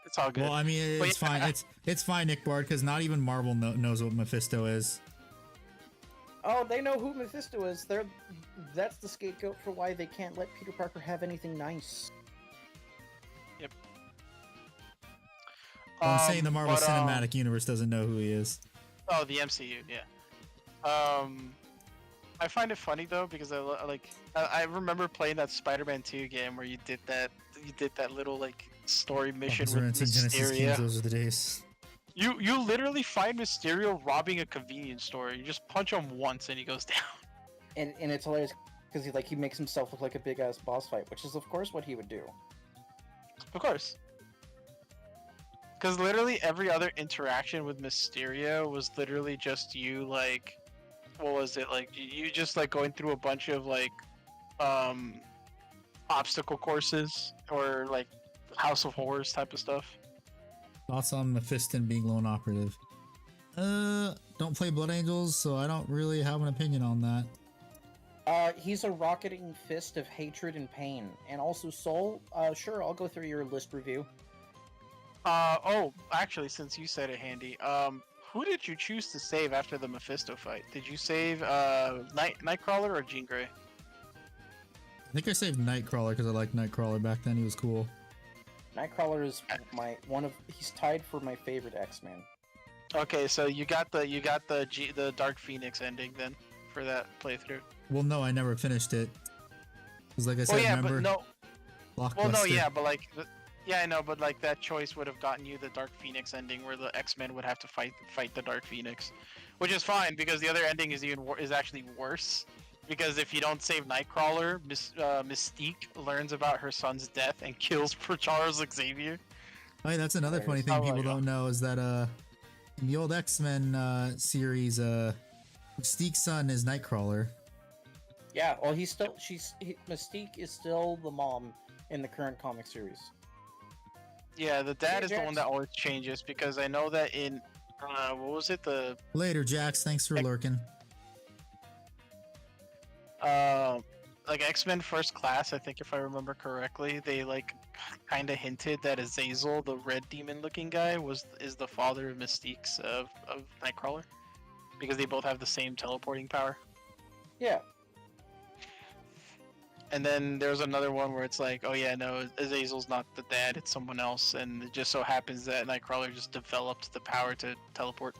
It's all good. Well, I mean, But it's yeah, fine. It's fine, Nick Bard, because not even Marvel knows what Mephisto is. Oh, they know who Mephisto is. That's the scapegoat for why they can't let Peter Parker have anything nice. Yep. Well, I'm saying the Marvel Cinematic Universe doesn't know who he is. Oh, the MCU, yeah. I find it funny though, because I remember playing that Spider-Man 2 game where you did that little like story mission Officer with Anson, Genesis Kings, Mysterio. those are the days. You literally find Mysterio robbing a convenience store. You just punch him once and he goes down. And it's hilarious because he makes himself look like a big ass boss fight, which is of course what he would do. Of course. Because literally every other interaction with Mysterio was literally just you like, what was it, like you just like going through a bunch of like obstacle courses or like House of Horrors type of stuff. Thoughts on Mephisto being lone operative? Don't play Blood Angels, so I don't really have an opinion on that. He's a rocketing fist of hatred and pain. And also Soul, sure, I'll go through your list review. Oh, actually, since you said it, Handy, who did you choose to save after the Mephisto fight? Did you save, Nightcrawler or Jean Grey? I think I saved Nightcrawler because I liked Nightcrawler back then. He was cool. Nightcrawler is he's tied for my favorite X-Men. Okay, so you got the Dark Phoenix ending then for that playthrough. Well, no, I never finished it. Because like I said, remember? But no. Blockbuster. Well, no, yeah, but like, yeah, I know, but like that choice would have gotten you the Dark Phoenix ending, where the X-Men would have to fight the Dark Phoenix, which is fine because the other ending is actually worse. Because if you don't save Nightcrawler, Mystique learns about her son's death and kills Charles Xavier. Oh, yeah, that's another funny thing people don't know is that in the old X-Men series, Mystique's son is Nightcrawler. Yeah, well, Mystique is still the mom in the current comic series. Yeah, the dad is the one that always changes, because I know that in what was it, Later, Jax. Thanks for lurking. like X-Men First Class, I think if I remember correctly, they like kind of hinted that Azazel, the red demon-looking guy, is the father of Mystique's of Nightcrawler, because they both have the same teleporting power. Yeah. And then there's another one where it's like, oh yeah, no, Azazel's not the dad, it's someone else, and it just so happens that Nightcrawler just developed the power to teleport.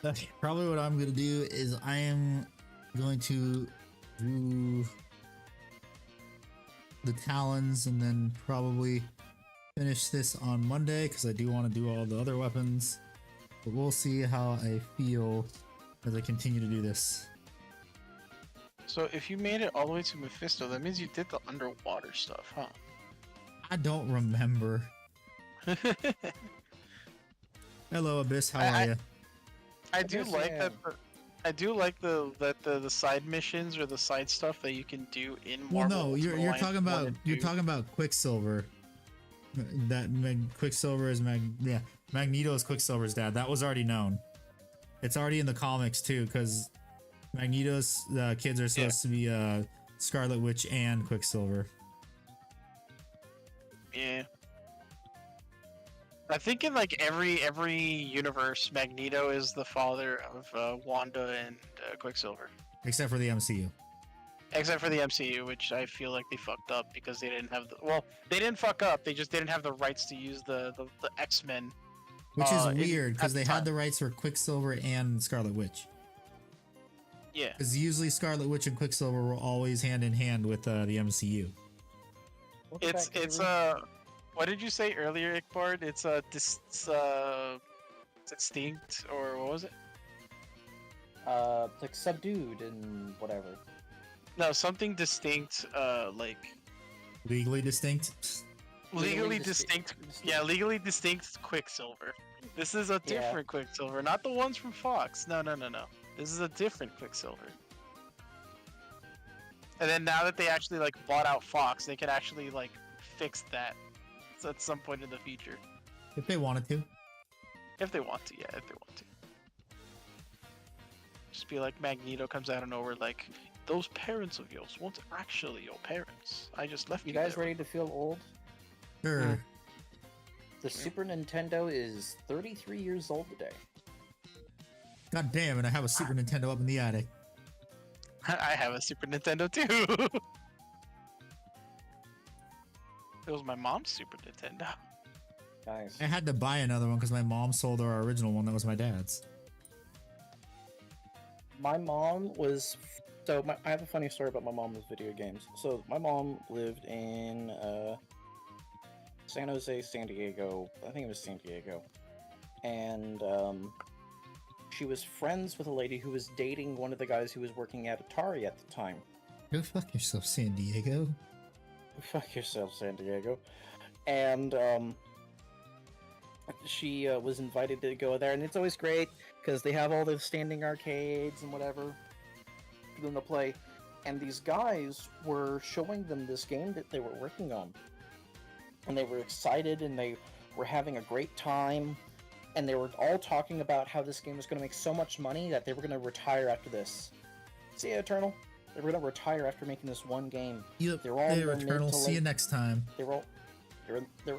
Okay, probably what I'm gonna do is I am going to do the Talons and then probably finish this on Monday because I do want to do all the other weapons. But we'll see how I feel as I continue to do this. So if you made it all the way to Mephisto, that means you did the underwater stuff, huh? I don't remember. Hello, Abyss. How are you? I do guess, like yeah. that. I do like the side missions or the side stuff that you can do in Well, Marvel. no, you're Ultimate talking Alliance 1 about and you're 2. talking about Quicksilver. That Quicksilver is Magneto's Quicksilver's dad. That was already known. It's already in the comics too, because Magneto's kids are supposed to be Scarlet Witch and Quicksilver. Yeah. I think in like every universe, Magneto is the father of Wanda and Quicksilver. Except for the MCU. Except for the MCU, which I feel like they fucked up because they didn't have the... Well, they didn't fuck up, they just didn't have the rights to use the X-Men. Which is in- weird, because at they the had time. the rights for Quicksilver and Scarlet Witch. Yeah. Because usually Scarlet Witch and Quicksilver were always hand in hand with the MCU. It's what did you say earlier, Ickbard? It's distinct, or what was it? Like subdued and whatever. No, something distinct, like Legally distinct? legally distinct. Yeah, legally distinct Quicksilver. This is a different Quicksilver, not the ones from Fox. No. This is a different Quicksilver. And then now that they actually like bought out Fox, they can actually like fix that at some point in the future. If they wanted to. If they want to, yeah, if they want to. Just be like Magneto comes out of nowhere like, those parents of yours weren't actually your parents. I just left you. You guys there." ready to feel old? Sure. The Super Nintendo is 33 years old today. God damn it, I have a Super Nintendo up in the attic. I have a Super Nintendo too. It was my mom's Super Nintendo. Nice. I had to buy another one because my mom sold our original one that was my dad's. My mom was... I have a funny story about my mom with video games. So my mom lived in San Jose, San Diego. I think it was San Diego. And she was friends with a lady who was dating one of the guys who was working at Atari at the time. Go fuck yourself, San Diego. Fuck yourself, San Diego. And she was invited to go there, and it's always great because they have all the standing arcades and whatever for them to play. And these guys were showing them this game that they were working on, and they were excited and they were having a great time, and they were all talking about how this game was going to make so much money that they were going to retire after this. See ya, Eternal. They were going to retire after making this one game. Yep, They were all in hey, their mid Eternal. to See you late- next time. They were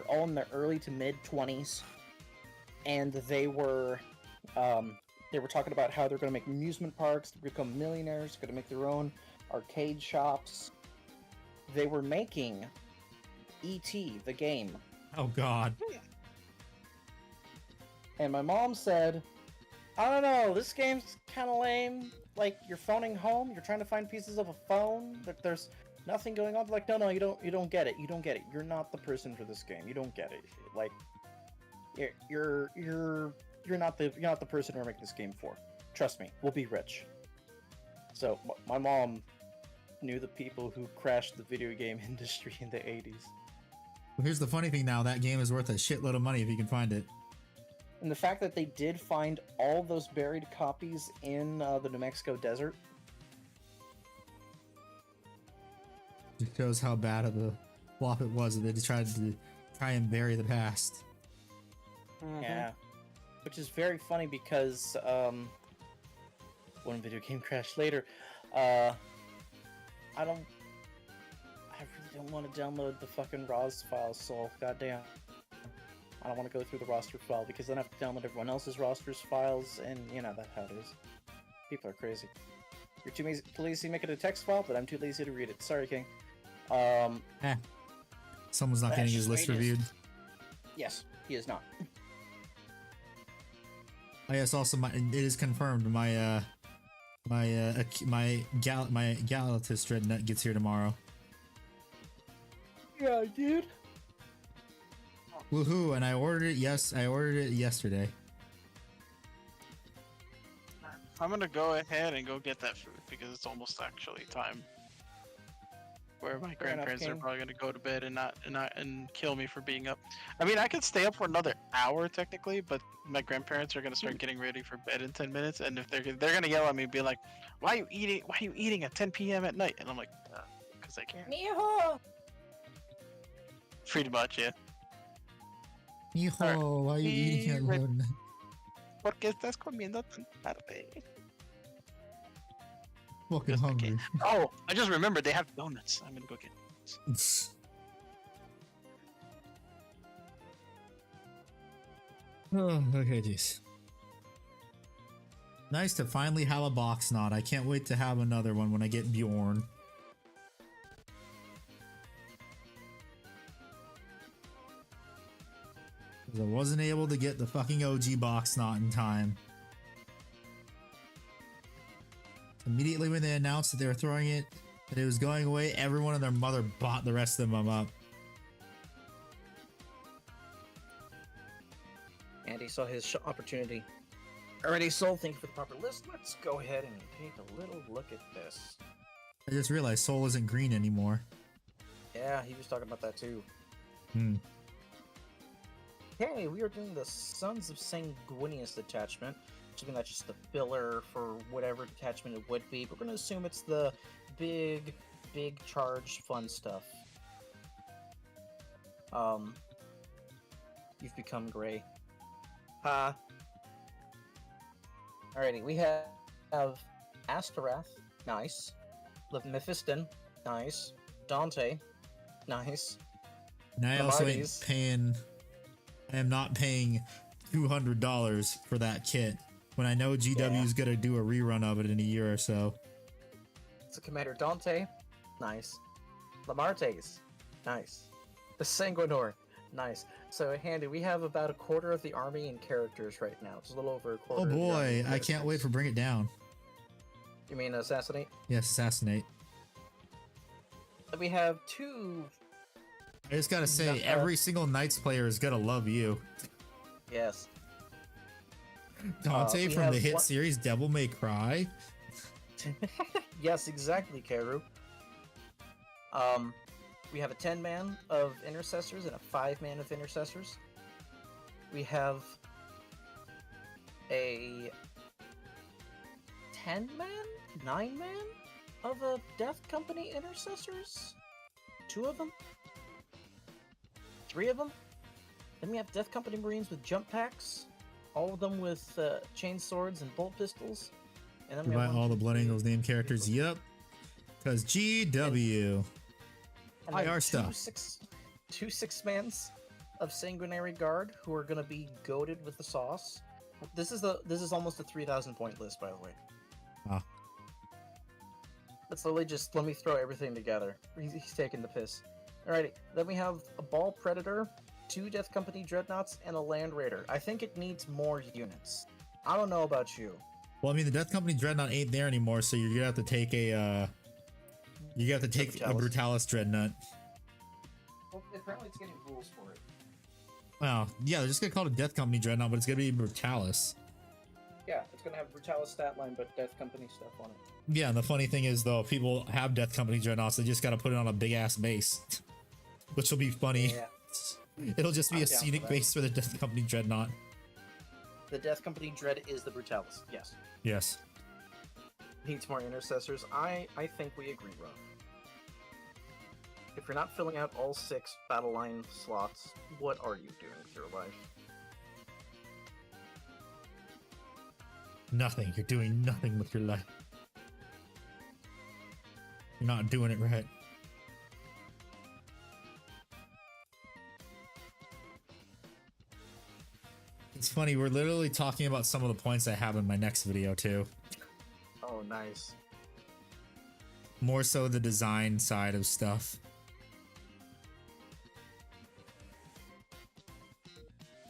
all in their early to mid 20s, and they were talking about how they're going to make amusement parks, to become millionaires, going to make their own arcade shops. They were making E.T. the game, Oh god. and my mom said, "I don't know, this game's kind of lame. Like, you're phoning home, you're trying to find pieces of a phone, that there's nothing going on." Like, no, you don't get it. You don't get it. You're not the person for this game. You don't get it. Like, you're not the person we're making this game for. Trust me, we'll be rich. So my mom knew the people who crashed the video game industry in the 80s. Well, here's the funny thing now, that game is worth a shitload of money if you can find it. And the fact that they did find all those buried copies in the New Mexico desert. It shows how bad of a flop it was that they tried to try and bury the past. Yeah. Which is very funny because one video game crashed later. I really don't want to download the fucking RAWs files, so goddamn. I don't want to go through the roster file because then I have to download everyone else's roster's files, and you know that's how it is. People are crazy. You're too lazy to make it a text file, but I'm too lazy to read it. Sorry, King. Someone's not getting his list reviewed. Yes, he is not. Oh yes, also it is confirmed my Galatis Dreadnut gets here tomorrow. Yeah, dude. Woohoo! And I ordered it. Yes, I ordered it yesterday. I'm gonna go ahead and go get that food because it's almost actually time. Where my grandparents are probably gonna go to bed and kill me for being up. I mean, I could stay up for another hour technically, but my grandparents are gonna start getting ready for bed in 10 minutes, and if they're gonna yell at me, be like, "Why are you eating? Why are you eating at 10 p.m. at night?" And I'm like, "Cause I can't." Mijo! Pretty much, yeah. Mijo, why are you eating alone? ¿Por qué estás comiendo tan tarde? Fucking hungry. Oh, I just remembered they have donuts. I'm gonna go get donuts. Oh, okay, jeez. Nice to finally have a box knot. I can't wait to have another one when I get Bjorn. Because I wasn't able to get the fucking OG box knot in time. Immediately when they announced that they were throwing it, that it was going away, everyone and their mother bought the rest of them up. Andy saw his opportunity. Alrighty, Soul, thank you for the proper list. Let's go ahead and take a little look at this. I just realized Soul isn't green anymore. Yeah, he was talking about that too. Hey, we are doing the Sons of Sanguinius detachment. Assuming that's just the filler for whatever detachment it would be. We're going to assume it's the big charge fun stuff. You've become gray. Ha. Alrighty, we have Astarath, nice. Mephiston, nice. Dante, nice. And I also ain't paying. I am not paying $200 for that kit when I know GW is gonna do a rerun of it in a year or so. So Commander Dante, nice. Lamartes, nice. The Sanguinor, nice. So Handy, we have about a quarter of the army in characters right now. It's a little over a quarter. Oh boy, I can't wait for Bring It Down. You mean Assassinate? Yes, Assassinate. We have two. I just gotta say, every single Knights player is gonna love you. Yes. Dante from the hit series Devil May Cry. Yes, exactly, Karu. We have a 10-man of intercessors and a 5-man of intercessors. We have a 10-man, 9-man of a Death Company intercessors. 2 of them. 3 of them. Then we have Death Company Marines with jump packs. All of them with chain swords and bolt pistols. And then we have all the Blood Angels named characters. Yep. Because GW. And IR stuff. Two 6-mans of Sanguinary Guard who are gonna be goated with the sauce. This is almost a 3,000 point list, by the way. Wow. Let's let me throw everything together. He's taking the piss. Alrighty, then we have a Ball Predator, 2 Death Company Dreadnoughts, and a Land Raider. I think it needs more units. I don't know about you. Well, I mean, the Death Company Dreadnought ain't there anymore, so you're gonna have to take a Brutalis Dreadnought. Well, apparently it's getting rules for it. Well, yeah, they're just gonna call it Death Company Dreadnought, but it's gonna be Brutalis. Yeah, it's gonna have Brutalis stat line, but Death Company stuff on it. Yeah, and the funny thing is, though, people have Death Company Dreadnoughts, they just gotta put it on a big-ass base. Which will be funny. Yeah. It'll just be a scenic base for the Death Company Dreadnought. The Death Company Dread is the Brutalis, yes. Yes. Needs more intercessors. I think we agree, Rob. If you're not filling out all 6 battle line slots, what are you doing with your life? Nothing. You're doing nothing with your life. You're not doing it right. funny. We're literally talking about some of the points I have in my next video too. Oh, nice. More so the design side of stuff.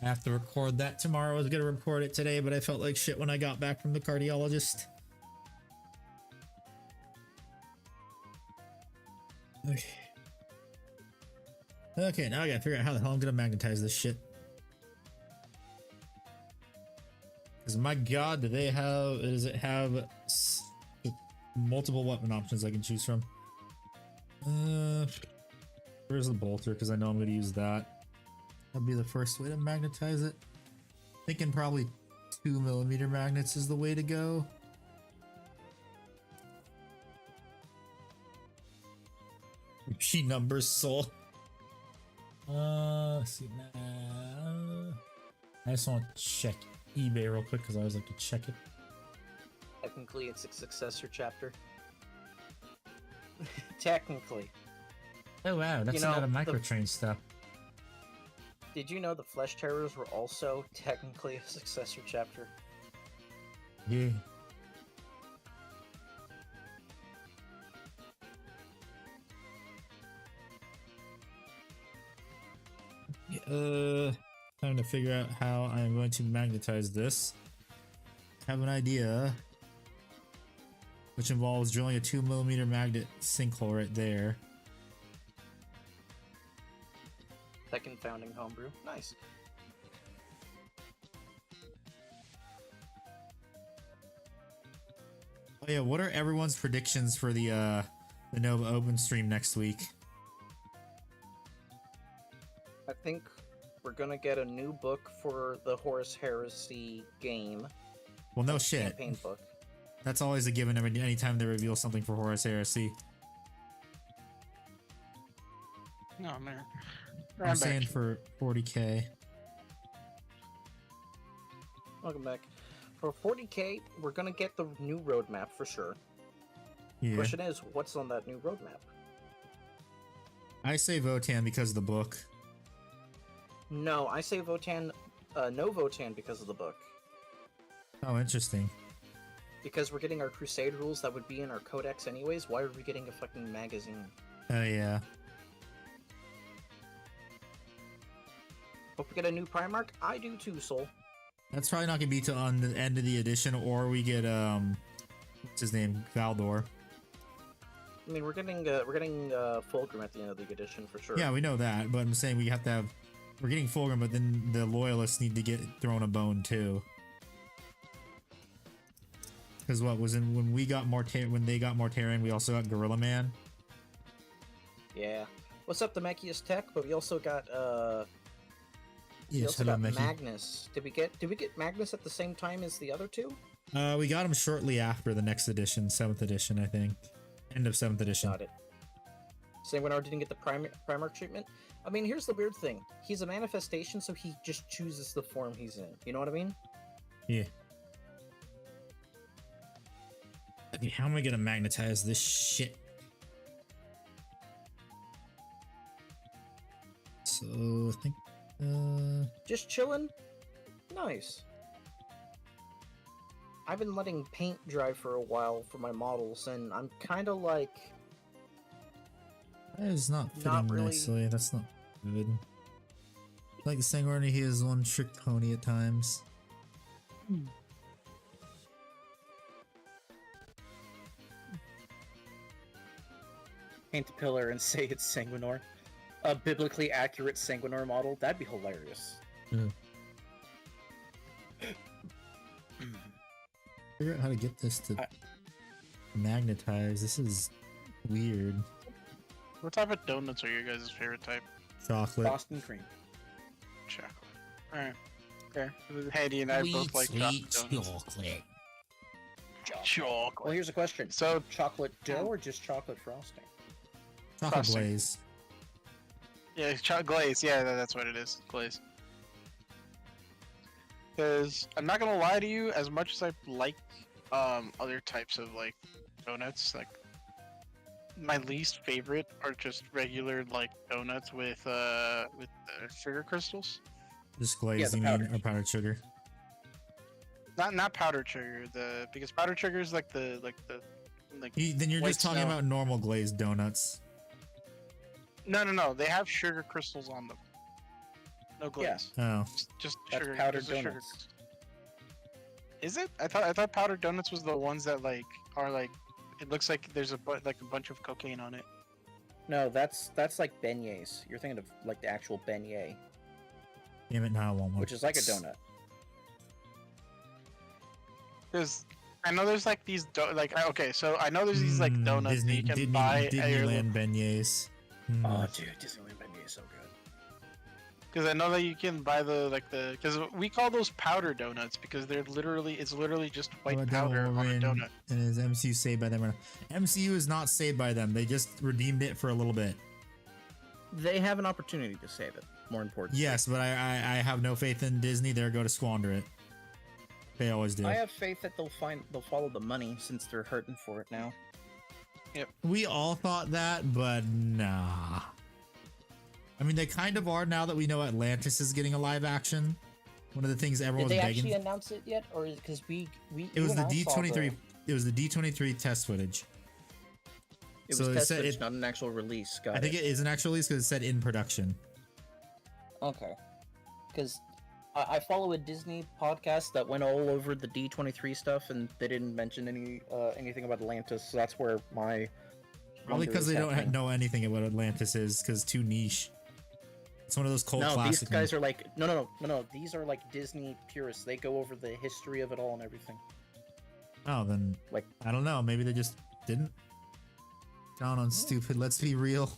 I have to record that tomorrow. I was gonna record it today, but I felt like shit when I got back from the cardiologist. Okay. Okay, now I gotta figure out how the hell I'm gonna magnetize this shit. Because my god, do they have, does it have multiple weapon options I can choose from? Where's the bolter? Because I know I'm gonna use that. That'd be the first way to magnetize it. Thinking probably 2mm magnets is the way to go. Key numbers, soul. Let's see. I just want to check eBay real quick because I always like to check it. Technically, it's a successor chapter. Technically. Oh wow, that's a lot of microtrain stuff. Did you know the Flesh Terrors were also technically a successor chapter? Yeah. Time to figure out how I'm going to magnetize this. Have an idea, which involves drilling a 2mm magnet sinkhole right there. Second founding homebrew. Nice. Oh yeah, what are everyone's predictions for the Nova Open stream next week? I think we're gonna get a new book for the Horus Heresy game. Well, no shit. Campaign book. That's always a given anytime they reveal something for Horus Heresy. No, I'm there. I'm saying for 40k. Welcome back. For 40k, we're gonna get the new roadmap for sure. Yeah. Question is, what's on that new roadmap? I say Votan because of the book. No, I say Votan, no Votan because of the book. Oh, interesting. Because we're getting our Crusade rules that would be in our codex anyways, why are we getting a fucking magazine? Oh, yeah. Hope we get a new Primarch? I do too, Soul. That's probably not gonna be till on the end of the edition, or we get what's his name, Valdor. I mean, we're getting Fulgrim at the end of the edition for sure. Yeah, we know that, but I'm saying we have to have. We're getting Fulgrim, but then the loyalists need to get thrown a bone too. Because what was in when we got when they got Mortarion, we also got Gorilla Man. Yeah. What's up, Demechius Tech? But we also got we Yes, also hello, got Mickey. Magnus. Did we get Magnus at the same time as the other two? We got him shortly after the next edition, 7th edition, I think. End of 7th edition. Got it. Sanguinar didn't get the Primarch treatment. I mean, here's the weird thing. He's a manifestation, so he just chooses the form he's in. You know what I mean? Yeah. Okay, how am I gonna magnetize this shit? So, I think, Just chilling? Nice. I've been letting paint dry for a while for my models, and I'm kind of like... that is not fitting Not really. nicely. That's not good. Like the Sanguinary, he is one trick pony at times. Paint the pillar and say it's Sanguinor. A biblically accurate Sanguinor model? That'd be hilarious. Figure out how to get this to magnetize. This is weird. What type of donuts are your guys' favorite type? Chocolate. Boston cream. Chocolate. Alright. Okay. Handy and I both like chocolate donuts. chocolate. Chocolate. Well, here's a question. So, Chocolate dough or just chocolate frosting? Chocolate Frosting. glaze. yeah, chocolate glaze. Yeah, that's what it is. Glaze. Because I'm not gonna lie to you, as much as I like other types of like donuts, like my least favorite are just regular like donuts with sugar crystals. Just glaze, Yeah, the you mean, powdered. or powdered sugar. Not powder sugar. Because powder sugar is like Then you're white just talking snow. about normal glazed donuts. No. They have sugar crystals on them. No glaze. Oh, Just That's sugar. powdered just a sugar donuts. crystal. Is it? I thought powdered donuts was the ones that like are like. It looks like there's a bunch of cocaine on it. No, that's like beignets. You're thinking of like the actual beignet, damn it! Now I want one. which is like a donut. Because I know there's like these okay, so I know there's these like donuts that you can buy at your Disneyland beignets. Oh, dude, Disneyland beignet is so good. Because I know that you can buy because we call those powder donuts because it's literally just white powder on a donut. And is MCU saved by them? Or not? MCU is not saved by them. They just redeemed it for a little bit. They have an opportunity to save it. More important. Yes, but I have no faith in Disney. They're going to squander it. They always do. I have faith that they'll follow the money since they're hurting for it now. We all thought that, but nah. I mean, they kind of are now that we know Atlantis is getting a live action. One of the things everyone Did was they begging. actually announce it yet, or because we It was you the and I saw D23. It was the D23 test footage. It So was it test said footage, not an actual release. I think it is an actual release because it said in production. Okay. Because I follow a Disney podcast that went all over the D23 stuff, and they didn't mention anything about Atlantis. So that's where my Probably wonder because is they don't happening. know anything about Atlantis is because too niche. It's one of those cult No, classic. these guys are like no. These are like Disney purists. They go over the history of it all and everything. Oh, then Like- I don't know. Maybe they just didn't. Down on stupid. Let's be real.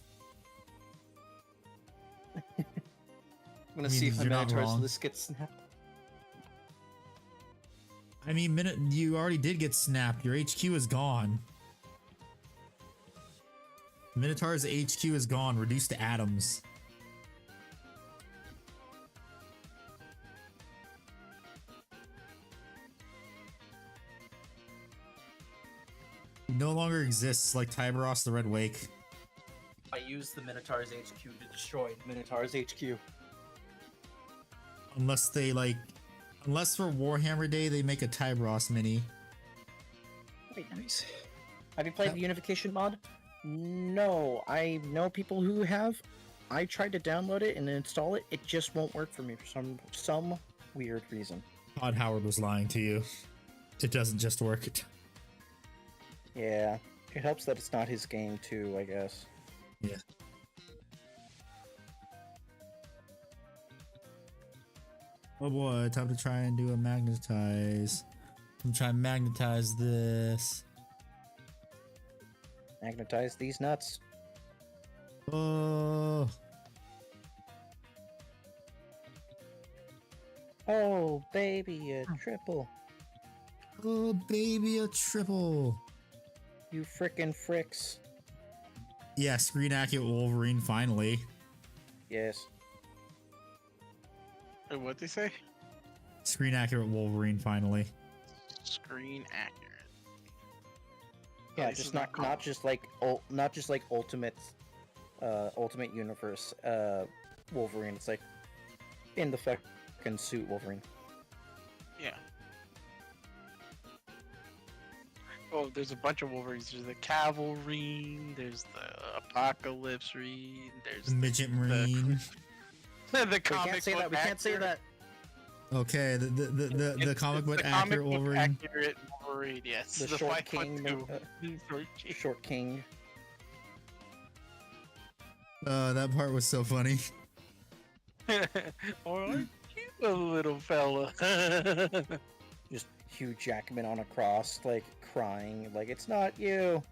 I'm gonna I mean, see if my you're not Minotaur's wrong. list gets snapped. I mean, you already did get snapped. Your HQ is gone. Minotaur's HQ is gone, reduced to atoms. It no longer exists like Tiberos the Red Wake. I used the Minotaur's HQ to destroy Minotaur's HQ. Unless they unless for Warhammer Day they make a Tiberos mini. Very nice. Have you played the Unification mod? No, I know people who have. I tried to download it and install it. It just won't work for me for some weird reason. Todd Howard was lying to you. It doesn't just work. Yeah, it helps that it's not his game too, I guess. Yeah. Oh boy, time to try and do a magnetize. I'm trying to magnetize this. Magnetize these nuts. Oh, Oh, baby, a triple. oh baby, a triple. You frickin' fricks. Yeah, screen accurate Wolverine finally. Yes. Wait, what'd they say? Screen accurate Wolverine finally. Screen accurate. Yeah, This just is not common. just like ultimate ultimate universe Wolverine. It's like in the fucking suit Wolverine. Yeah. Oh, there's a bunch of Wolverines. There's the Cavalry. There's the Apocalypse Reed. There's The midget marine. the We comic can't say book that. We can't say accurate- that. Okay, the It's- comic it's book the accurate comic book Wolverine. Accurate Wolverine. Yes. The short 5'2". king, Short king. Short King. That part was so funny. Or aren't you a little fella? Just Hugh Jackman on a cross, like crying, like it's not you.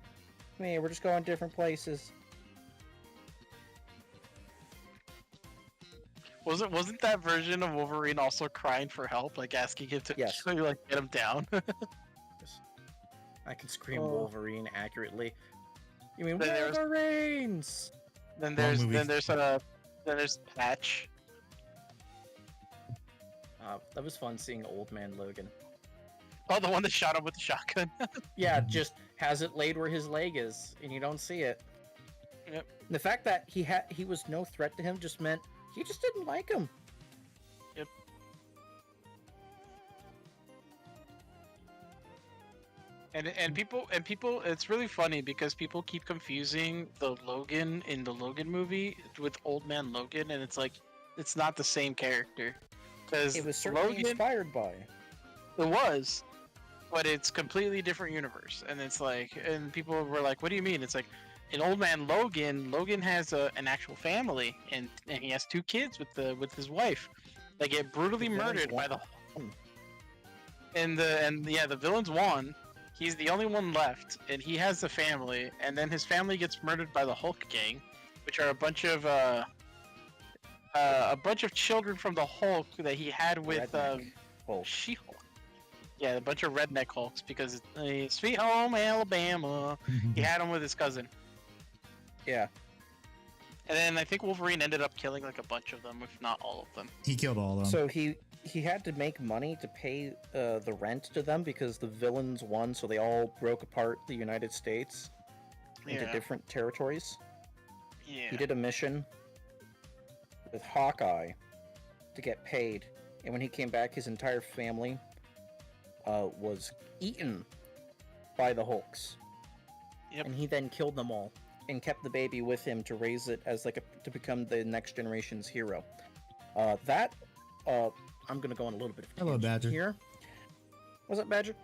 Me, we're just going different places. Wasn't that version of Wolverine also crying for help, like asking him to Yes. like get him down? I can scream Oh. Wolverine accurately. You mean Then there's- Wolverines? then movie. there's Patch. That was fun seeing Old Man Logan. Oh, the one that shot him with the shotgun. Yeah, just has it laid where his leg is, and you don't see it. Yep. And the fact that he was no threat to him just meant he just didn't like him. Yep. And people it's really funny because people keep confusing the Logan in the Logan movie with Old Man Logan, and it's like it's not the same character. Because It was certainly Logan, inspired by. it was, but it's completely different universe, and it's like, and people were like, "What do you mean?" It's like, in Old Man Logan, Logan has an actual family, and he has 2 kids with his wife. They get brutally The villains murdered by the won. the villains won. He's the only one left, and he has the family, and then his family gets murdered by the Hulk gang, which are a bunch of children from the Hulk that he had with Redneck Hulk. She-Hulk. Yeah, a bunch of redneck Hulks because Sweet Home Alabama. He had them with his cousin, Yeah. and then I think Wolverine ended up killing like a bunch of them, if not all of them. He killed all of them. So he had to make money to pay the rent to them because the villains won, so they all broke apart the United States into Yeah. different territories. Yeah. He did a mission with Hawkeye to get paid, and when he came back, his entire family was eaten by the Hulks. Yep. And he then killed them all and kept the baby with him to raise it as like to become the next generation's hero. I'm gonna go on a little bit of Hello, tangent Badger. here. What's up, Badger?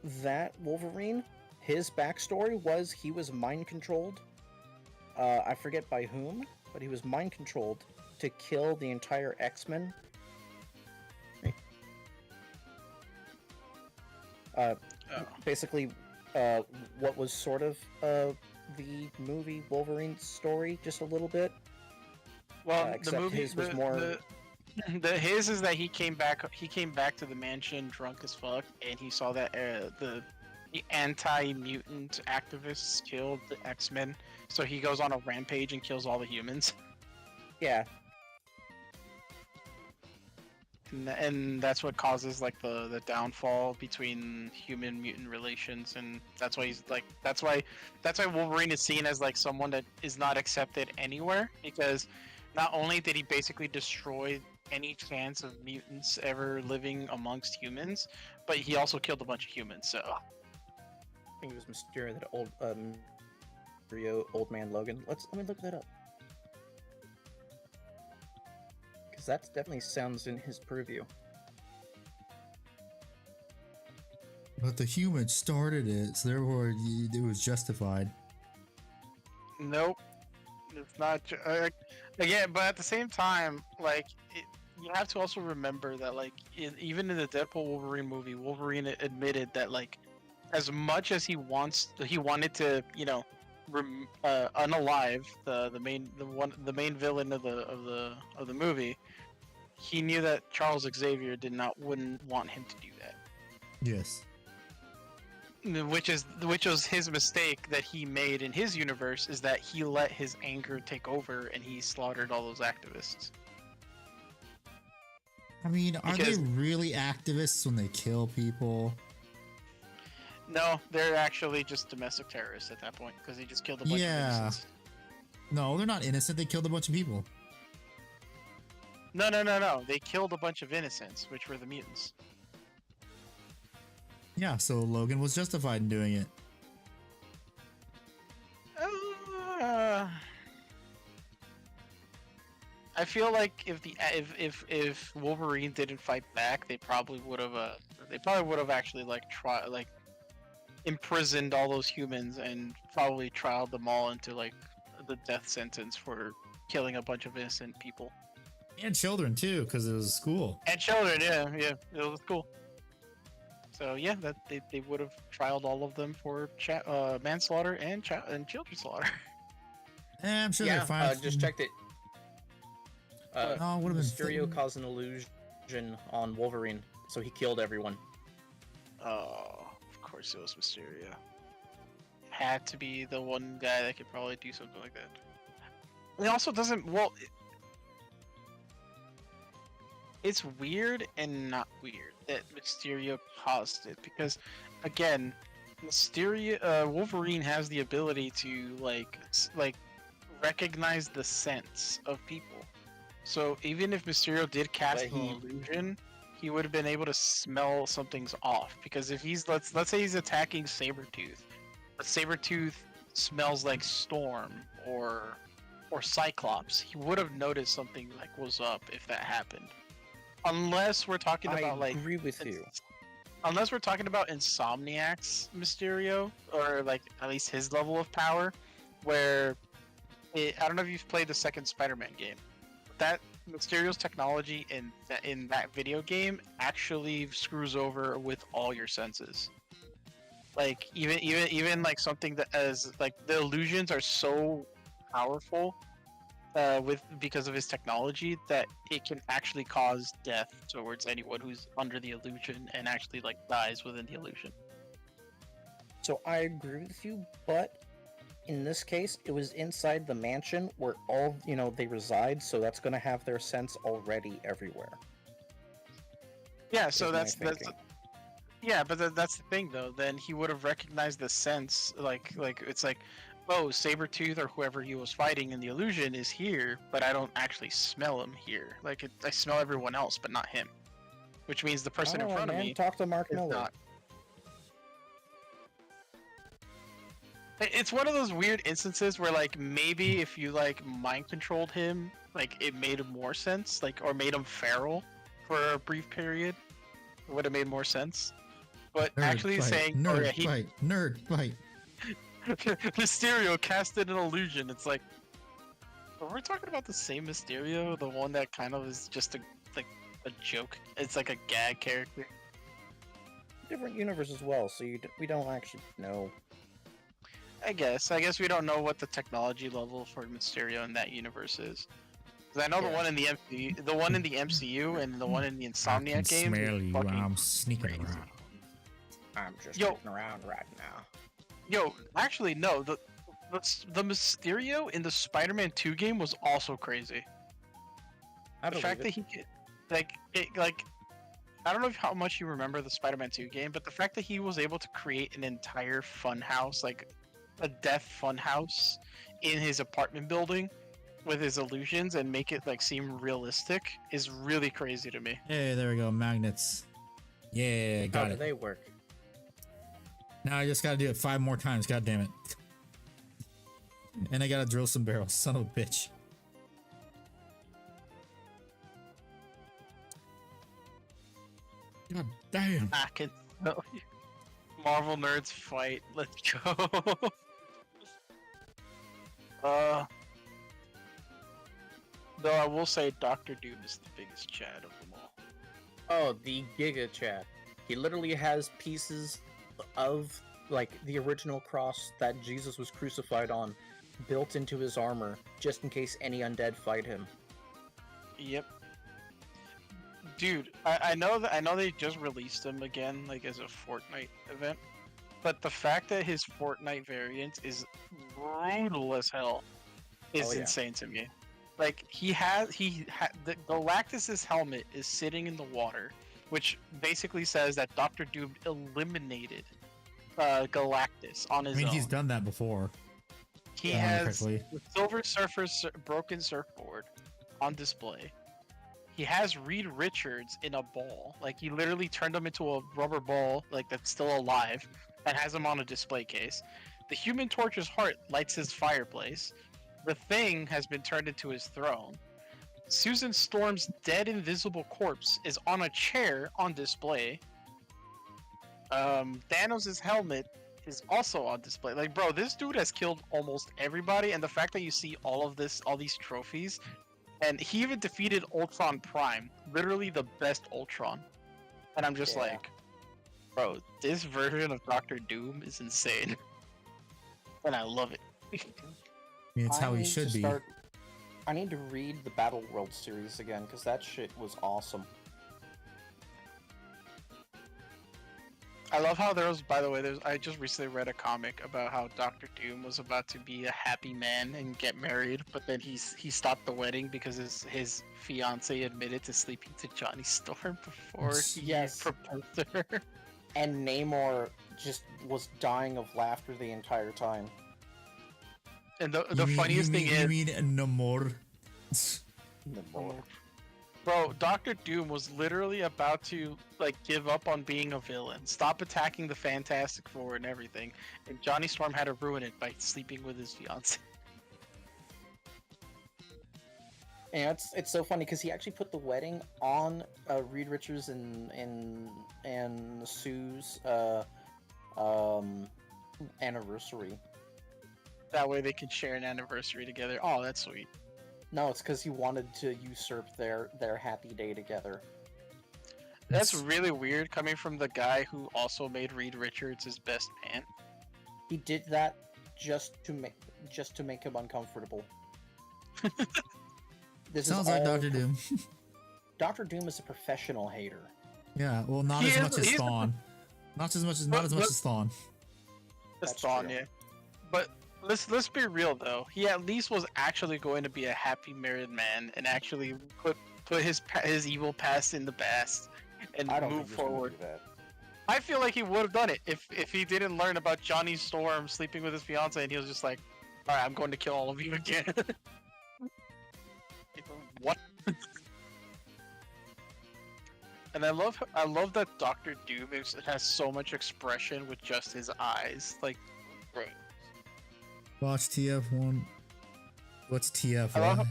That Wolverine, his backstory was he was mind controlled. I forget by whom, but he was mind controlled to kill the entire X-Men. Basically, what was sort of the movie Wolverine story, just a little bit. Well, the except movie his was more- his is that he came back to the mansion drunk as fuck, and he saw that the anti-mutant activists killed the X-Men, so he goes on a rampage and kills all the humans. Yeah, And that's what causes like the downfall between human mutant relations, and that's why that's why Wolverine is seen as like someone that is not accepted anywhere, because not only did he basically destroy any chance of mutants ever living amongst humans, but he also killed a bunch of humans. So I think it was Mysterio that old man Logan. Let me look that up. Because that definitely sounds in his purview. But the humans started it, so therefore it was justified. nope, it's not. Again, but at the same time, like you have to also remember that, like, even in the Deadpool Wolverine movie, Wolverine admitted that, like, as much as he wanted to, unalive the main villain of the movie, he knew that Charles Xavier wouldn't want him to do that. Yes. Which was his mistake that he made in his universe, is that he let his anger take over and he slaughtered all those activists. I mean, are Because- they really activists when they kill people? No, they're actually just domestic terrorists at that point, because he just killed a bunch of Yeah. innocents. No, they're not innocent. They killed a bunch of people. No. They killed a bunch of innocents, which were the mutants. Yeah, so Logan was justified in doing it. I feel like if Wolverine didn't fight back, they probably would have actually imprisoned all those humans and probably trialed them all into like the death sentence for killing a bunch of innocent people And children, too, because it was a school. and children. Yeah, it was cool. So yeah, that they would have trialed all of them for manslaughter and children slaughter. I'm sure Yeah, they're fine. just checked it. No, it would've been Mysterio fun. caused an illusion on Wolverine, so he killed everyone. Oh, of course it was Mysterio. Had to be the one guy that could probably do something like that. It also doesn't. Well, it's weird and not weird that Mysterio caused it, because, again, Wolverine has the ability to like recognize the sense of people. So even if Mysterio did cast But an illusion, he would have been able to smell something's off. Because if he's let's say he's attacking Sabretooth, but Sabretooth smells like Storm or Cyclops, he would have noticed something like was up if that happened. Unless we're talking about I agree with you. Unless we're talking about Insomniac's Mysterio, or like at least his level of power, where I don't know if you've played the second Spider-Man game. That Mysterio's technology in that video game actually screws over with all your senses. Like even like something that as like the illusions are so powerful because of his technology that it can actually cause death towards anyone who's under the illusion and actually like dies within the illusion. So I agree with you, but in this case, it was inside the mansion where all, they reside, so that's going to have their sense already everywhere. Yeah, so that's yeah, but that's the thing though. Then he would have recognized the sense, like it's like, oh, Sabretooth or whoever he was fighting in the illusion is here, but I don't actually smell him here. Like I smell everyone else, but not him. Which means the person in front of me talk to Mark is Miller. not. It's one of those weird instances where like maybe if you like mind controlled him, like it made more sense, like or made him feral for a brief period, it would have made more sense. But Nerd actually fight, saying, nerd fight. Mysterio casted an illusion. It's like, are we talking about the same Mysterio? The one that kind of is just a joke. It's like a gag character. Different universe as well, so we don't actually know. I guess we don't know what the technology level for Mysterio in that universe is. Because I know the one in the MCU and the one in the Insomniac game. Smell you. I'm sneaking around. I'm just looking around right now. Yo, actually no. The Mysterio in the Spider-Man 2 game was also crazy. The fact that he could, I don't know how much you remember the Spider-Man 2 game, but the fact that he was able to create an entire funhouse, like a death funhouse, in his apartment building with his illusions and make it like seem realistic is really crazy to me. Hey, there we go. Magnets. Yeah, got it. How do they work? Now I just gotta do it 5 more times. God damn it. And I gotta drill some barrels. Son of a bitch. God damn. I can smell you. Marvel nerds fight. Let's go. Though I will say Doctor Doom is the biggest Chad of them all. Oh, the Giga Chad. He literally has pieces of like the original cross that Jesus was crucified on built into his armor just in case any undead fight him. Yep. Dude, I know they just released him again, like as a Fortnite event, but the fact that his Fortnite variant is brutal as hell is insane to me. Like the Galactus's helmet is sitting in the water, which basically says that Doctor Doom eliminated Galactus on his own. He's done that before. He has the Silver Surfer's broken surfboard on display. He has Reed Richards in a ball. Like, he literally turned him into a rubber ball, like, that's still alive, and has him on a display case. The Human Torch's heart lights his fireplace. The Thing has been turned into his throne. Susan Storm's dead invisible corpse is on a chair on display. Thanos' helmet is also on display. Like, bro, this dude has killed almost everybody, and the fact that you see all these trophies, and he even defeated Ultron Prime, literally the best Ultron. And I'm just like, bro, this version of Doctor Doom is insane. And I love it. I mean, it's how he should be. I need to read the Battle World series again, because that shit was awesome. I love how there was, by the way, I just recently read a comic about how Doctor Doom was about to be a happy man and get married, but then he stopped the wedding because his fiance admitted to sleeping to Johnny Storm before he proposed to her. And Namor just was dying of laughter the entire time. And the funniest thing is... You mean Namor? Namor. Bro, Doctor Doom was literally about to like give up on being a villain, stop attacking the Fantastic Four and everything, and Johnny Storm had to ruin it by sleeping with his fiance. And it's so funny because he actually put the wedding on Reed Richards and Sue's anniversary. That way they can share an anniversary together. Oh, that's sweet. No, it's because he wanted to usurp their happy day together. That's really weird coming from the guy who also made Reed Richards his best man. He did that just to make him uncomfortable. This Sounds is like all Doctor Doom. Dr. Doom is a professional hater. Yeah, well, not He as is- much as he's a- Thawne. Not as much as Thawne. That's That's Thawne, true. yeah. But let's be real though. He at least was actually going to be a happy married man and actually put his evil past in the past and I don't move think he's gonna forward. do that. I feel like he would have done it if he didn't learn about Johnny Storm sleeping with his fiance and he was just like, all right, I'm going to kill all of you again. What? And I love that Doctor Doom has so much expression with just his eyes. Like, bro. Watch TF1. What's TF? I love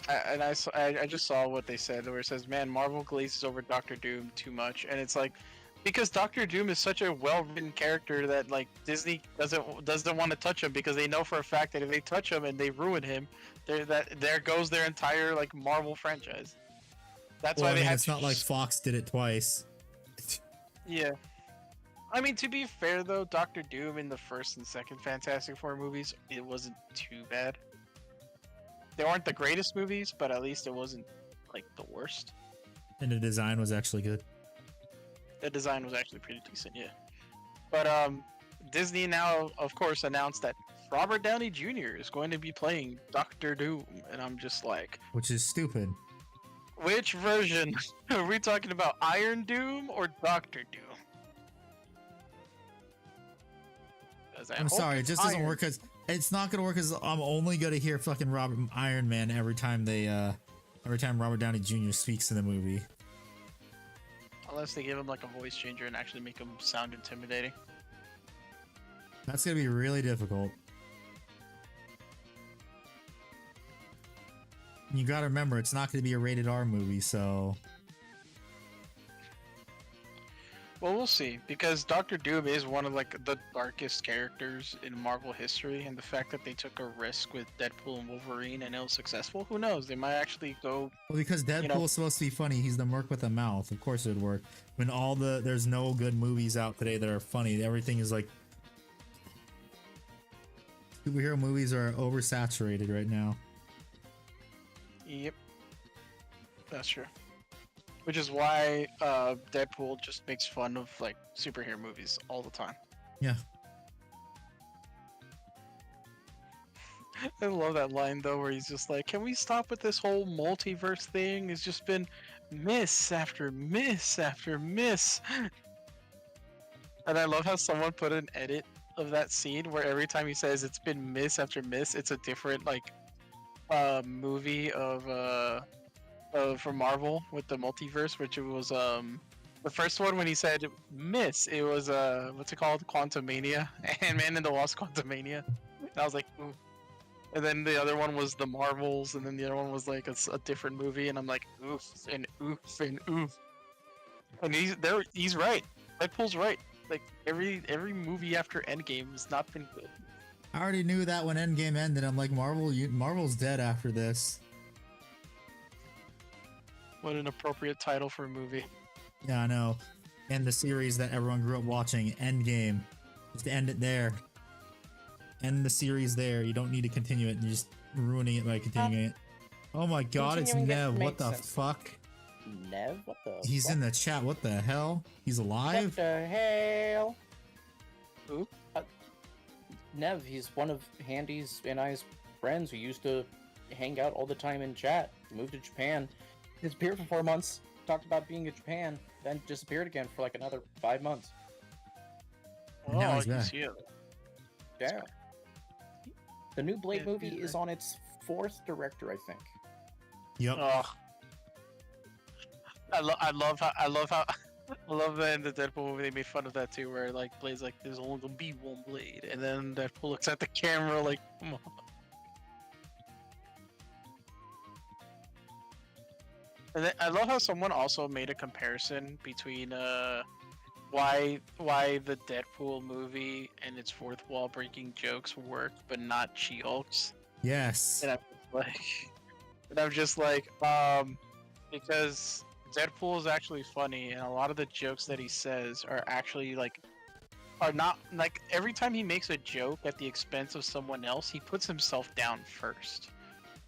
I just saw what they said where it says, man, Marvel glazes over Doctor Doom too much, and it's like, because Doctor Doom is such a well-written character that like Disney doesn't want to touch him because they know for a fact that if they touch him and they ruin him, there goes their entire like Marvel franchise. That's Well, why I they mean, had it's to not like Fox did it twice. Yeah. I mean, to be fair though, Doctor Doom in the first and second Fantastic Four movies, it wasn't too bad. They weren't the greatest movies, but at least it wasn't like the worst. And the design was actually good. The design was actually pretty decent, yeah. But Disney now, of course, announced that Robert Downey Jr. is going to be playing Doctor Doom, and I'm just like, Which is stupid. which version are we talking about? Iron Doom or Doctor Doom? 'Cause I I'm hope sorry, it it's just doesn't Iron. work because it's not gonna work because I'm only gonna hear fucking Iron Man every time Robert Downey Jr. speaks in the movie. Unless they give him like a voice changer and actually make him sound intimidating. That's gonna be really difficult. You gotta remember, it's not gonna be a rated R movie, so Well, we'll see, because Doctor Doom is one of like the darkest characters in Marvel history, and the fact that they took a risk with Deadpool and Wolverine and it was successful, who knows? They might actually go. well, because Deadpool's know- supposed to be funny. He's the merc with a mouth. Of course, it would work. When there's no good movies out today that are funny. Everything is like superhero movies are oversaturated right now. Yep, that's true. Which is why Deadpool just makes fun of like superhero movies all the time. Yeah. I love that line though, where he's just like, "Can we stop with this whole multiverse thing? It's just been miss after miss after miss." And I love how someone put an edit of that scene where every time he says it's been miss after miss, it's a different like movie of from Marvel with the multiverse, which it was the first one when he said miss, it was what's it called, Quantumania, Ant-Man and the Wasp Quantumania. And I was like, ooh. And then the other one was the Marvels, and then the other one was like a different movie, and I'm like, oof and oof and oof. And he's right. Deadpool's right. Like every movie after Endgame has not been good. I already knew that when Endgame ended. I'm like, Marvel's dead after this. What an appropriate title for a movie. Yeah, I know. And the series that everyone grew up watching, Endgame. Just end it there. End the series there. You don't need to continue it. You're just ruining it by continuing it. Oh my god, it's Continuing it Nev. What makes the sense. fuck? Nev? What the? He's in the chat. What the hell? He's What alive? the hell? Who? Nev, he's one of Handy's and I's friends who used to hang out all the time in chat. Moved to Japan. Disappeared for 4 months. Talked about being in Japan. Then disappeared again for like another 5 months. And now Oh, he's you back. see it. Yeah. The new Blade Yeah, movie he's is on its 4th director, I think. Yep. Ugh. I love how I love that in the Deadpool movie they made fun of that too, where like Blade's like, "There's only gonna be one blade," and then Deadpool looks at the camera like, "Come on." And then, I love how someone also made a comparison between why the Deadpool movie and its fourth wall breaking jokes work, but not She-Hulk's. Yes. And I'm just like, because Deadpool is actually funny, and a lot of the jokes that he says are actually are not like every time he makes a joke at the expense of someone else, he puts himself down first.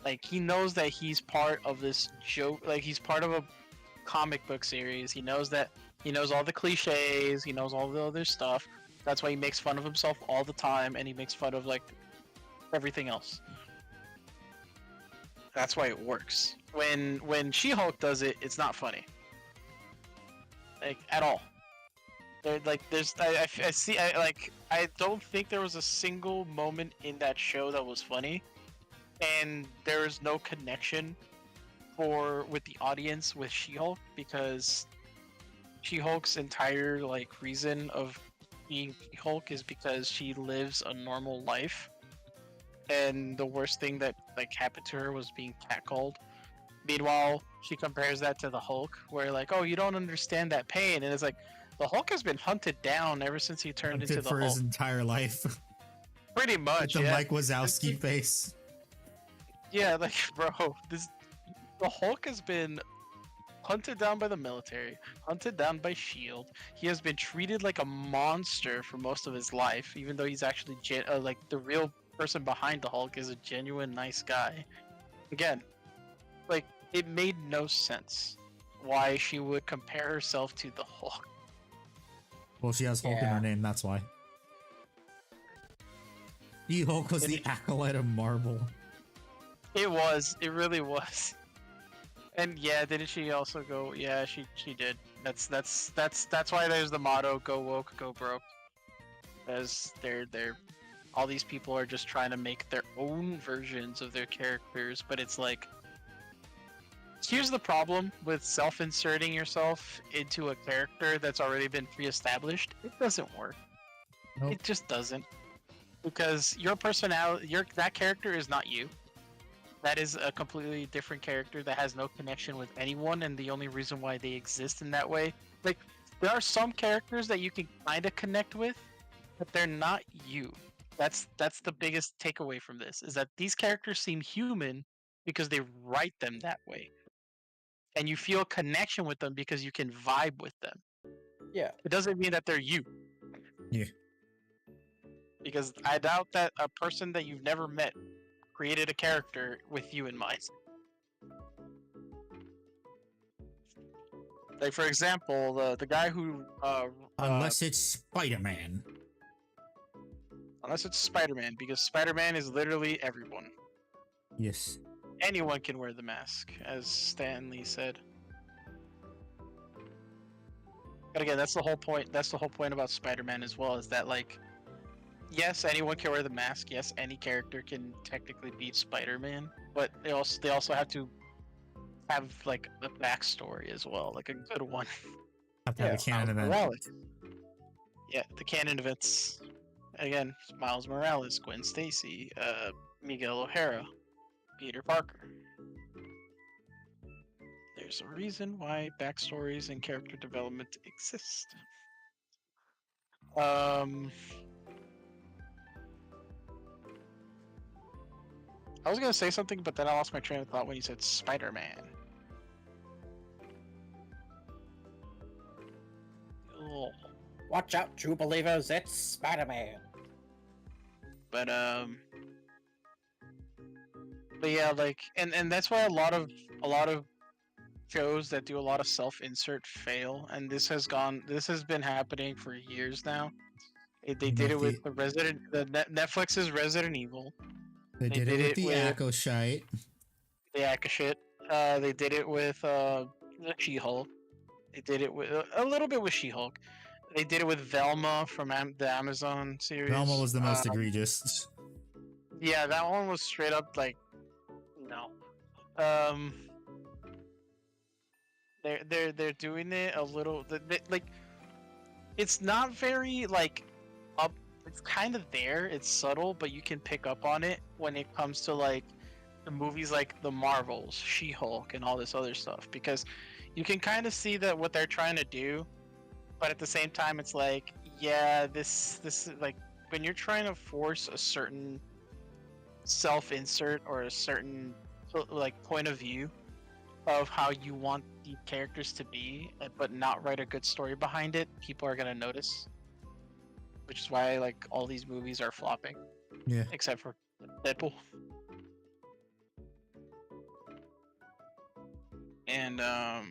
Like he knows that he's part of this joke, like he's part of a comic book series. He knows all the cliches, he knows all the other stuff. That's why he makes fun of himself all the time, and he makes fun of like everything else. That's why it works. When She-Hulk does it, it's not funny, like at all. I don't think there was a single moment in that show that was funny, and there is no connection with the audience with She-Hulk, because She-Hulk's entire like reason of being She-Hulk is because she lives a normal life, and the worst thing that like happened to her was being catcalled. Meanwhile, she compares that to the Hulk, where like, oh, you don't understand that pain, and it's like, the Hulk has been hunted down ever since he turned into the for Hulk. his entire life. Pretty much, With the yeah. Mike Wazowski face. Yeah, like, bro, the Hulk has been hunted down by the military, hunted down by S.H.I.E.L.D. He has been treated like a monster for most of his life, even though he's actually like the real person behind the Hulk is a genuine nice guy. Again, like, it made no sense why she would compare herself to the Hulk. Well, she has Hulk in her name, that's why. Hulk was the acolyte of Marvel. It really was. And yeah, didn't she also go? Yeah, she did. That's why there's the motto: "Go woke, go broke." As they're all these people are just trying to make their own versions of their characters, but it's like, here's the problem with self-inserting yourself into a character that's already been pre-established. It doesn't work. Nope. It just doesn't, because your personality, that character is not you. That is a completely different character that has no connection with anyone, and the only reason why they exist in that way, like, there are some characters that you can kind of connect with, but they're not you. That's the biggest takeaway from this, is that these characters seem human because they write them that way, and you feel a connection with them because you can vibe with them. Yeah. It doesn't mean that they're you. Yeah. Because I doubt that a person that you've never met created a character with you in mind. Like, for example, the guy who Unless it's Spider-Man. Unless it's Spider-Man, because Spider-Man is literally everyone. Yes. Anyone can wear the mask, as Stan Lee said. But again, that's the whole point. That's the whole point about Spider-Man as well, is that, like, yes, anyone can wear the mask. Yes, any character can technically be Spider-Man, but they also have to have like a backstory as well, like a good one. Have to have a canon event. Morales. Yeah, the canon events. Again, Miles Morales, Gwen Stacy, Miguel O'Hara, Peter Parker. There's a reason why backstories and character development exist. I was gonna say something, but then I lost my train of thought when you said Spider-Man. Oh. Watch out, true believers, it's Spider-Man. But yeah, like, and that's why a lot of shows that do a lot of self-insert fail, and this has been happening for years now. They did it with Netflix's Resident Evil. They did it with the Echo Shite. The Echo shit. They did it with the She-Hulk. They did it with a little bit with She-Hulk. They did it with Velma from the Amazon series. Velma was the most egregious. Yeah, that one was straight up like, no. they're doing it a little like it's not very like up. It's kind of there. It's subtle, but you can pick up on it when it comes to like the movies like the Marvels, She-Hulk, and all this other stuff because you can kind of see that what they're trying to do, but at the same time, it's like yeah, this is like when you're trying to force a certain self-insert or a certain like point of view of how you want the characters to be, but not write a good story behind it, people are gonna notice. Which is why like all these movies are flopping. Yeah. Except for Deadpool. And I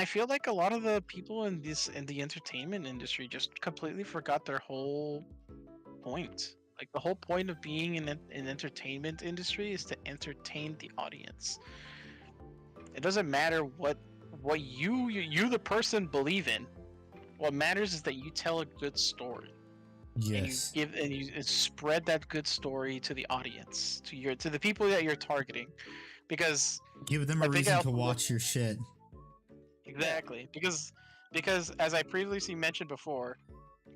feel like a lot of the people in the entertainment industry just completely forgot their whole point. Like the whole point of being in an entertainment industry is to entertain the audience. It doesn't matter what you the person believe in. What matters is that you tell a good story. Yes. And you spread that good story to the audience, to the people that you're targeting, because Give them a reason to watch your shit. Exactly, because as I previously mentioned before,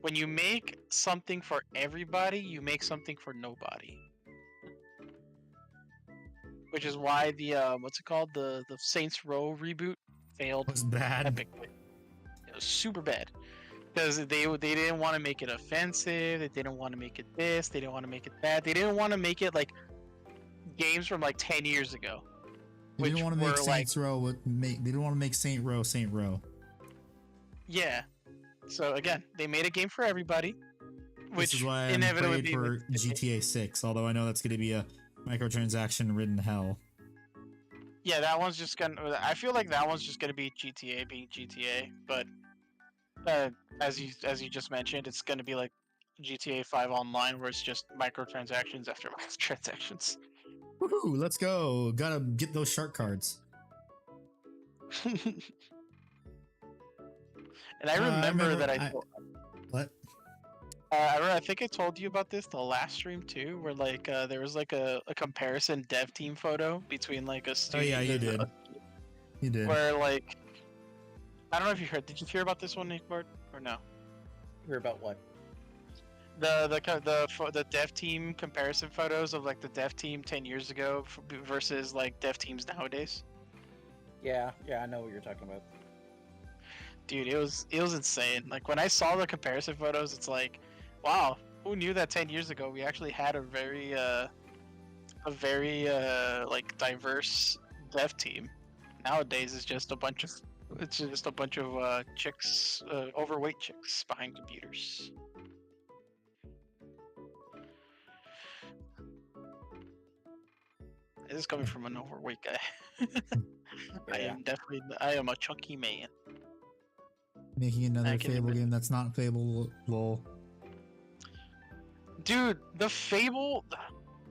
when you make something for everybody, you make something for nobody. Which is why the what's it called, the Saints Row reboot failed. It was bad. Epically. It was super bad because they didn't want to make it offensive. They didn't want to make it this. They didn't want to make it that. They didn't want to make it like games from like 10 years ago. They didn't want to make Saints Row. They didn't want to make Saint Row. Yeah. So again, they made a game for everybody. Which is why I'm afraid for GTA 6. Although I know that's going to be a microtransaction-ridden hell. Yeah, that one's just gonna. I feel like that one's just gonna be GTA being GTA. But as you just mentioned, it's gonna be like GTA 5 Online, where it's just microtransactions after microtransactions. Woohoo! Let's go. Gotta get those shark cards. And I remember that what? I think I told you about this the last stream too, where like there was like a comparison dev team photo between like a studio. Oh yeah, you did. You did. Where like, I don't know if you heard. Did you hear about this one, Nick Bart, or no? Hear about what? The dev team comparison photos of like the dev team 10 years ago versus like dev teams nowadays. Yeah, I know what you're talking about. Dude, it was insane. Like when I saw the comparison photos, it's like, wow, who knew that 10 years ago we actually had a very like diverse dev team. Nowadays it's just a bunch of chicks, overweight chicks behind computers. This is coming from an overweight guy. I am a chunky man. Making another Fable game that's not Fable, lol. Dude, the Fable...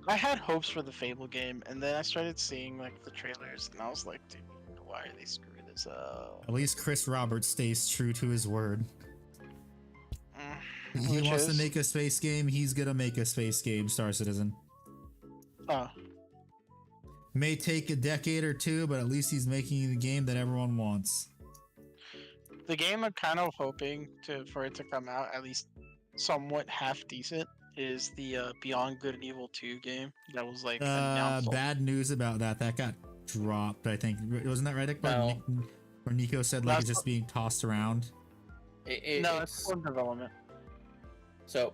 I had hopes for the Fable game, and then I started seeing like the trailers, and I was like, dude, why are they screwing this up? At least Chris Roberts stays true to his word. He wants to make a space game, he's gonna make a space game, Star Citizen. Oh. May take a decade or two, but at least he's making the game that everyone wants. The game I'm kind of hoping for it to come out at least somewhat half decent is the Beyond Good and Evil 2 game that was like announced. Bad news about that. That got dropped, I think. Wasn't that right? No. Where Nico said like it's just being tossed around. No, it's still in development. So,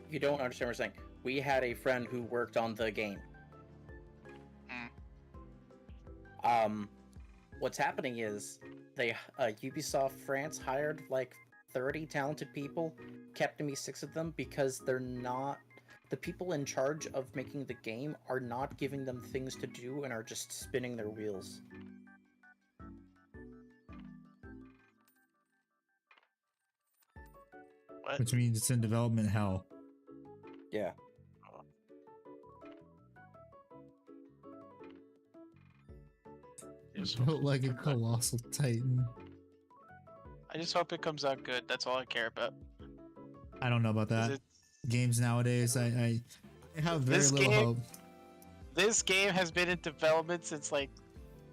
you don't understand what we're saying. We had a friend who worked on the game. What's happening is they Ubisoft France hired like 30 talented people, kept me 6 of them because they're not, the people in charge of making the game are not giving them things to do and are just spinning their wheels. What? Which means it's in development hell. Yeah. Built like a colossal titan. I just hope it comes out good. That's all I care about. I don't know about that. Games nowadays, I have very little hope. This game has been in development since like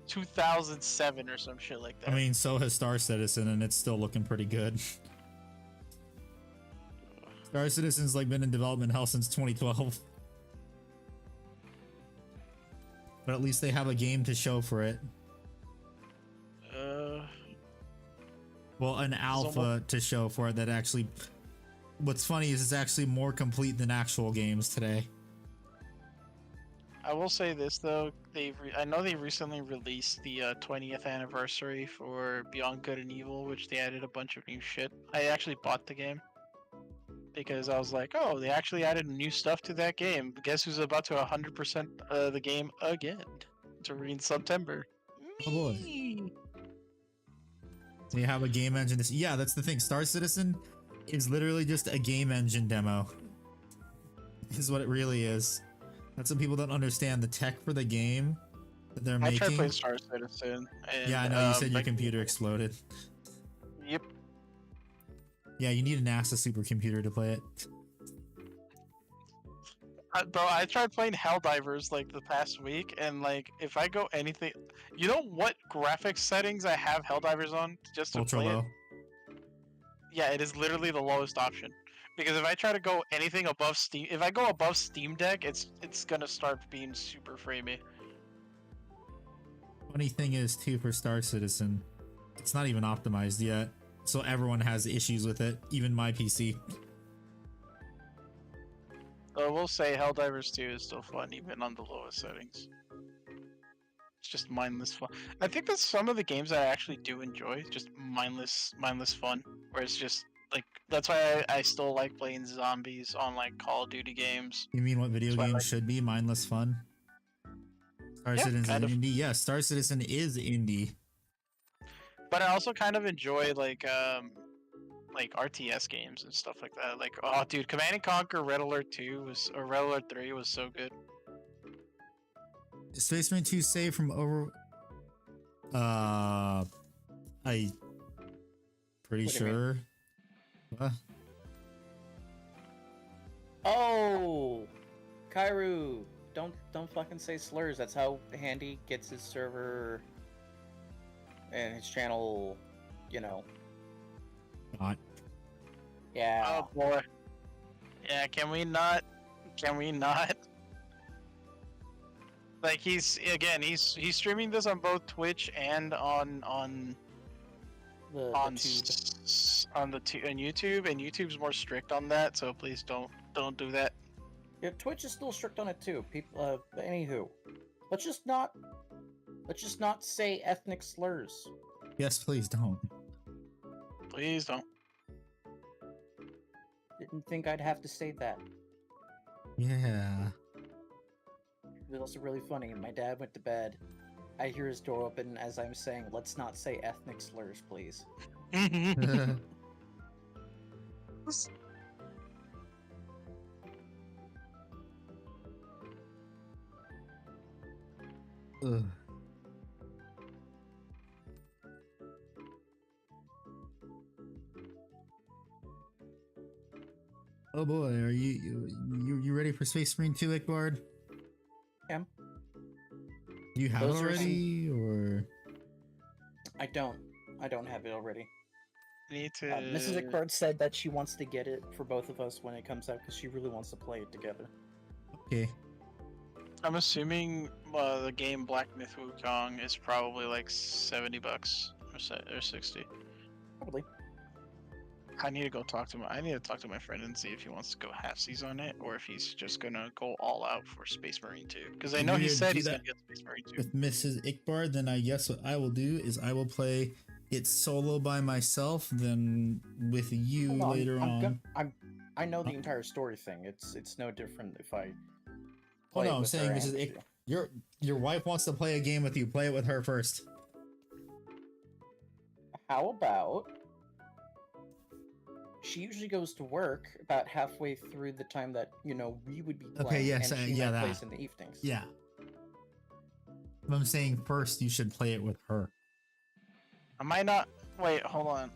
2007 or some shit like that. I mean, so has Star Citizen, and it's still looking pretty good. Star Citizen's like been in development hell since 2012. But at least they have a game to show for it. Well, an alpha to show for it that actually... What's funny is it's actually more complete than actual games today. I will say this though, I know they recently released the 20th anniversary for Beyond Good and Evil, which they added a bunch of new shit. I actually bought the game because I was like, oh, they actually added new stuff to that game. Guess who's about to 100% the game again to read in September? Oh boy. Me. They have a game engine. Yeah, that's the thing. Star Citizen is literally just a game engine demo. Is what it really is. That's what people don't understand. The tech for the game that they're making. I tried playing Star Citizen. And, yeah, I know. You said your computer exploded. Yep. Yeah, you need a NASA supercomputer to play it. Bro, I tried playing Helldivers like the past week, and like if I go anything, you know what graphics settings I have Helldivers on just to Ultra play low. it? Yeah, it is literally the lowest option. Because if I try to go anything above Steam, if I go above Steam Deck, it's gonna start being super framey. Funny thing is too, for Star Citizen, it's not even optimized yet, so everyone has issues with it, even my PC. So I will say Helldivers 2 is still fun, even on the lowest settings. It's just mindless fun. I think that's some of the games I actually do enjoy, just mindless fun, where it's just like, that's why I still like playing zombies on like Call of Duty games. You mean what video games should be? Mindless fun? Star Citizen is indie? Yeah, Star Citizen is indie. But I also kind of enjoy like RTS games and stuff like that. Like, oh dude, Command and Conquer Red Alert 2 was, or Red Alert 3 was so good. Space Marine 2 saved from over... I... Pretty sure. What? Oh, Kairu, don't fucking say slurs. That's how Handy gets his server and his channel, you know. Not. Yeah. Oh boy. Yeah, can we not? Can we not? Like he's streaming this on both Twitch and on YouTube, and YouTube's more strict on that, so please don't do that. Yeah, Twitch is still strict on it too. People, anywho, let's just not say ethnic slurs. Yes, please don't. Please don't. Didn't think I'd have to say that. Yeah. It was also really funny. My dad went to bed. I hear his door open as I'm saying, "Let's not say ethnic slurs, please." Ugh. Oh boy, are you ready for Space Marine 2, Ickbard? Yeah. Do you have it Those are already, or? I don't have it already. Need to. Mrs. Ickbard said that she wants to get it for both of us when it comes out because she really wants to play it together. Okay. I'm assuming the game Black Myth Wukong is probably like $70 or 60. Probably. I need to talk to my friend and see if he wants to go halfsies on it, or if he's just gonna go all out for Space Marine 2. Because I know he said he's gonna get Space Marine 2. With Mrs. Ickbard, then I guess what I will do is I will play it solo by myself, then with you later on. I know the entire story thing. It's no different if I. Oh play no, it I'm with saying her Mrs. and Ick, your wife wants to play a game with you. Play it with her first. How about? She usually goes to work about halfway through the time that we would be playing. Okay, yes, and she yeah, might that. plays in the evenings. Yeah. I'm saying first you should play it with her. I might not. Wait, hold on.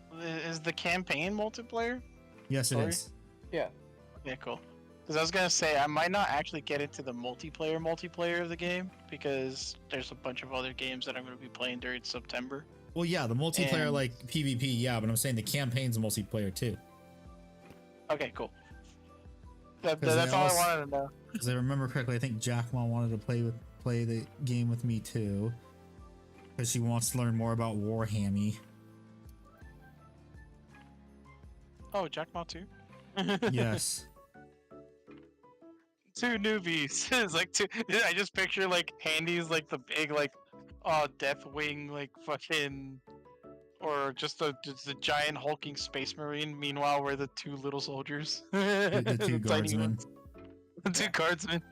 Is the campaign multiplayer? Yes, it Sorry? is. Yeah. Yeah, cool. Because I was gonna say I might not actually get into the multiplayer of the game because there's a bunch of other games that I'm gonna be playing during September. Well, yeah, the multiplayer And- like PvP, yeah, but I'm saying the campaign's multiplayer too. Okay, cool. 'Cause That's they all also- I wanted to know. Because I remember correctly, I think Jackmon wanted to play the game with me too, because she wants to learn more about Warhammer. Oh, Jackmot too. Yes. Two newbies. It's like two. I just picture like Handy's like the big like, Deathwing like fucking, or just a giant hulking space marine. Meanwhile, we're the two little soldiers. The two Tiny guardsmen. ones. The two guardsmen.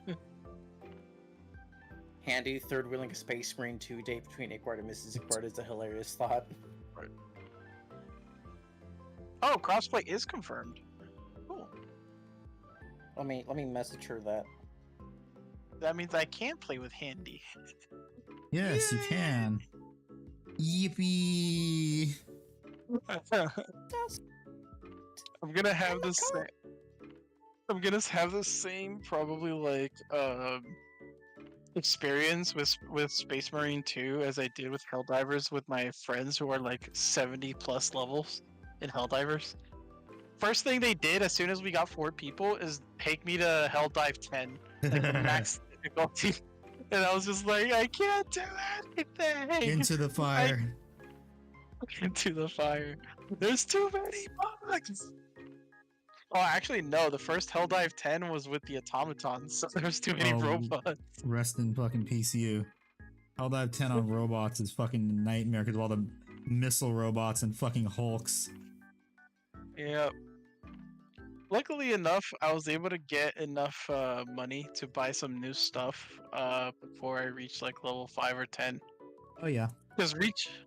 Handy third wheeling a space marine 2 date between Iquard and Mrs. Iquard is a hilarious thought. Oh, crossplay is confirmed. Cool. Let me message her that. That means I can play with Handy. Yes, you can. Yippee! I'm gonna have the same. I'm gonna have the same probably like experience with Space Marine 2 as I did with Helldivers with my friends who are like 70 plus levels in Helldivers. First thing they did as soon as we got 4 people is take me to Helldive 10, like the max difficulty. And I was just like, I can't do anything. Into the fire. Into the fire. There's too many bugs. Oh, actually, no. The first Helldive 10 was with the automatons, so there's too many Oh, robots. Rest in fucking PCU. Helldive 10 on robots is fucking a nightmare because of all the missile robots and fucking hulks. Yep. Luckily enough, I was able to get enough money to buy some new stuff before I reached like level 5 or 10. Oh yeah. Because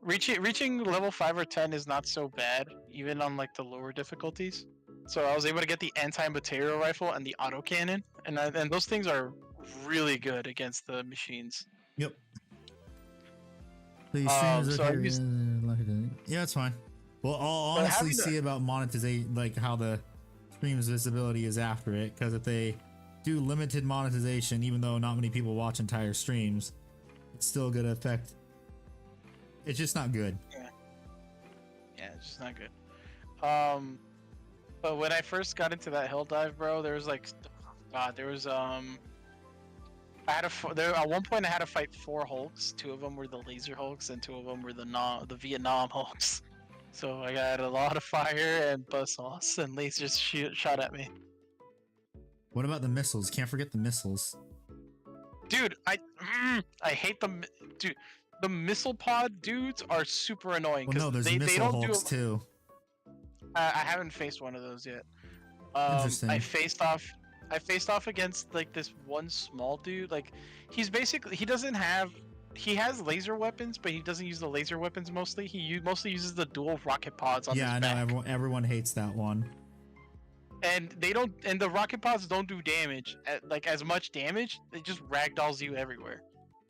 reaching level 5 or 10 is not so bad, even on like the lower difficulties. So I was able to get the anti-material rifle and the autocannon, and those things are really good against the machines. Yep. These streams so up I here. used- Yeah, it's fine. Well, I'll But honestly having see about monetization, like how the stream's visibility is after it, because if they do limited monetization, even though not many people watch entire streams, it's still gonna affect. It's just not good. Yeah, it's just not good. But when I first got into that hill dive, bro, there was like, God, there was I had at one point I had to fight 4 Hulks. 2 of them were the laser Hulks, and 2 of them were the Vietnam Hulks. So I got a lot of fire and buzzsaws and lasers shot at me. What about the missiles? Can't forget the missiles. Dude, I hate them. Dude, the missile pod dudes are super annoying Well, because no, there's they missile don't hulks do. too. I haven't faced one of those yet. Interesting. I faced off against like this one small dude. Like he has laser weapons, but he doesn't use the laser weapons mostly. He mostly uses the dual rocket pods on Yeah, I his know. back. Everyone hates that one. And the rocket pods don't do damage, like as much damage. It just ragdolls you everywhere.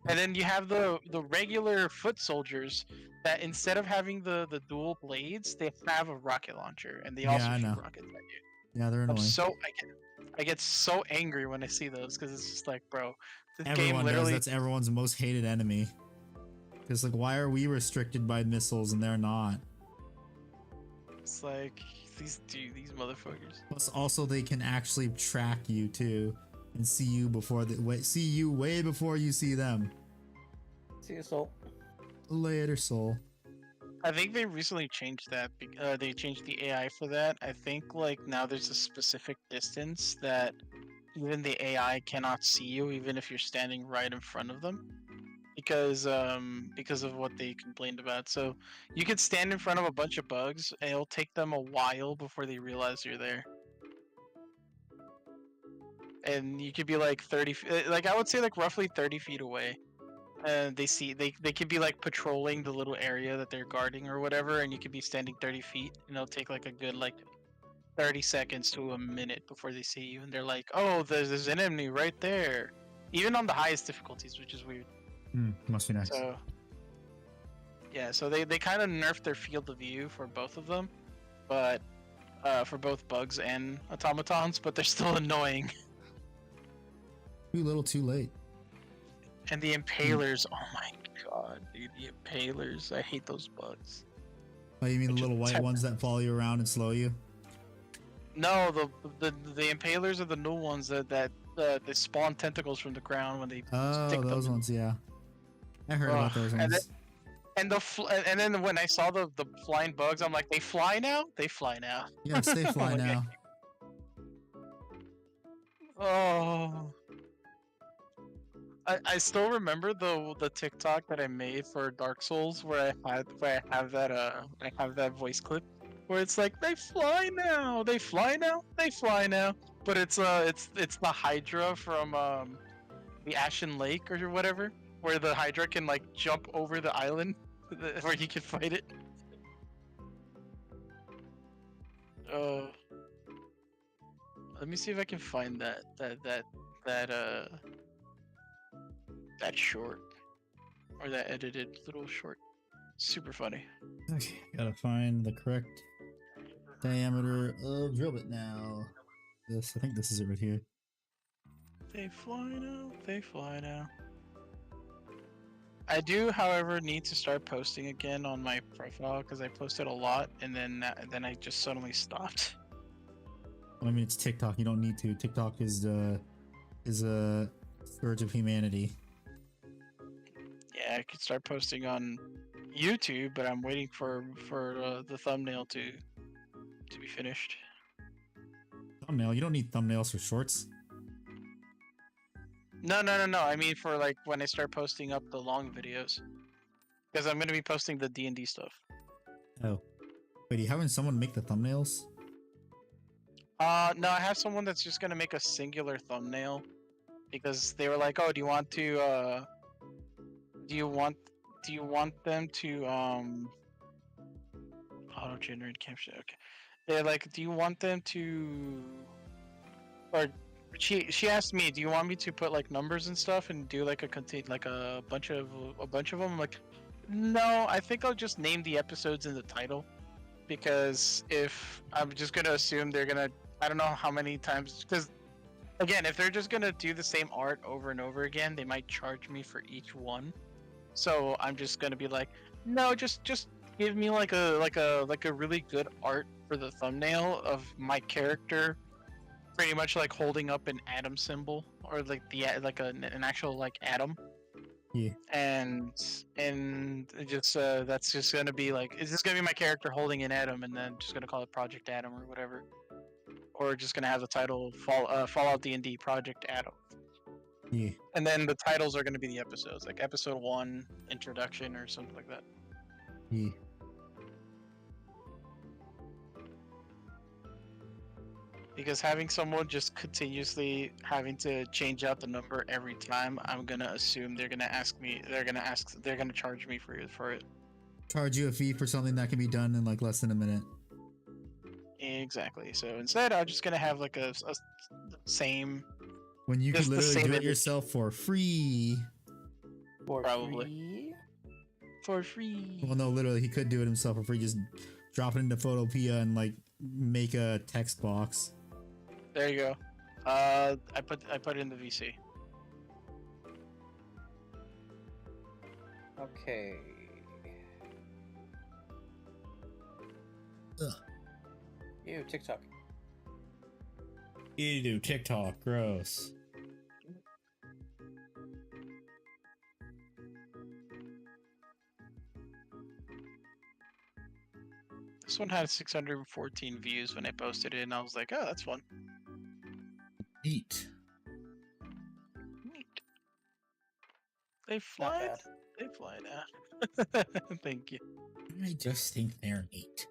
And then you have the regular foot soldiers that instead of having the dual blades, they have a rocket launcher, and they Yeah, also I shoot know. rockets at you. Yeah, they're annoying. I get so angry when I see those because it's just like, bro, this game Everyone literally. does. That's everyone's most hated enemy. Because like, why are we restricted by missiles and they're not? It's like these motherfuckers. Plus, also they can actually track you too, and see you way before you see them. See you, Soul. Later, soul. I think they recently changed that. They changed the AI for that. I think like now there's a specific distance that even the AI cannot see you, even if you're standing right in front of them, because of what they complained about. So you could stand in front of a bunch of bugs, and it'll take them a while before they realize you're there. And you could be like 30, like I would say like roughly 30 feet away. And they could be like patrolling the little area that they're guarding or whatever, and you could be standing 30 feet, and it'll take like a good like 30 seconds to a minute before they see you, and they're like, oh, there's an enemy right there, even on the highest difficulties, which is weird. Must be nice. So yeah, so they kind of nerfed their field of view for both of them, but for both bugs and automatons, but they're still annoying. Too little, too late. And the impalers, oh my god, dude, the impalers. I hate those bugs. Oh, you mean the Which little is white ones that follow you around and slow you? No, the impalers are the new ones that they spawn tentacles from the ground when they Oh, stick those them. ones, yeah. I heard about those And ones. and then when I saw the flying bugs, I'm like, they fly now? They fly now. Yes, they fly Like, now. Oh. I still remember the TikTok that I made for Dark Souls where I have that voice clip where it's like, they fly now, they fly now, they fly now. But it's the Hydra from the Ashen Lake or whatever, where the Hydra can like jump over the island where you can fight it. Oh, let me see if I can find that short or that edited little short. Super funny. Okay, gotta find the correct diameter of drill bit now. I think this is it right here. They fly now. They fly now. I do, however, need to start posting again on my profile because I posted a lot and then I just suddenly stopped. I mean, it's TikTok. You don't need to. TikTok is a scourge of humanity. Yeah, I could start posting on YouTube, but I'm waiting for the thumbnail to be finished. Thumbnail? You don't need thumbnails for shorts. No. I mean for like when I start posting up the long videos, because I'm gonna be posting the D&D stuff. Oh, wait, are you having someone make the thumbnails? No, I have someone that's just gonna make a singular thumbnail, because they were like, "Oh, do you want them to auto generate caption?" Okay, they're like, "Do you want them to?" Or she asked me, "Do you want me to put like numbers and stuff and do like a bunch of them?" I'm like, "No, I think I'll just name the episodes in the title, because if I'm just gonna assume they're gonna, I don't know how many times, because again, if they're just gonna do the same art over and over again, they might charge me for each one. So I'm just gonna be like, no, just give me like a really good art for the thumbnail of my character, pretty much like holding up an atom symbol or like an actual like atom." Yeah. And it just that's just gonna be like, it's just gonna be my character holding an atom, and then just gonna call it Project Atom or whatever, or just gonna have the title Fallout D&D Project Atom. Yeah. And then the titles are going to be the episodes, like episode 1, introduction, or something like that. Yeah. Because having someone just continuously having to change out the number every time, I'm going to assume they're going to charge me for it. Charge you a fee for something that can be done in like less than a minute. Exactly. So instead, I'm just going to have like a same. When you could Just the literally same do it image. yourself for free. Probably. For free. Well, no, literally, he could do it himself for free. Just drop it into Photopea and like make a text box. There you go. I put it in the VC. Okay. Ugh. Ew, TikTok. Ew, TikTok, gross. This one had 614 views when I posted it, and I was like, oh, that's fun. Neat. Neat. They fly. bad. They fly now. Thank you. I just think they're neat.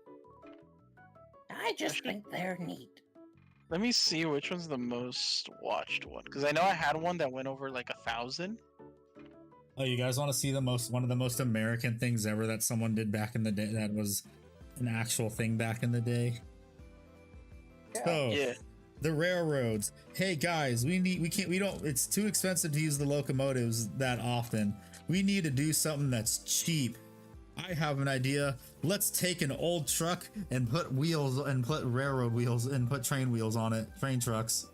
I just think they're neat. Let me see which one's the most watched one, because I know I had one that went over like 1,000. Oh, you guys want to see one of the most American things ever that someone did back in the day? That was an actual thing back in the day. Yeah. So, Yeah. the railroads. Hey guys, it's too expensive to use the locomotives that often. We need to do something that's cheap. I have an idea. Let's take an old truck and put wheels and put railroad wheels and put train wheels on it. Train trucks.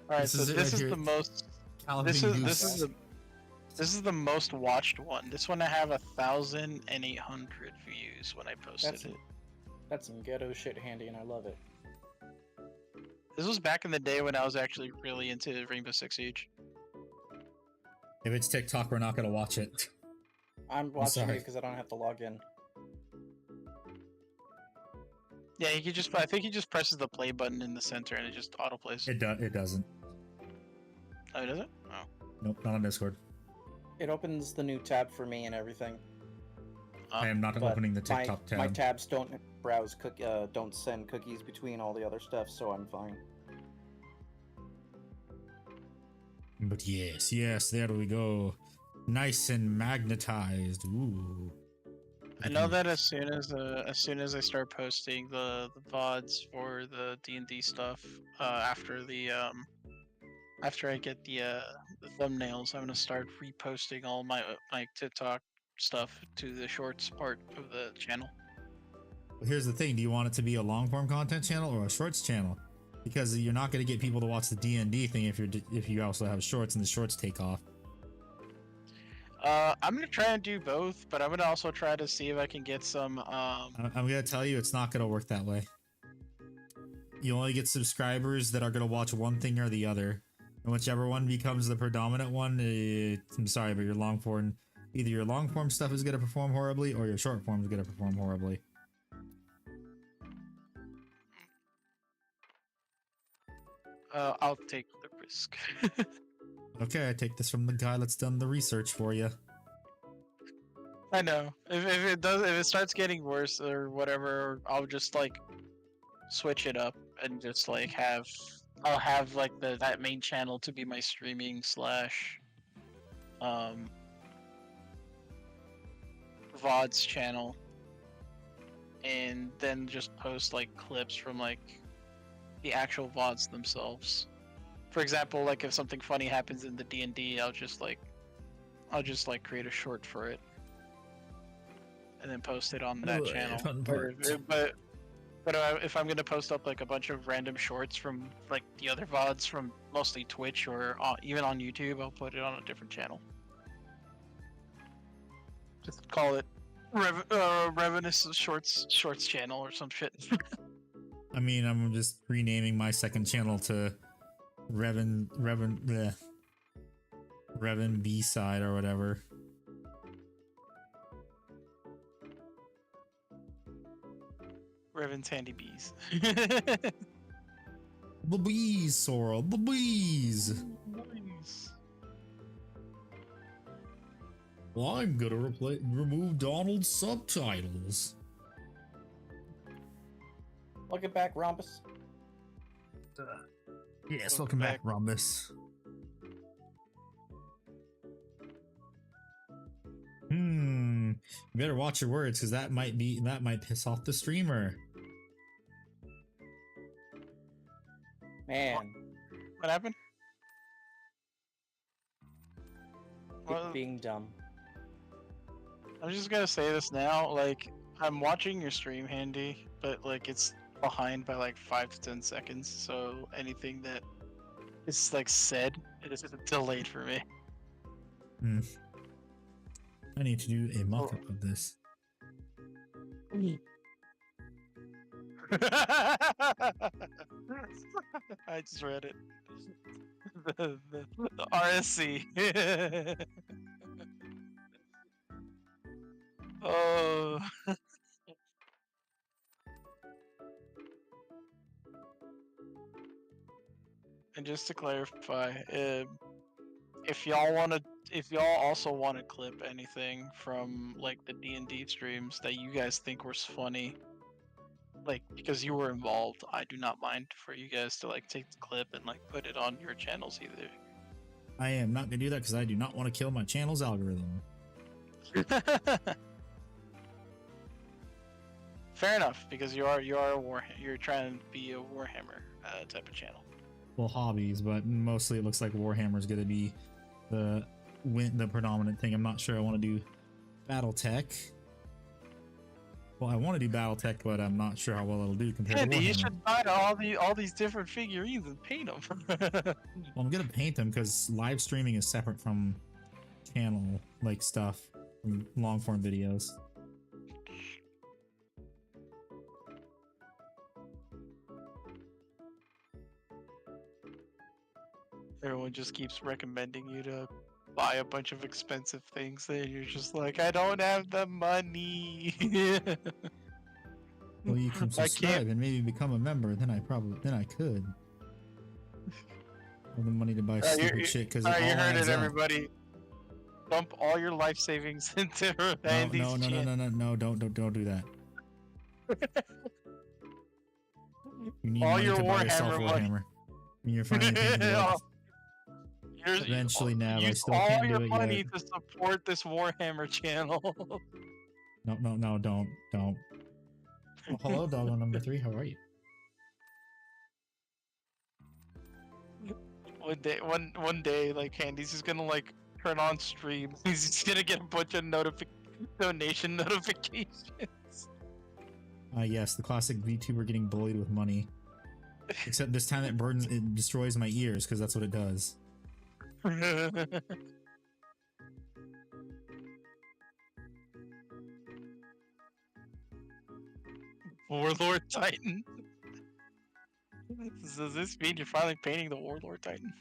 All right, This so is it this right is here. the most. Galloping Goose. This is the most watched one. This one I have 1,800 views when I posted it. That's some ghetto shit, Handy, and I love it. This was back in the day when I was actually really into Rainbow Six Siege. If it's TikTok, we're not gonna watch it. I'm watching sorry. it because I don't have to log in. Yeah, you can just. I think he just presses the play button in the center and it just autoplays. It doesn't. Oh, it doesn't? Oh. Nope, not on Discord. It opens the new tab for me and everything. I am not But opening the TikTok tab. My tabs don't browse don't send cookies between all the other stuff, so I'm fine. But yes, there we go. Nice and magnetized. Ooh. I know that as soon as I start posting the VODs for the D&D stuff, after I get the thumbnails, I'm gonna start reposting all my TikTok stuff to the shorts part of the channel. Well, here's the thing: do you want it to be a long form content channel or a shorts channel? Because you're not going to get people to watch the D&D thing if you also have shorts and the shorts take off. I'm gonna try and do both, but I'm gonna also try to see if I can get some. I'm going to tell you, it's not going to work that way. You only get subscribers that are going to watch one thing or the other, and whichever one becomes the predominant one, I'm sorry, but either your long form stuff is going to perform horribly, or your short form is going to perform horribly. I'll take the risk. Okay, I take this from the guy that's done the research for you. I know. If it starts getting worse or whatever, I'll just like switch it up and just like I'll have like that main channel to be my streaming / VODs channel, and then just post like clips from like the actual VODs themselves. For example, like if something funny happens in the D&D, I'll just create a short for it and then post it on that channel. But if I'm gonna post up like a bunch of random shorts from like the other VODs from mostly Twitch or even on YouTube, I'll put it on a different channel. Just call it Revenus Shorts channel or some shit. I mean, I'm just renaming my second channel to Revan B-side or whatever. Revan Tandy Bees. The bees, Sora, the bees. Nice. Well, I'm gonna remove Donald's subtitles. Welcome back, Rhombus. Yes, welcome back, Rhombus. You better watch your words, because that might piss off the streamer. Man, What happened? Well, being dumb. I'm just gonna say this now. Like, I'm watching your stream, Handy, but like it's behind by like 5 to 10 seconds. So anything that is like said, it is delayed for me. I need to do a mock-up of this. I just read it. The RSC. Oh. And just to clarify, if y'all also want to clip anything from like the D&D streams that you guys think was funny, like because you were involved, I do not mind for you guys to like take the clip and like put it on your channels either. I am not gonna do that because I do not want to kill my channel's algorithm. Fair enough, because you're trying to be a Warhammer type of channel. Well, hobbies, but mostly it looks like Warhammer's gonna be the predominant thing. I'm not sure I want to do BattleTech. Well, I want to do BattleTech, but I'm not sure how well it'll do compared Andy, to you Warhammer. should buy all these different figurines and paint them. Well, I'm gonna paint them because live streaming is separate from channel like stuff from long form videos. Everyone just keeps recommending you to buy a bunch of expensive things, and you're just like, I don't have the money. Well, you can I can't. subscribe and maybe become a member. Then I could have the money to buy stupid shit because it all you heard adds it, up. everybody. Dump all your life savings into Andy's No, don't do that. You need all money your to buy yourself a Warhammer money. Warhammer. When you're finally painting the world. Eventually, Nav, I use still all can't your do it money yet. to support this Warhammer channel. No, don't. Oh, hello, dog on number 3. How are you? One day, like Andy's just gonna like turn on stream. He's just gonna get a bunch of donation notifications. Yes, the classic VTuber getting bullied with money. Except this time it destroys my ears because that's what it does. Warlord Titan. Does this mean you're finally painting the Warlord Titan?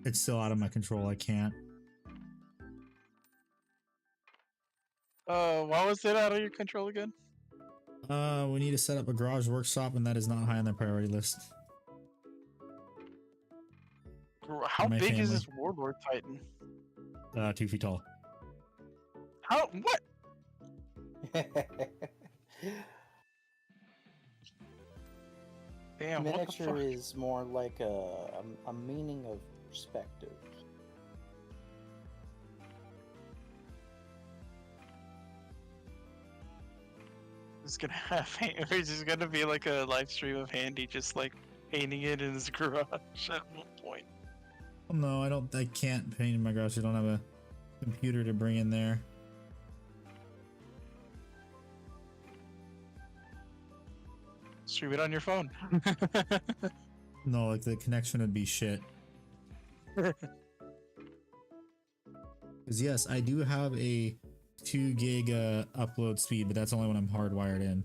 It's still out of my control. I can't. Why was it out of your control again? We need to set up a garage workshop, and that is not high on the priority list. How My big is family. this Warlord Titan? 2 feet tall. How? What? Damn, what the Miniature fuck? is more like a meaning of perspective. It's gonna have. It's just gonna be like a live stream of Handy just like painting it in his garage at one point. Oh, no, I can't paint in my garage. I don't have a computer to bring in there. Stream it on your phone. No, like the connection would be shit. Because yes, I do have a 2 gig upload speed, but that's only when I'm hardwired in.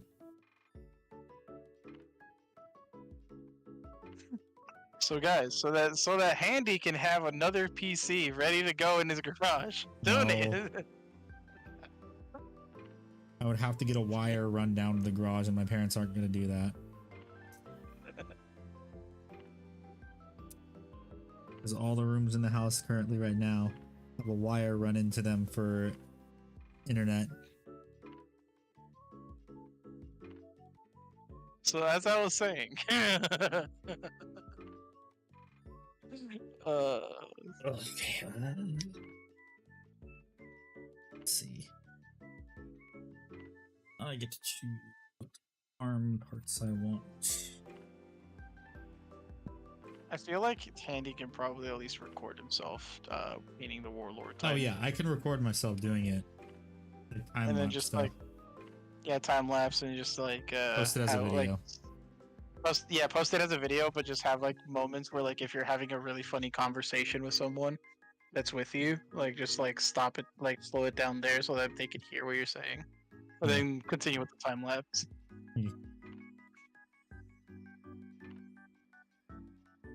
So guys, so that Handy can have another PC ready to go in his garage. Donate it. I would have to get a wire run down to the garage, and my parents aren't going to do that. Because all the rooms in the house currently right now have a wire run into them for internet. So as I was saying, Okay. Let's see. I get to choose what arm parts I want. I feel like Handy can probably at least record himself painting the Warlord Oh Titan. yeah, I can record myself doing it. Like, And then just stuff. like, yeah, time lapse and just like Post it as a have, like, video. post it as a video, but just have like moments where like if you're having a really funny conversation with someone that's with you, like just like stop it, like slow it down there so that they can hear what you're saying, and Yeah. then continue with the time lapse.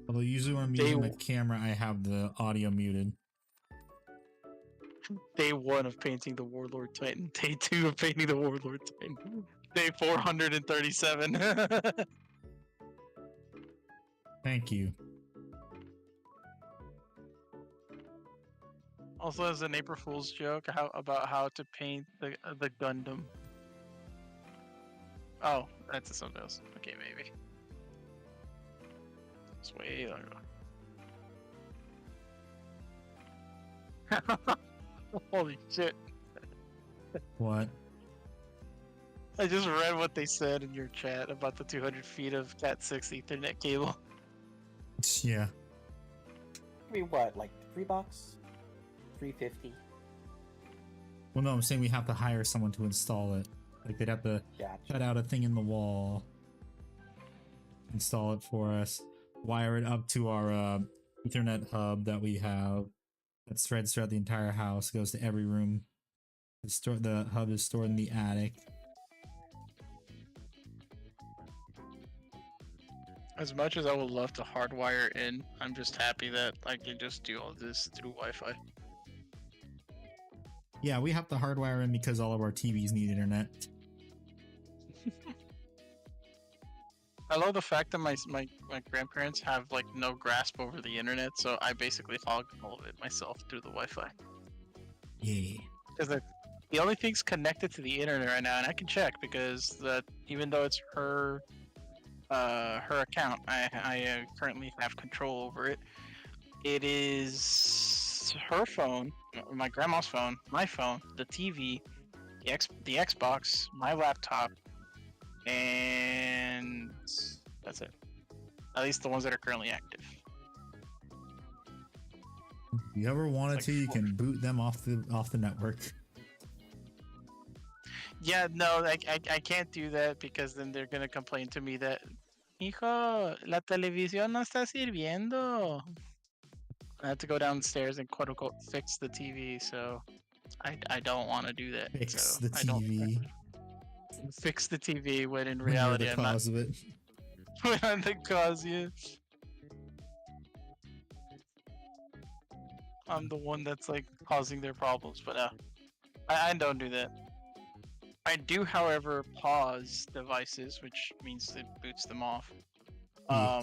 Although usually when I'm using my camera, I have the audio muted. Day 1 of painting the Warlord Titan. Day 2 of painting the Warlord Titan. Day 437. Thank you. Also, as an April Fool's joke, about how to paint the Gundam. Oh, that's something else. Okay, maybe. It's way longer. Holy shit! What? I just read what they said in your chat about the 200 feet of Cat6 Ethernet cable. Yeah. Maybe what, like $3? $3.50? Well, no, I'm saying we have to hire someone to install it. Like they'd have to Gotcha. cut out a thing in the wall, install it for us, wire it up to our Ethernet hub that we have that spreads throughout the entire house, goes to every room. The hub is stored in the attic. As much as I would love to hardwire in, I'm just happy that I can just do all this through Wi-Fi. Yeah, we have to hardwire in because all of our TVs need internet. I love the fact that my grandparents have like no grasp over the internet, so I basically hog all of it myself through the Wi-Fi. Yeah. Because the only thing's connected to the internet right now, and I can check because even though it's her account, I currently have control over it. It is her phone, my grandma's phone, my phone, the TV, the Xbox, my laptop, and that's it. At least the ones that are currently active. If you ever wanted Like to, you 4. can boot them off the network. Yeah, no, I can't do that because then they're gonna complain to me that, hijo, la televisión no está sirviendo. I have to go downstairs and quote unquote fix the TV, so I don't want to do that. Fix so the I don't TV. fix the TV when in When you're reality the I'm not. cause of it. When I'm the cause, yeah. I'm the one that's like causing their problems, but I don't do that. I do, however, pause devices, which means it boots them off. Yeah.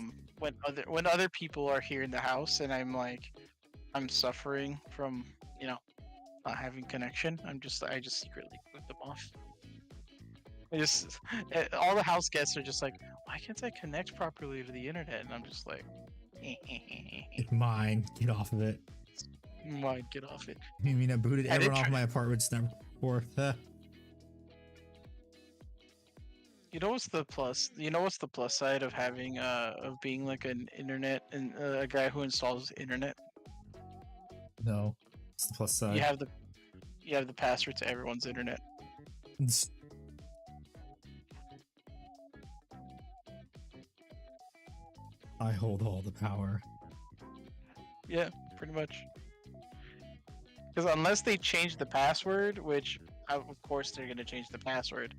When other people are here in the house and I'm suffering from not having connection, I just secretly boot them off. All the house guests are just like, why can't I connect properly to the internet? And I'm just like, It's mine. Get off of it. Mine, get off it. I mean, I booted I did everyone off try- my apartment step before. You know what's the plus? You know what's the plus side of having of being like an internet and a guy who installs internet? No. It's the plus side. You have the password to everyone's internet. I hold all the power. Yeah, pretty much. Because unless they change the password, which of course they're gonna change the password,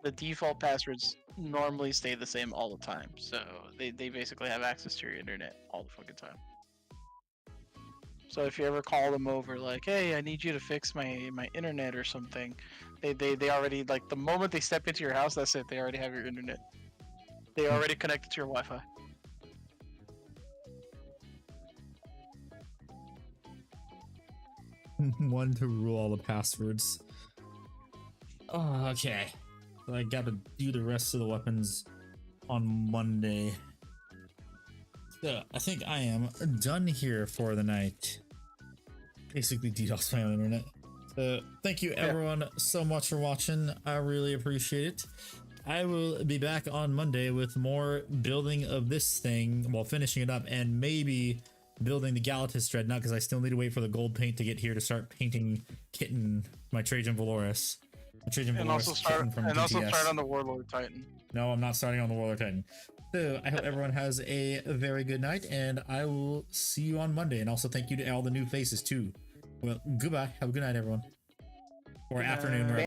the default passwords normally stay the same all the time. So they basically have access to your internet all the fucking time. So if you ever call them over like, hey, I need you to fix my internet or something, they already, like, the moment they step into your house, that's it. They already have your internet. They already connected to your Wi-Fi. One to rule all the passwords. Oh, okay. So I gotta do the rest of the weapons on Monday. So I think I am done here for the night. Basically DDoS my own internet. So thank you everyone so much for watching. I really appreciate it. I will be back on Monday with more building of this thing while finishing it up, and maybe building the Galatas Dreadnut, because I still need to wait for the gold paint to get here to start painting Kitten, my Trajan Valoris. And also start on the Warlord Titan. No, I'm not starting on the Warlord Titan. So I hope everyone has a very good night, and I will see you on Monday. And also thank you to all the new faces too. Well, goodbye. Have a good night, everyone. Or afternoon.